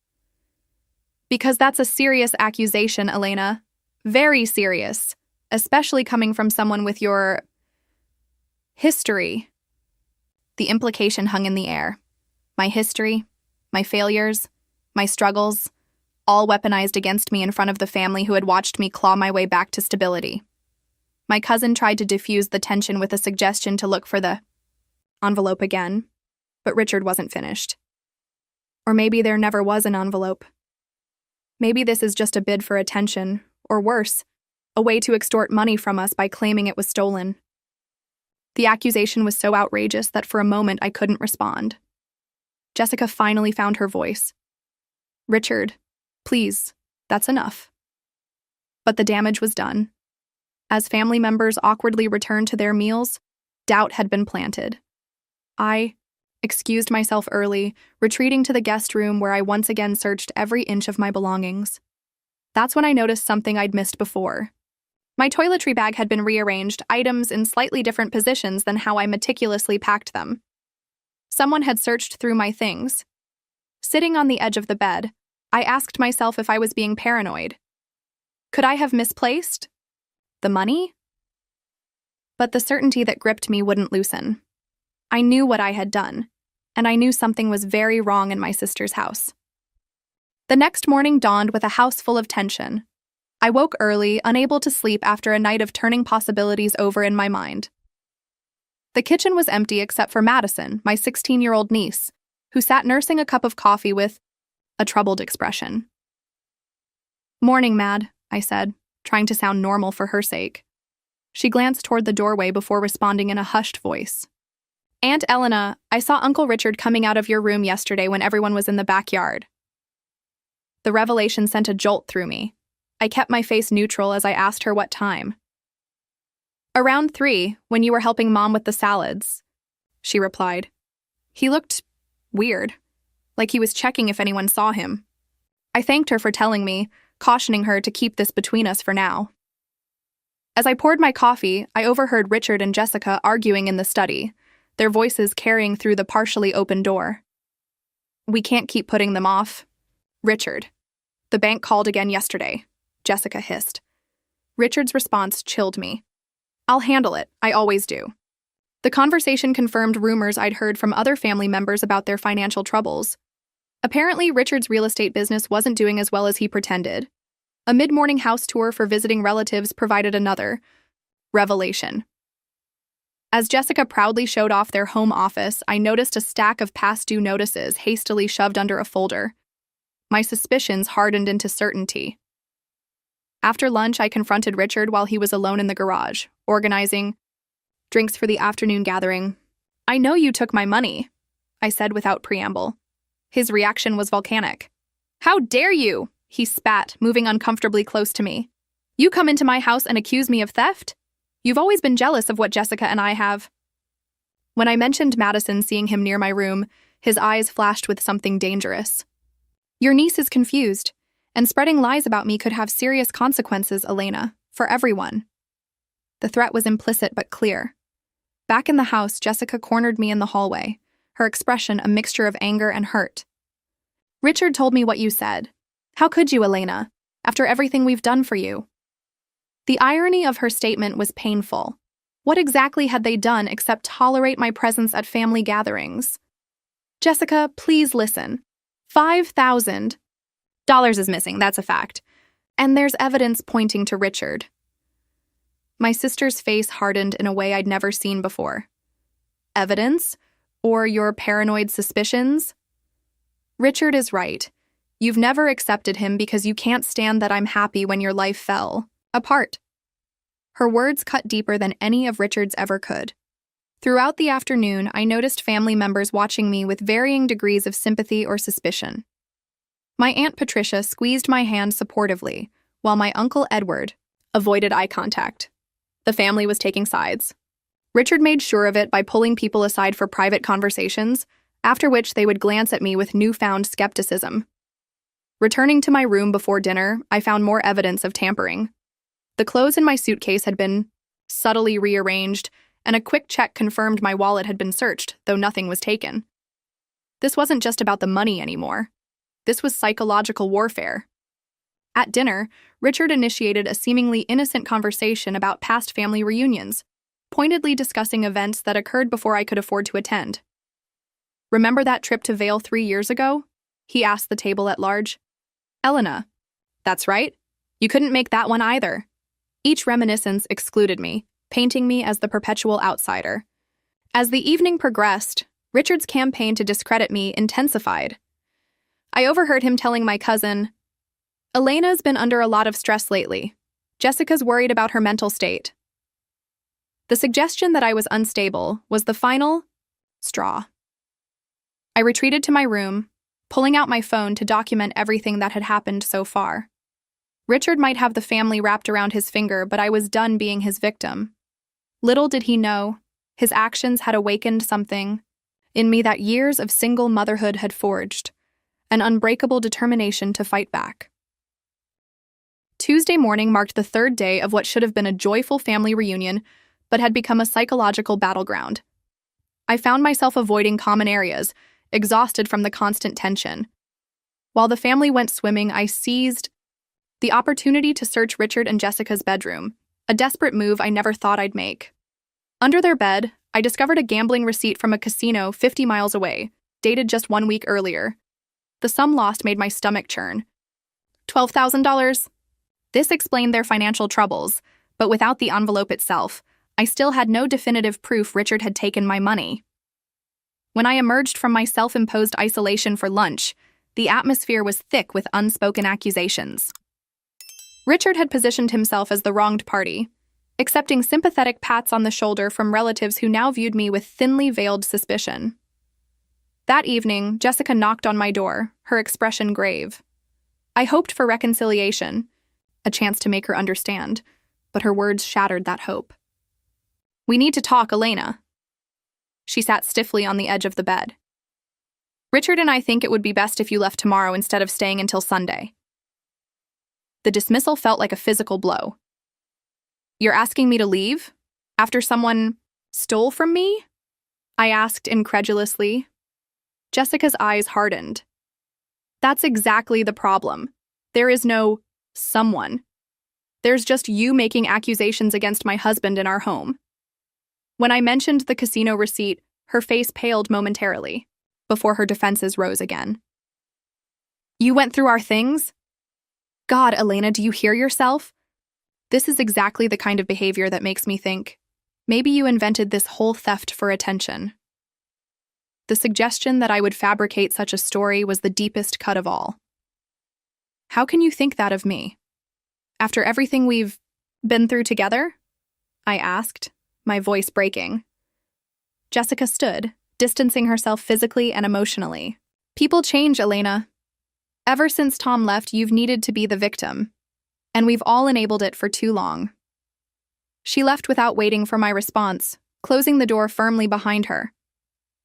"Because that's a serious accusation, Elena. Very serious, especially coming from someone with your history." The implication hung in the air. My history, my failures, my struggles, all weaponized against me in front of the family who had watched me claw my way back to stability. My cousin tried to diffuse the tension with a suggestion to look for the envelope again, but Richard wasn't finished. Or maybe there never was an envelope. Maybe this is just a bid for attention, or worse, a way to extort money from us by claiming it was stolen. The accusation was so outrageous that for a moment I couldn't respond. Jessica finally found her voice. "Richard, please, that's enough." But the damage was done. As family members awkwardly returned to their meals, doubt had been planted. I excused myself early, retreating to the guest room where I once again searched every inch of my belongings. That's when I noticed something I'd missed before. My toiletry bag had been rearranged, items in slightly different positions than how I meticulously packed them. Someone had searched through my things. Sitting on the edge of the bed, I asked myself if I was being paranoid. Could I have misplaced the money? But the certainty that gripped me wouldn't loosen. I knew what I had done, and I knew something was very wrong in my sister's house. The next morning dawned with a house full of tension. I woke early, unable to sleep after a night of turning possibilities over in my mind. The kitchen was empty except for Madison, my 16-year-old niece, who sat nursing a cup of coffee with a troubled expression. "Morning, Mad," I said, trying to sound normal for her sake. She glanced toward the doorway before responding in a hushed voice. "Aunt Elena, I saw Uncle Richard coming out of your room yesterday when everyone was in the backyard." The revelation sent a jolt through me. I kept my face neutral as I asked her what time. "Around 3, when you were helping Mom with the salads," she replied. He looked weird, like he was checking if anyone saw him. I thanked her for telling me, cautioning her to keep this between us for now. As I poured my coffee, I overheard Richard and Jessica arguing in the study, their voices carrying through the partially open door. "We can't keep putting them off." "Richard, the bank called again yesterday," Jessica hissed. Richard's response chilled me. "I'll handle it, I always do." The conversation confirmed rumors I'd heard from other family members about their financial troubles. Apparently, Richard's real estate business wasn't doing as well as he pretended. A mid-morning house tour for visiting relatives provided another revelation. As Jessica proudly showed off their home office, I noticed a stack of past due notices hastily shoved under a folder. My suspicions hardened into certainty. After lunch, I confronted Richard while he was alone in the garage, organizing drinks for the afternoon gathering. "I know you took my money," I said without preamble. His reaction was volcanic. "How dare you?" he spat, moving uncomfortably close to me. "You come into my house and accuse me of theft? You've always been jealous of what Jessica and I have." When I mentioned Madison seeing him near my room, his eyes flashed with something dangerous. "Your niece is confused, and spreading lies about me could have serious consequences, Elena, for everyone." The threat was implicit but clear. Back in the house, Jessica cornered me in the hallway, her expression a mixture of anger and hurt. "Richard told me what you said. How could you, Elena, after everything we've done for you?" The irony of her statement was painful. What exactly had they done except tolerate my presence at family gatherings? "Jessica, please listen. $5,000 is missing, that's a fact. And there's evidence pointing to Richard." My sister's face hardened in a way I'd never seen before. "Evidence? Or your paranoid suspicions?" "Richard is right. You've never accepted him because you can't stand that I'm happy when your life fell apart." Her words cut deeper than any of Richard's ever could. Throughout the afternoon, I noticed family members watching me with varying degrees of sympathy or suspicion. My Aunt Patricia squeezed my hand supportively, while my Uncle Edward avoided eye contact. The family was taking sides. Richard made sure of it by pulling people aside for private conversations, after which they would glance at me with newfound skepticism. Returning to my room before dinner, I found more evidence of tampering. The clothes in my suitcase had been subtly rearranged, and a quick check confirmed my wallet had been searched, though nothing was taken. This wasn't just about the money anymore. This was psychological warfare. At dinner, Richard initiated a seemingly innocent conversation about past family reunions, pointedly discussing events that occurred before I could afford to attend. "Remember that trip to Vail 3 years ago?" he asked the table at large. Elena. That's right. You couldn't make that one either. Each reminiscence excluded me, painting me as the perpetual outsider. As the evening progressed, Richard's campaign to discredit me intensified. I overheard him telling my cousin, "Elena's been under a lot of stress lately. Jessica's worried about her mental state." The suggestion that I was unstable was the final straw. I retreated to my room, pulling out my phone to document everything that had happened so far. Richard might have the family wrapped around his finger, but I was done being his victim. Little did he know, his actions had awakened something in me that years of single motherhood had forged, an unbreakable determination to fight back. Tuesday morning marked the third day of what should have been a joyful family reunion, but had become a psychological battleground. I found myself avoiding common areas, exhausted from the constant tension. While the family went swimming, I seized the opportunity to search Richard and Jessica's bedroom, a desperate move I never thought I'd make. Under their bed, I discovered a gambling receipt from a casino 50 miles away, dated just 1 week earlier. The sum lost made my stomach churn. $12,000. This explained their financial troubles, but without the envelope itself, I still had no definitive proof Richard had taken my money. When I emerged from my self-imposed isolation for lunch, the atmosphere was thick with unspoken accusations. Richard had positioned himself as the wronged party, accepting sympathetic pats on the shoulder from relatives who now viewed me with thinly veiled suspicion. That evening, Jessica knocked on my door, her expression grave. I hoped for reconciliation, a chance to make her understand, but her words shattered that hope. "We need to talk, Elena." She sat stiffly on the edge of the bed. "Richard and I think it would be best if you left tomorrow instead of staying until Sunday." The dismissal felt like a physical blow. "You're asking me to leave? After someone stole from me?" I asked incredulously. Jessica's eyes hardened. "That's exactly the problem. There is no someone. There's just you making accusations against my husband in our home." When I mentioned the casino receipt, her face paled momentarily, before her defenses rose again. "You went through our things? God, Elena, do you hear yourself? This is exactly the kind of behavior that makes me think, maybe you invented this whole theft for attention." The suggestion that I would fabricate such a story was the deepest cut of all. "How can you think that of me? After everything we've been through together?" I asked, my voice breaking. Jessica stood, distancing herself physically and emotionally. "People change, Elena. Ever since Tom left, you've needed to be the victim, and we've all enabled it for too long." She left without waiting for my response, closing the door firmly behind her.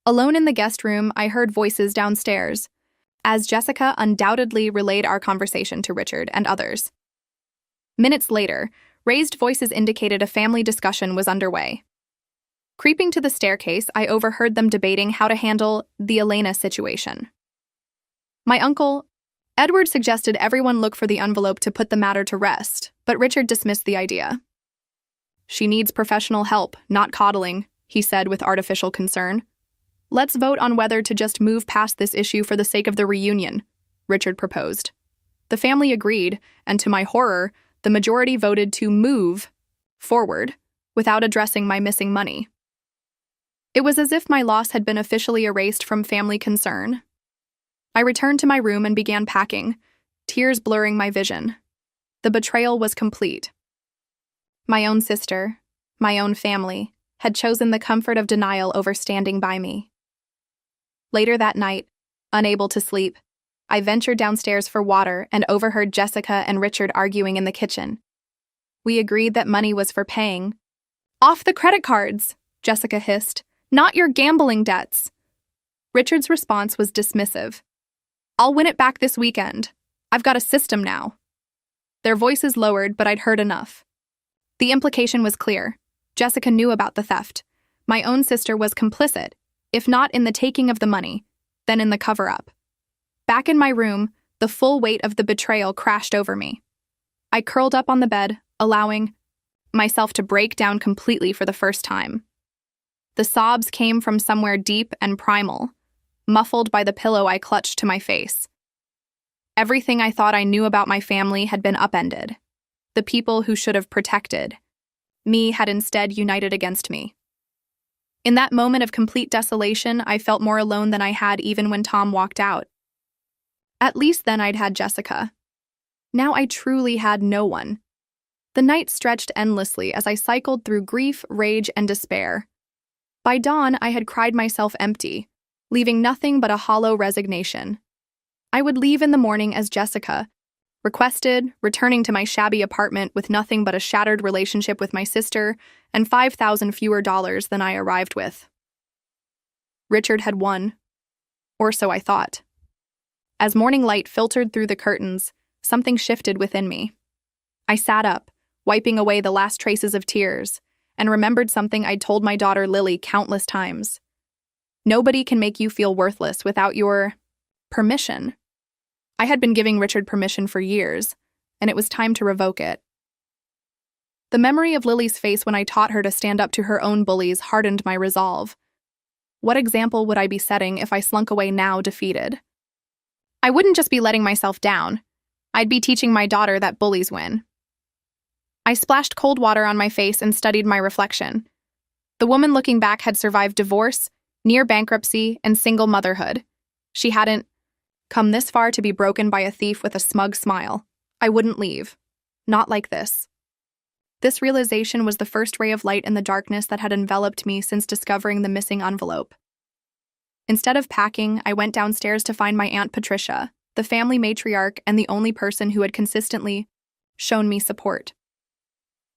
Alone in the guest room, I heard voices downstairs, as Jessica undoubtedly relayed our conversation to Richard and others. Minutes later, raised voices indicated a family discussion was underway. Creeping to the staircase, I overheard them debating how to handle the Elena situation. My uncle, Edward, suggested everyone look for the envelope to put the matter to rest, but Richard dismissed the idea. "She needs professional help, not coddling," he said with artificial concern. "Let's vote on whether to just move past this issue for the sake of the reunion," Richard proposed. The family agreed, and to my horror, the majority voted to move forward without addressing my missing money. It was as if my loss had been officially erased from family concern. I returned to my room and began packing, tears blurring my vision. The betrayal was complete. My own sister, my own family, had chosen the comfort of denial over standing by me. Later that night, unable to sleep, I ventured downstairs for water and overheard Jessica and Richard arguing in the kitchen. We agreed that money was for paying off the credit cards, Jessica hissed, "not your gambling debts." Richard's response was dismissive. "I'll win it back this weekend. I've got a system now." Their voices lowered, but I'd heard enough. The implication was clear. Jessica knew about the theft. My own sister was complicit, if not in the taking of the money, then in the cover-up. Back in my room, the full weight of the betrayal crashed over me. I curled up on the bed, allowing myself to break down completely for the first time. The sobs came from somewhere deep and primal, muffled by the pillow I clutched to my face. Everything I thought I knew about my family had been upended. The people who should have protected me had instead united against me. In that moment of complete desolation, I felt more alone than I had even when Tom walked out. At least then I'd had Jessica. Now I truly had no one. The night stretched endlessly as I cycled through grief, rage, and despair. By dawn, I had cried myself empty, leaving nothing but a hollow resignation. I would leave in the morning as Jessica, requested, returning to my shabby apartment with nothing but a shattered relationship with my sister and $5,000 fewer dollars than I arrived with. Richard had won, or so I thought. As morning light filtered through the curtains, something shifted within me. I sat up, wiping away the last traces of tears, and remembered something I'd told my daughter Lily countless times. Nobody can make you feel worthless without your permission. I had been giving Richard permission for years, and it was time to revoke it. The memory of Lily's face when I taught her to stand up to her own bullies hardened my resolve. What example would I be setting if I slunk away now defeated? I wouldn't just be letting myself down. I'd be teaching my daughter that bullies win. I splashed cold water on my face and studied my reflection. The woman looking back had survived divorce, near bankruptcy, and single motherhood. She hadn't come this far to be broken by a thief with a smug smile. I wouldn't leave. Not like this. This realization was the first ray of light in the darkness that had enveloped me since discovering the missing envelope. Instead of packing, I went downstairs to find my Aunt Patricia, the family matriarch and the only person who had consistently shown me support.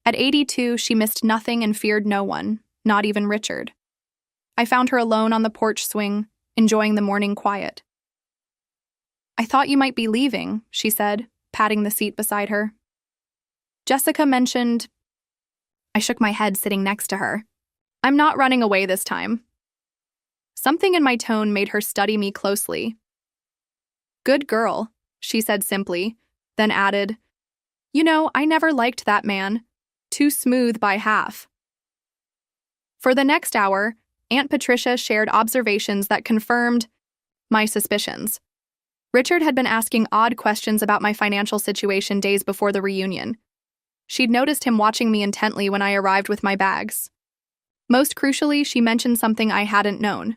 At 82, she missed nothing and feared no one, not even Richard. I found her alone on the porch swing, enjoying the morning quiet. "I thought you might be leaving," she said, patting the seat beside her. Jessica mentioned. I shook my head sitting next to her. "I'm not running away this time." Something in my tone made her study me closely. "Good girl," she said simply, then added, "You know, I never liked that man. Too smooth by half." For the next hour, Aunt Patricia shared observations that confirmed my suspicions. Richard had been asking odd questions about my financial situation days before the reunion. She'd noticed him watching me intently when I arrived with my bags. Most crucially, she mentioned something I hadn't known.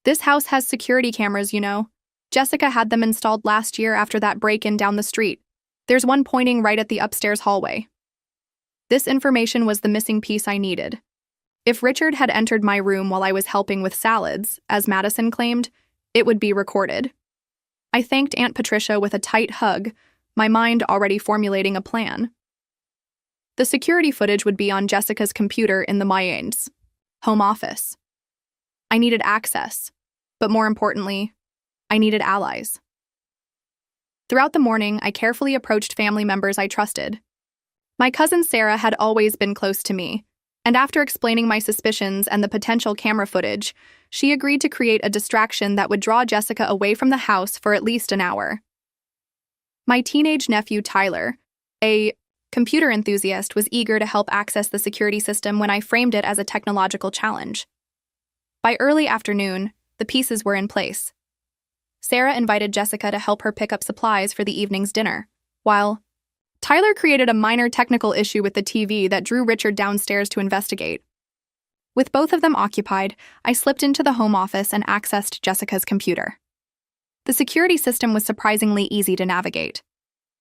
"This house has security cameras, you know. Jessica had them installed last year after that break-in down the street. There's one pointing right at the upstairs hallway." This information was the missing piece I needed. If Richard had entered my room while I was helping with salads, as Madison claimed, it would be recorded. I thanked Aunt Patricia with a tight hug, my mind already formulating a plan. The security footage would be on Jessica's computer in the Mayans' home office. I needed access, but more importantly, I needed allies. Throughout the morning, I carefully approached family members I trusted. My cousin Sarah had always been close to me, and after explaining my suspicions and the potential camera footage, she agreed to create a distraction that would draw Jessica away from the house for at least an hour. My teenage nephew Tyler, a computer enthusiast, was eager to help access the security system when I framed it as a technological challenge. By early afternoon, the pieces were in place. Sarah invited Jessica to help her pick up supplies for the evening's dinner, while Tyler created a minor technical issue with the TV that drew Richard downstairs to investigate. With both of them occupied, I slipped into the home office and accessed Jessica's computer. The security system was surprisingly easy to navigate.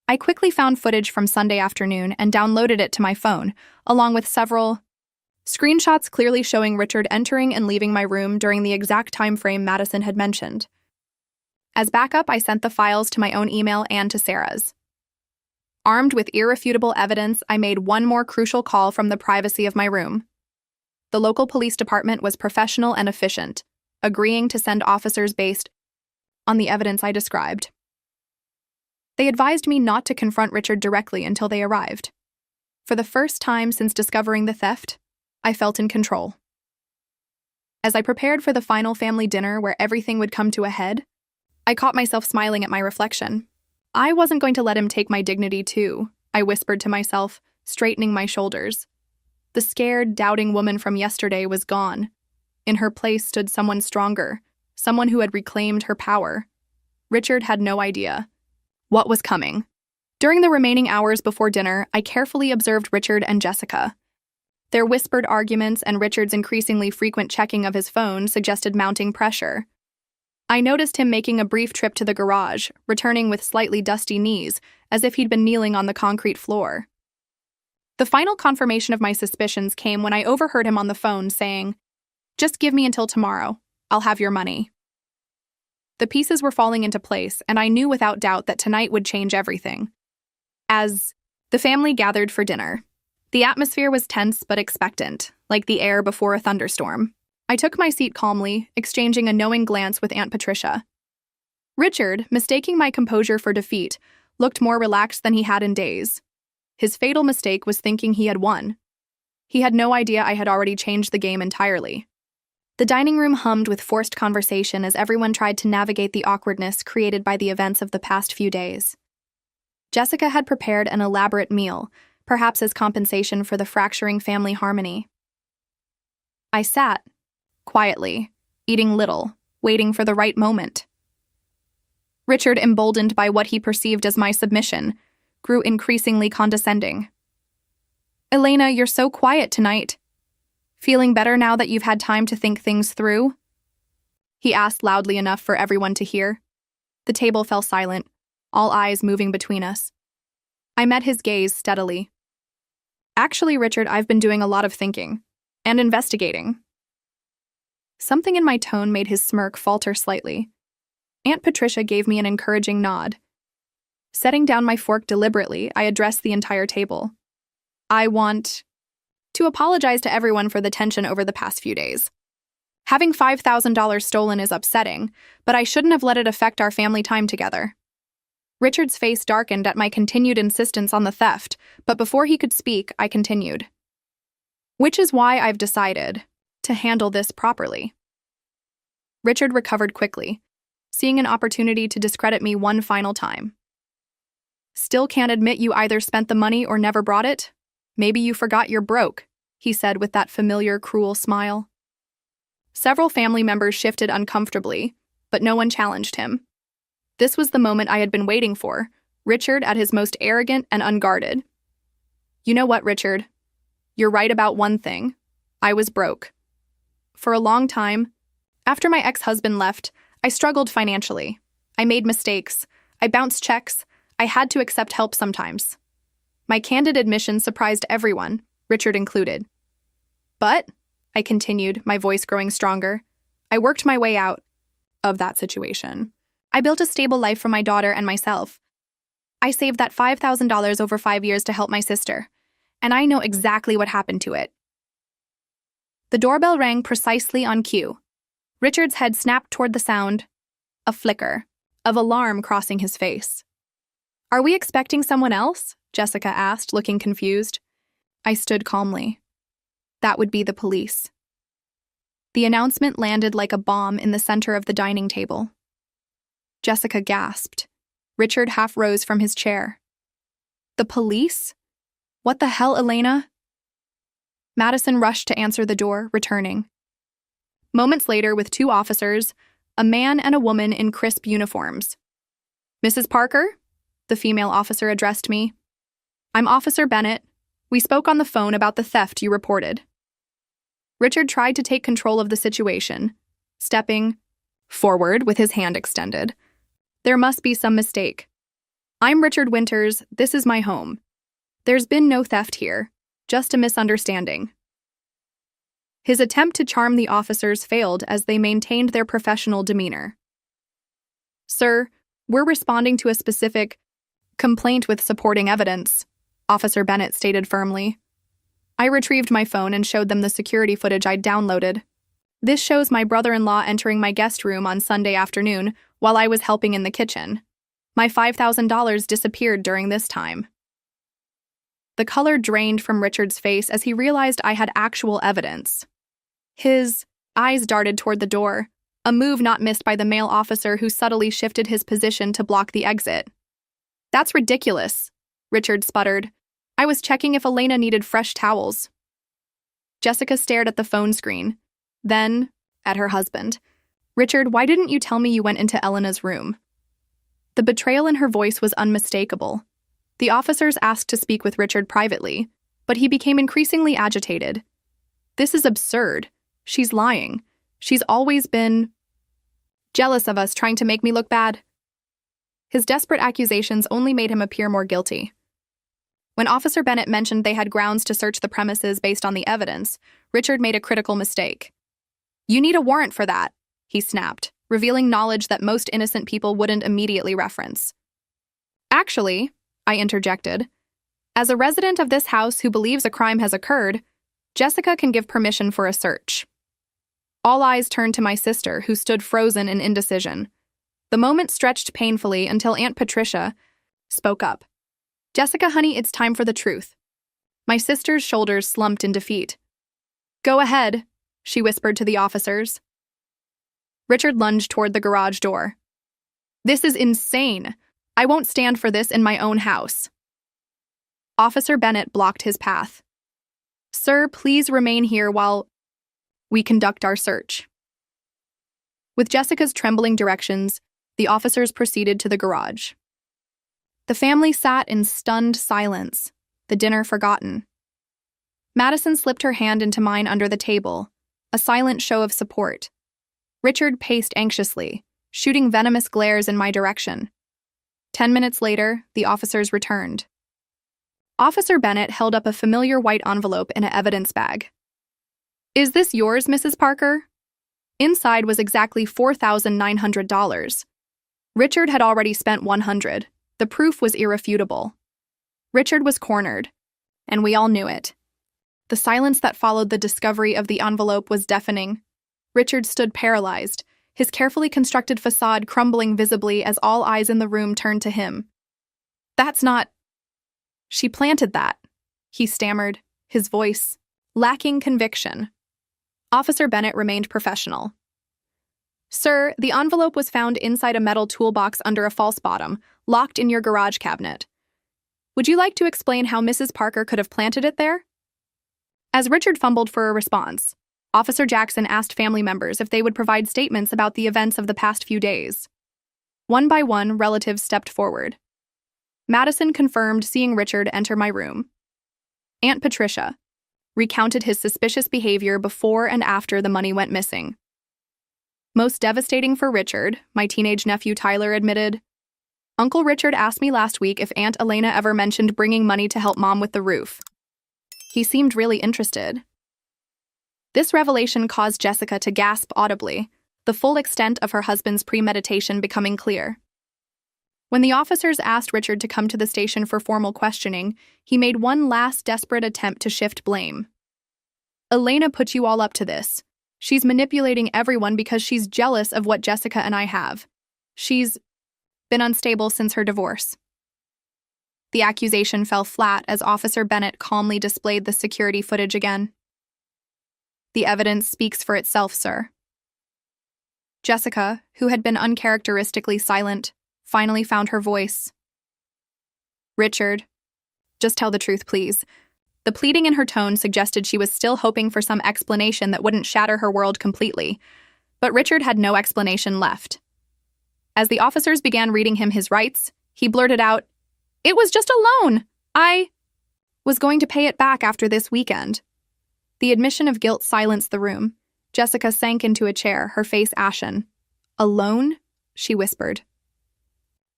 I quickly found footage from Sunday afternoon and downloaded it to my phone, along with several screenshots clearly showing Richard entering and leaving my room during the exact time frame Madison had mentioned. As backup, I sent the files to my own email and to Sarah's. Armed with irrefutable evidence, I made one more crucial call from the privacy of my room. The local police department was professional and efficient, agreeing to send officers based on the evidence I described. They advised me not to confront Richard directly until they arrived. For the first time since discovering the theft, I felt in control. As I prepared for the final family dinner where everything would come to a head, I caught myself smiling at my reflection. I wasn't going to let him take my dignity too, I whispered to myself, straightening my shoulders. The scared, doubting woman from yesterday was gone. In her place stood someone stronger, someone who had reclaimed her power. Richard had no idea. What was coming? During the remaining hours before dinner, I carefully observed Richard and Jessica. Their whispered arguments and Richard's increasingly frequent checking of his phone suggested mounting pressure. I noticed him making a brief trip to the garage, returning with slightly dusty knees, as if he'd been kneeling on the concrete floor. The final confirmation of my suspicions came when I overheard him on the phone saying, "Just give me until tomorrow. I'll have your money." The pieces were falling into place, and I knew without doubt that tonight would change everything. As the family gathered for dinner, the atmosphere was tense but expectant, like the air before a thunderstorm. I took my seat calmly, exchanging a knowing glance with Aunt Patricia. Richard, mistaking my composure for defeat, looked more relaxed than he had in days. His fatal mistake was thinking he had won. He had no idea I had already changed the game entirely. The dining room hummed with forced conversation as everyone tried to navigate the awkwardness created by the events of the past few days. Jessica had prepared an elaborate meal, perhaps as compensation for the fracturing family harmony. I sat, quietly, eating little, waiting for the right moment. Richard, emboldened by what he perceived as my submission, grew increasingly condescending. "Elena, you're so quiet tonight. Feeling better now that you've had time to think things through?" He asked loudly enough for everyone to hear. The table fell silent, all eyes moving between us. I met his gaze steadily. "Actually, Richard, I've been doing a lot of thinking and investigating." Something in my tone made his smirk falter slightly. Aunt Patricia gave me an encouraging nod. Setting down my fork deliberately, I addressed the entire table. "I want to apologize to everyone for the tension over the past few days. Having $5,000 stolen is upsetting, but I shouldn't have let it affect our family time together." Richard's face darkened at my continued insistence on the theft, but before he could speak, I continued. "Which is why I've decided to handle this properly." Richard recovered quickly, seeing an opportunity to discredit me one final time. "Still can't admit you either spent the money or never brought it? Maybe you forgot you're broke," he said with that familiar, cruel smile. Several family members shifted uncomfortably, but no one challenged him. This was the moment I had been waiting for, Richard at his most arrogant and unguarded. "You know what, Richard? You're right about one thing. I was broke. For a long time, after my ex-husband left, I struggled financially. I made mistakes. I bounced checks. I had to accept help sometimes. My candid admission surprised everyone, Richard included. But," I continued, my voice growing stronger, "I worked my way out of that situation. I built a stable life for my daughter and myself. I saved that $5,000 over 5 years to help my sister, and I know exactly what happened to it." The doorbell rang precisely on cue. Richard's head snapped toward the sound, a flicker of alarm crossing his face. "Are we expecting someone else?" Jessica asked, looking confused. I stood calmly. That would be the police. The announcement landed like a bomb in the center of the dining table. Jessica gasped. Richard half rose from his chair. "The police? What the hell, Elena?" Madison rushed to answer the door, returning. Moments later, with 2 officers, a man and a woman in crisp uniforms. "Mrs. Parker?" The female officer addressed me. "I'm Officer Bennett. We spoke on the phone about the theft you reported." Richard tried to take control of the situation, stepping forward with his hand extended. "There must be some mistake. I'm Richard Winters. This is my home. There's been no theft here, just a misunderstanding." His attempt to charm the officers failed as they maintained their professional demeanor. "Sir, we're responding to a specific complaint with supporting evidence," Officer Bennett stated firmly. I retrieved my phone and showed them the security footage I'd downloaded. This shows my brother-in-law entering my guest room on Sunday afternoon while I was helping in the kitchen. My $5,000 disappeared during this time. The color drained from Richard's face as he realized I had actual evidence. His eyes darted toward the door, a move not missed by the male officer who subtly shifted his position to block the exit. "That's ridiculous," Richard sputtered. "I was checking if Elena needed fresh towels." Jessica stared at the phone screen, then at her husband. "Richard, why didn't you tell me you went into Elena's room?" The betrayal in her voice was unmistakable. The officers asked to speak with Richard privately, but he became increasingly agitated. This is absurd. She's lying. She's always been jealous of us, trying to make me look bad. His desperate accusations only made him appear more guilty. When Officer Bennett mentioned they had grounds to search the premises based on the evidence, Richard made a critical mistake. "You need a warrant for that," he snapped, revealing knowledge that most innocent people wouldn't immediately reference. "Actually," I interjected, "as a resident of this house who believes a crime has occurred, Jessica can give permission for a search." All eyes turned to my sister, who stood frozen in indecision. The moment stretched painfully until Aunt Patricia spoke up. "Jessica, honey, it's time for the truth." My sister's shoulders slumped in defeat. "Go ahead," she whispered to the officers. Richard lunged toward the garage door. "This is insane. I won't stand for this in my own house." Officer Bennett blocked his path. "Sir, please remain here while we conduct our search." With Jessica's trembling directions, the officers proceeded to the garage. The family sat in stunned silence, the dinner forgotten. Madison slipped her hand into mine under the table, a silent show of support. Richard paced anxiously, shooting venomous glares in my direction. 10 minutes later, the officers returned. Officer Bennett held up a familiar white envelope in an evidence bag. "Is this yours, Mrs. Parker?" Inside was exactly $4,900. Richard had already spent $100. The proof was irrefutable. Richard was cornered, and we all knew it. The silence that followed the discovery of the envelope was deafening. Richard stood paralyzed, his carefully constructed facade crumbling visibly as all eyes in the room turned to him. "That's not—" "She planted that," he stammered, his voice lacking conviction. Officer Bennett remained professional. "Sir, the envelope was found inside a metal toolbox under a false bottom, locked in your garage cabinet. Would you like to explain how Mrs. Parker could have planted it there?" As Richard fumbled for a response, Officer Jackson asked family members if they would provide statements about the events of the past few days. One by one, relatives stepped forward. Madison confirmed seeing Richard enter my room. Aunt Patricia recounted his suspicious behavior before and after the money went missing. Most devastating for Richard, my teenage nephew Tyler admitted, "Uncle Richard asked me last week if Aunt Elena ever mentioned bringing money to help Mom with the roof. He seemed really interested." This revelation caused Jessica to gasp audibly, the full extent of her husband's premeditation becoming clear. When the officers asked Richard to come to the station for formal questioning, he made one last desperate attempt to shift blame. "Elena put you all up to this. She's manipulating everyone because she's jealous of what Jessica and I have. She's been unstable since her divorce." The accusation fell flat as Officer Bennett calmly displayed the security footage again. "The evidence speaks for itself, sir." Jessica, who had been uncharacteristically silent, finally found her voice. "Richard, just tell the truth, please." The pleading in her tone suggested she was still hoping for some explanation that wouldn't shatter her world completely, but Richard had no explanation left. As the officers began reading him his rights, he blurted out, "It was just a loan. I was going to pay it back after this weekend." The admission of guilt silenced the room. Jessica sank into a chair, her face ashen. "A loan?" she whispered.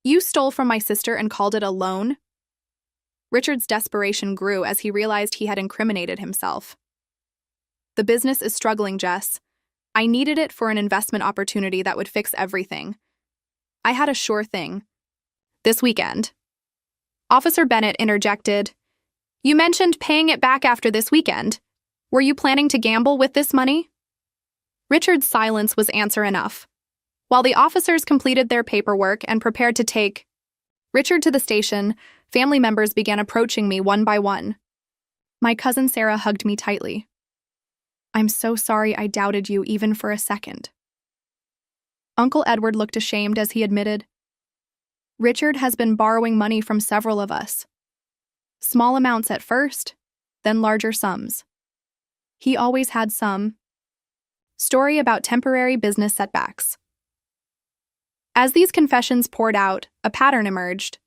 "You stole from my sister and called it a loan?" Richard's desperation grew as he realized he had incriminated himself. "The business is struggling, Jess. I needed it for an investment opportunity that would fix everything. I had a sure thing. This weekend." Officer Bennett interjected, "You mentioned paying it back after this weekend. Were you planning to gamble with this money?" Richard's silence was answer enough. While the officers completed their paperwork and prepared to take Richard to the station, family members began approaching me one by one. My cousin Sarah hugged me tightly. "I'm so sorry I doubted you even for a second." Uncle Edward looked ashamed as he admitted, "Richard has been borrowing money from several of us. Small amounts at first, then larger sums. He always had some." Story about temporary business setbacks. As these confessions poured out, a pattern emerged.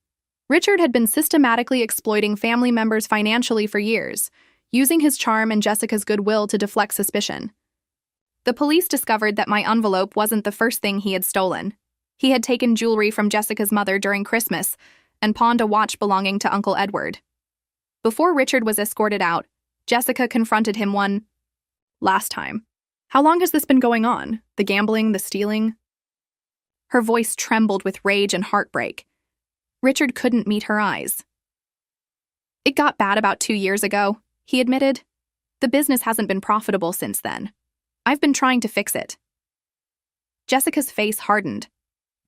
Richard had been systematically exploiting family members financially for years, using his charm and Jessica's goodwill to deflect suspicion. The police discovered that my envelope wasn't the first thing he had stolen. He had taken jewelry from Jessica's mother during Christmas and pawned a watch belonging to Uncle Edward. Before Richard was escorted out, Jessica confronted him one last time. "How long has this been going on? The gambling, the stealing?" Her voice trembled with rage and heartbreak. Richard couldn't meet her eyes. "It got bad about 2 years ago," he admitted. "The business hasn't been profitable since then. I've been trying to fix it." Jessica's face hardened.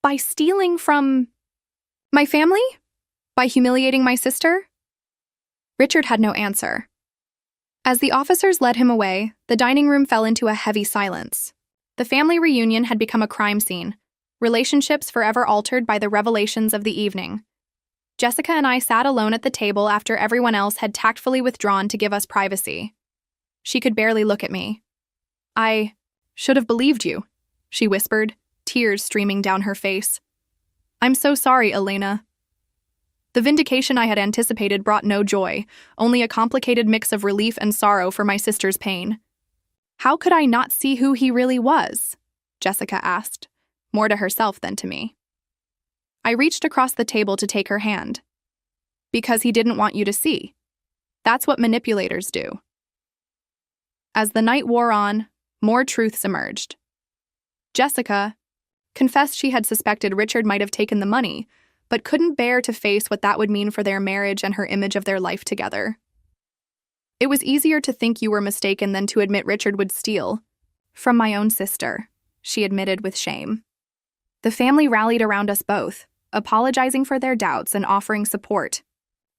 "By stealing from my family? By humiliating my sister?" Richard had no answer. As the officers led him away, the dining room fell into a heavy silence. The family reunion had become a crime scene, relationships forever altered by the revelations of the evening. Jessica and I sat alone at the table after everyone else had tactfully withdrawn to give us privacy. She could barely look at me. "I should have believed you," she whispered, tears streaming down her face. "I'm so sorry, Elena." The vindication I had anticipated brought no joy, only a complicated mix of relief and sorrow for my sister's pain. "How could I not see who he really was?" Jessica asked, more to herself than to me. I reached across the table to take her hand. "Because he didn't want you to see. That's what manipulators do." As the night wore on, more truths emerged. Jessica confessed she had suspected Richard might have taken the money, but couldn't bear to face what that would mean for their marriage and her image of their life together. "It was easier to think you were mistaken than to admit Richard would steal. From my own sister," she admitted with shame. The family rallied around us both, apologizing for their doubts and offering support.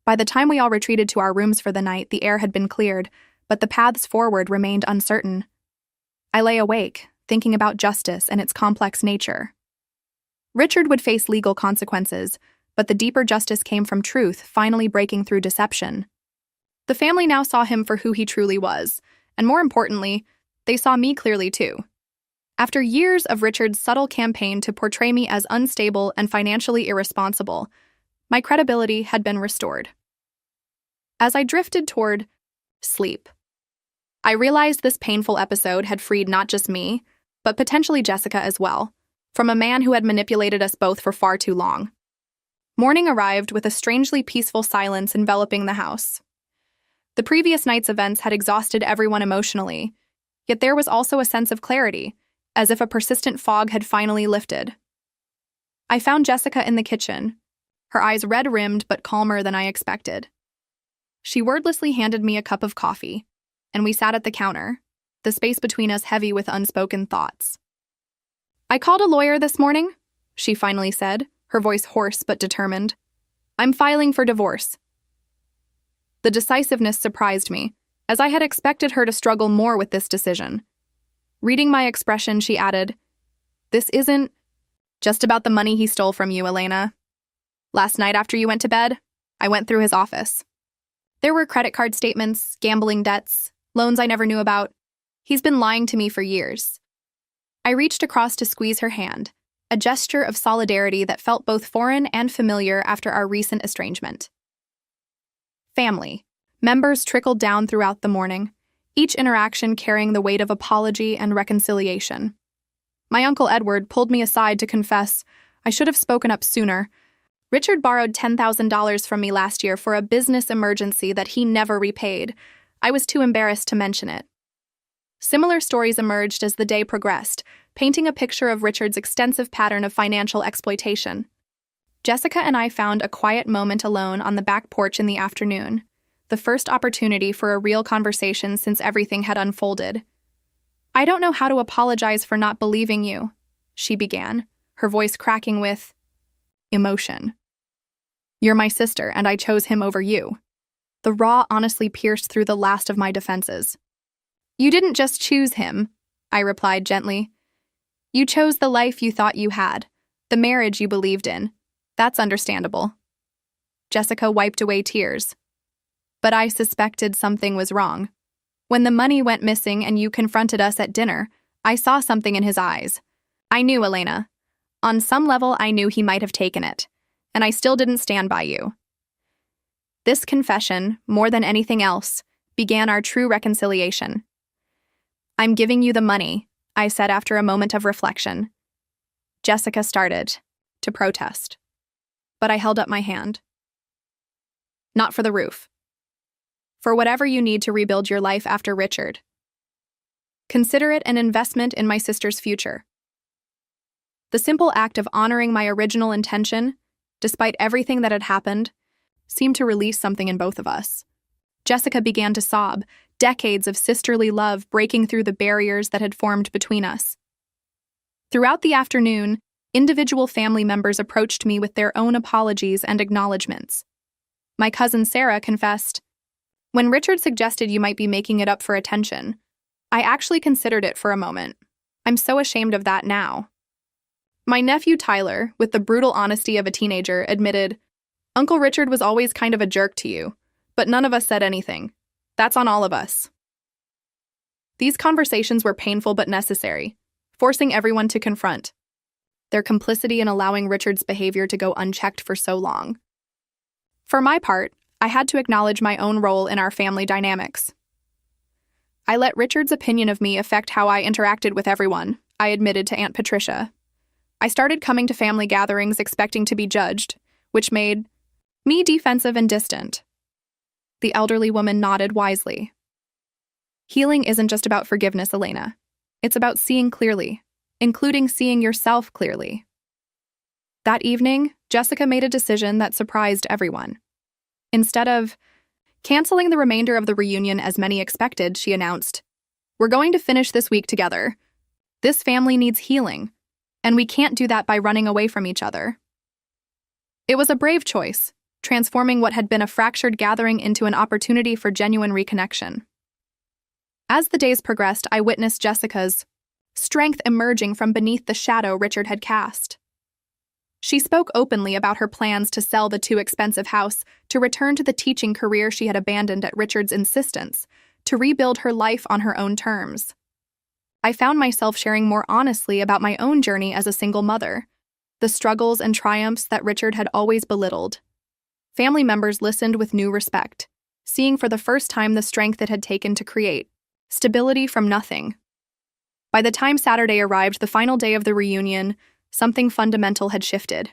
By the time we all retreated to our rooms for the night, the air had been cleared, but the paths forward remained uncertain. I lay awake, thinking about justice and its complex nature. Richard would face legal consequences, but the deeper justice came from truth finally breaking through deception. The family now saw him for who he truly was, and more importantly, they saw me clearly too. After years of Richard's subtle campaign to portray me as unstable and financially irresponsible, my credibility had been restored. As I drifted toward sleep, I realized this painful episode had freed not just me, but potentially Jessica as well, from a man who had manipulated us both for far too long. Morning arrived with a strangely peaceful silence enveloping the house. The previous night's events had exhausted everyone emotionally, yet there was also a sense of clarity, as if a persistent fog had finally lifted. I found Jessica in the kitchen, her eyes red-rimmed but calmer than I expected. She wordlessly handed me a cup of coffee, and we sat at the counter, the space between us heavy with unspoken thoughts. "I called a lawyer this morning," she finally said, her voice hoarse but determined. "I'm filing for divorce." The decisiveness surprised me, as I had expected her to struggle more with this decision. Reading my expression, she added, "This isn't just about the money he stole from you, Elena. Last night after you went to bed, I went through his office. There were credit card statements, gambling debts, loans I never knew about. He's been lying to me for years." I reached across to squeeze her hand, a gesture of solidarity that felt both foreign and familiar after our recent estrangement. Family members trickled down throughout the morning, each interaction carrying the weight of apology and reconciliation. My Uncle Edward pulled me aside to confess I should have spoken up sooner. Richard borrowed $10,000 from me last year for a business emergency that he never repaid. I was too embarrassed to mention it. Similar stories emerged as the day progressed, painting a picture of Richard's extensive pattern of financial exploitation. Jessica and I found a quiet moment alone on the back porch in the afternoon, the first opportunity for a real conversation since everything had unfolded. "I don't know how to apologize for not believing you," she began, her voice cracking with emotion. "You're my sister, and I chose him over you." The raw honestly pierced through the last of my defenses. "You didn't just choose him," I replied gently. "You chose the life you thought you had, the marriage you believed in. That's understandable." Jessica wiped away tears. "But I suspected something was wrong. When the money went missing and you confronted us at dinner, I saw something in his eyes. I knew, Elena. On some level, I knew he might have taken it, and I still didn't stand by you. This confession, more than anything else, began our true reconciliation. I'm giving you the money, I said after a moment of reflection. Jessica started to protest, but I held up my hand. Not for the roof. For whatever you need to rebuild your life after Richard. Consider it an investment in my sister's future. The simple act of honoring my original intention, despite everything that had happened, seemed to release something in both of us. Jessica began to sob, decades of sisterly love breaking through the barriers that had formed between us. Throughout the afternoon, individual family members approached me with their own apologies and acknowledgments. My cousin Sarah confessed, "When Richard suggested you might be making it up for attention, I actually considered it for a moment. I'm so ashamed of that now." My nephew Tyler, with the brutal honesty of a teenager, admitted, "Uncle Richard was always kind of a jerk to you, but none of us said anything. That's on all of us." These conversations were painful but necessary, forcing everyone to confront their complicity in allowing Richard's behavior to go unchecked for so long. For my part, I had to acknowledge my own role in our family dynamics. I let Richard's opinion of me affect how I interacted with everyone, I admitted to Aunt Patricia. I started coming to family gatherings expecting to be judged, which made me defensive and distant. The elderly woman nodded wisely. Healing isn't just about forgiveness, Elena. It's about seeing clearly, including seeing yourself clearly. That evening, Jessica made a decision that surprised everyone. Instead of canceling the remainder of the reunion as many expected, she announced, "We're going to finish this week together. This family needs healing, and we can't do that by running away from each other." It was a brave choice, transforming what had been a fractured gathering into an opportunity for genuine reconnection. As the days progressed, I witnessed Jessica's strength emerging from beneath the shadow Richard had cast. She spoke openly about her plans to sell the too expensive house, to return to the teaching career she had abandoned at Richard's insistence, to rebuild her life on her own terms. I found myself sharing more honestly about my own journey as a single mother, the struggles and triumphs that Richard had always belittled. Family members listened with new respect, seeing for the first time the strength it had taken to create stability from nothing. By the time Saturday arrived, the final day of the reunion, something fundamental had shifted.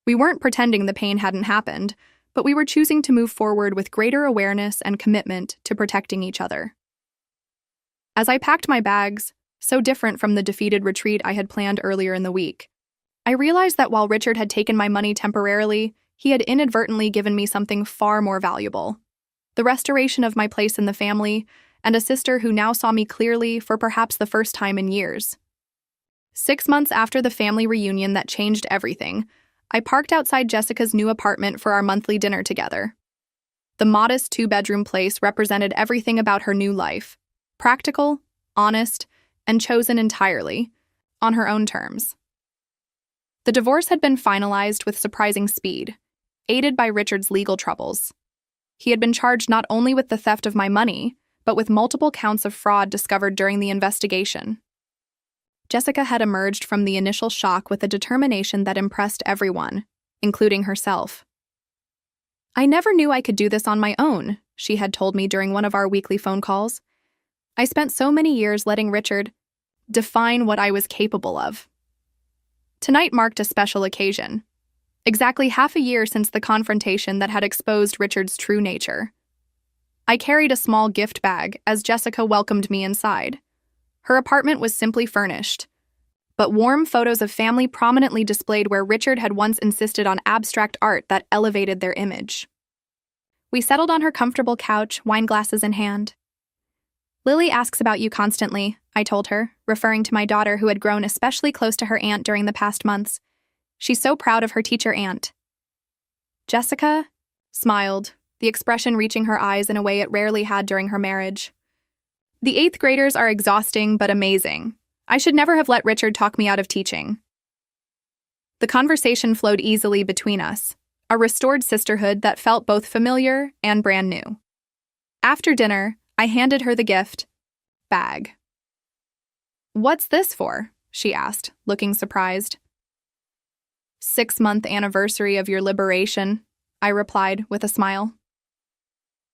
We weren't pretending the pain hadn't happened, but we were choosing to move forward with greater awareness and commitment to protecting each other. As I packed my bags, so different from the defeated retreat I had planned earlier in the week, I realized that while Richard had taken my money temporarily, he had inadvertently given me something far more valuable: the restoration of my place in the family, and a sister who now saw me clearly for perhaps the first time in years. 6 months after the family reunion that changed everything, I parked outside Jessica's new apartment for our monthly dinner together. The modest 2-bedroom place represented everything about her new life: practical, honest, and chosen entirely on her own terms. The divorce had been finalized with surprising speed, aided by Richard's legal troubles. He had been charged not only with the theft of my money, but with multiple counts of fraud discovered during the investigation. Jessica had emerged from the initial shock with a determination that impressed everyone, including herself. "I never knew I could do this on my own," she had told me during one of our weekly phone calls. "I spent so many years letting Richard define what I was capable of." Tonight marked a special occasion. Exactly half a year since the confrontation that had exposed Richard's true nature. I carried a small gift bag as Jessica welcomed me inside. Her apartment was simply furnished, but warm photos of family prominently displayed where Richard had once insisted on abstract art that elevated their image. We settled on her comfortable couch, wine glasses in hand. "Lily asks about you constantly," I told her, referring to my daughter who had grown especially close to her aunt during the past months. "She's so proud of her teacher aunt." Jessica smiled, the expression reaching her eyes in a way it rarely had during her marriage. "The 8th graders are exhausting but amazing. I should never have let Richard talk me out of teaching." The conversation flowed easily between us, a restored sisterhood that felt both familiar and brand new. After dinner, I handed her the gift bag. "What's this for?" she asked, looking surprised. 6-month anniversary of your liberation, I replied with a smile.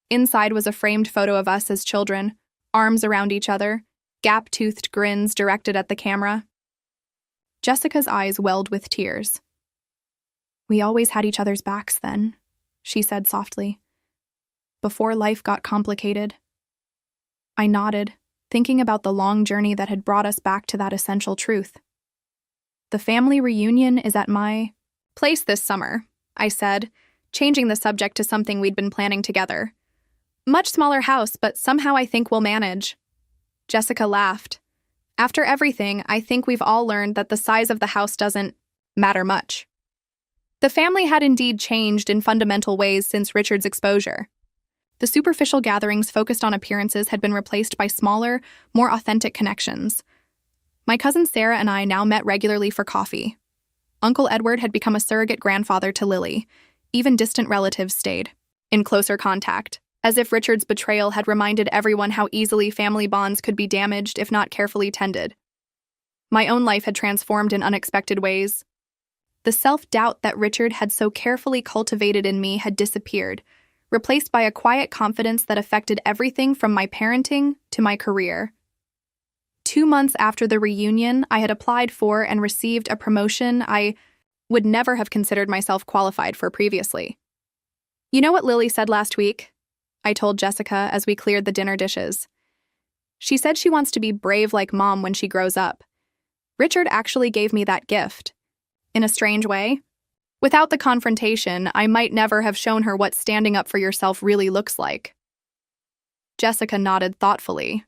Inside was a framed photo of us as children, arms around each other, gap-toothed grins directed at the camera. Jessica's eyes welled with tears. We always had each other's backs then, she said softly. Before life got complicated. I nodded, thinking about the long journey that had brought us back to that essential truth. The family reunion is at my place this summer, I said, changing the subject to something we'd been planning together. Much smaller house, but somehow I think we'll manage. Jessica laughed. After everything, I think we've all learned that the size of the house doesn't matter much. The family had indeed changed in fundamental ways since Richard's exposure. The superficial gatherings focused on appearances had been replaced by smaller, more authentic connections. My cousin Sarah and I now met regularly for coffee. Uncle Edward had become a surrogate grandfather to Lily. Even distant relatives stayed in closer contact, as if Richard's betrayal had reminded everyone how easily family bonds could be damaged if not carefully tended. My own life had transformed in unexpected ways. The self-doubt that Richard had so carefully cultivated in me had disappeared, replaced by a quiet confidence that affected everything from my parenting to my career. 2 months after the reunion, I had applied for and received a promotion I would never have considered myself qualified for previously. You know what Lily said last week? I told Jessica as we cleared the dinner dishes. She said she wants to be brave like Mom when she grows up. Richard actually gave me that gift. In a strange way. Without the confrontation, I might never have shown her what standing up for yourself really looks like. Jessica nodded thoughtfully.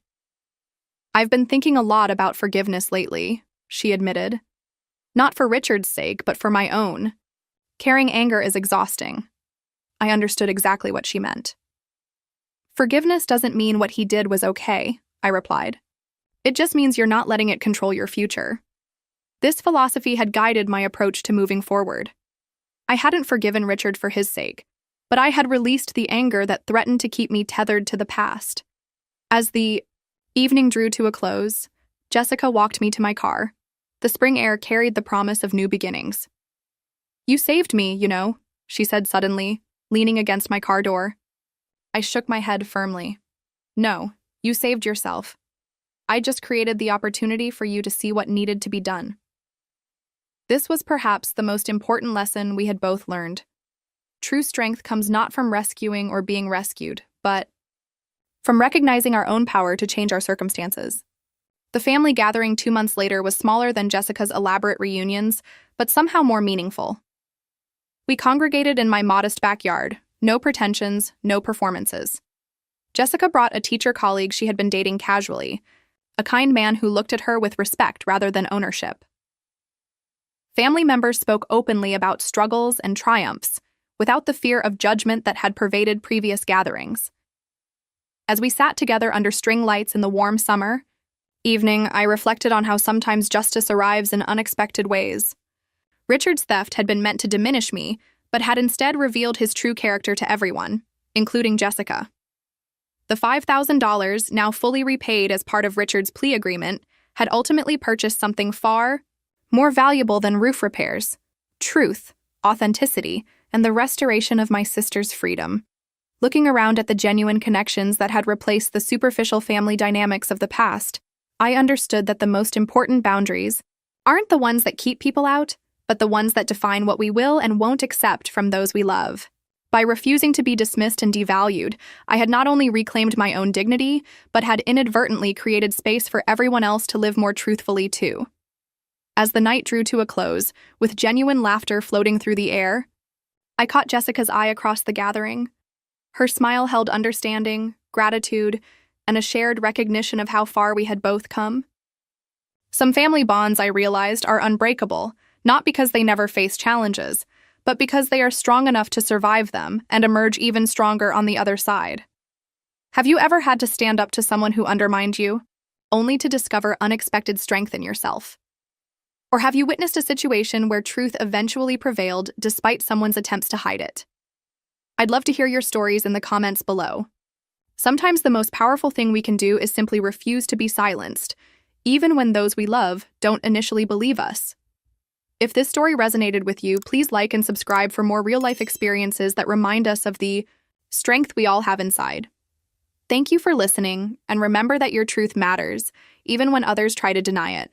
I've been thinking a lot about forgiveness lately, she admitted. Not for Richard's sake, but for my own. Carrying anger is exhausting. I understood exactly what she meant. Forgiveness doesn't mean what he did was okay, I replied. It just means you're not letting it control your future. This philosophy had guided my approach to moving forward. I hadn't forgiven Richard for his sake, but I had released the anger that threatened to keep me tethered to the past. As the evening drew to a close, Jessica walked me to my car. The spring air carried the promise of new beginnings. You saved me, you know, she said suddenly, leaning against my car door. I shook my head firmly. No, you saved yourself. I just created the opportunity for you to see what needed to be done. This was perhaps the most important lesson we had both learned. True strength comes not from rescuing or being rescued, but from recognizing our own power to change our circumstances. The family gathering 2 months later was smaller than Jessica's elaborate reunions, but somehow more meaningful. We congregated in my modest backyard, no pretensions, no performances. Jessica brought a teacher colleague she had been dating casually, a kind man who looked at her with respect rather than ownership. Family members spoke openly about struggles and triumphs, without the fear of judgment that had pervaded previous gatherings. As we sat together under string lights in the warm summer evening, I reflected on how sometimes justice arrives in unexpected ways. Richard's theft had been meant to diminish me, but had instead revealed his true character to everyone, including Jessica. The $5,000, now fully repaid as part of Richard's plea agreement, had ultimately purchased something far more valuable than roof repairs: truth, authenticity, and the restoration of my sister's freedom. Looking around at the genuine connections that had replaced the superficial family dynamics of the past, I understood that the most important boundaries aren't the ones that keep people out, but the ones that define what we will and won't accept from those we love. By refusing to be dismissed and devalued, I had not only reclaimed my own dignity, but had inadvertently created space for everyone else to live more truthfully too. As the night drew to a close, with genuine laughter floating through the air, I caught Jessica's eye across the gathering. Her smile held understanding, gratitude, and a shared recognition of how far we had both come. Some family bonds, I realized, are unbreakable, not because they never face challenges, but because they are strong enough to survive them and emerge even stronger on the other side. Have you ever had to stand up to someone who undermined you, only to discover unexpected strength in yourself? Or have you witnessed a situation where truth eventually prevailed despite someone's attempts to hide it? I'd love to hear your stories in the comments below. Sometimes the most powerful thing we can do is simply refuse to be silenced, even when those we love don't initially believe us. If this story resonated with you, please like and subscribe for more real-life experiences that remind us of the strength we all have inside. Thank you for listening, and remember that your truth matters, even when others try to deny it.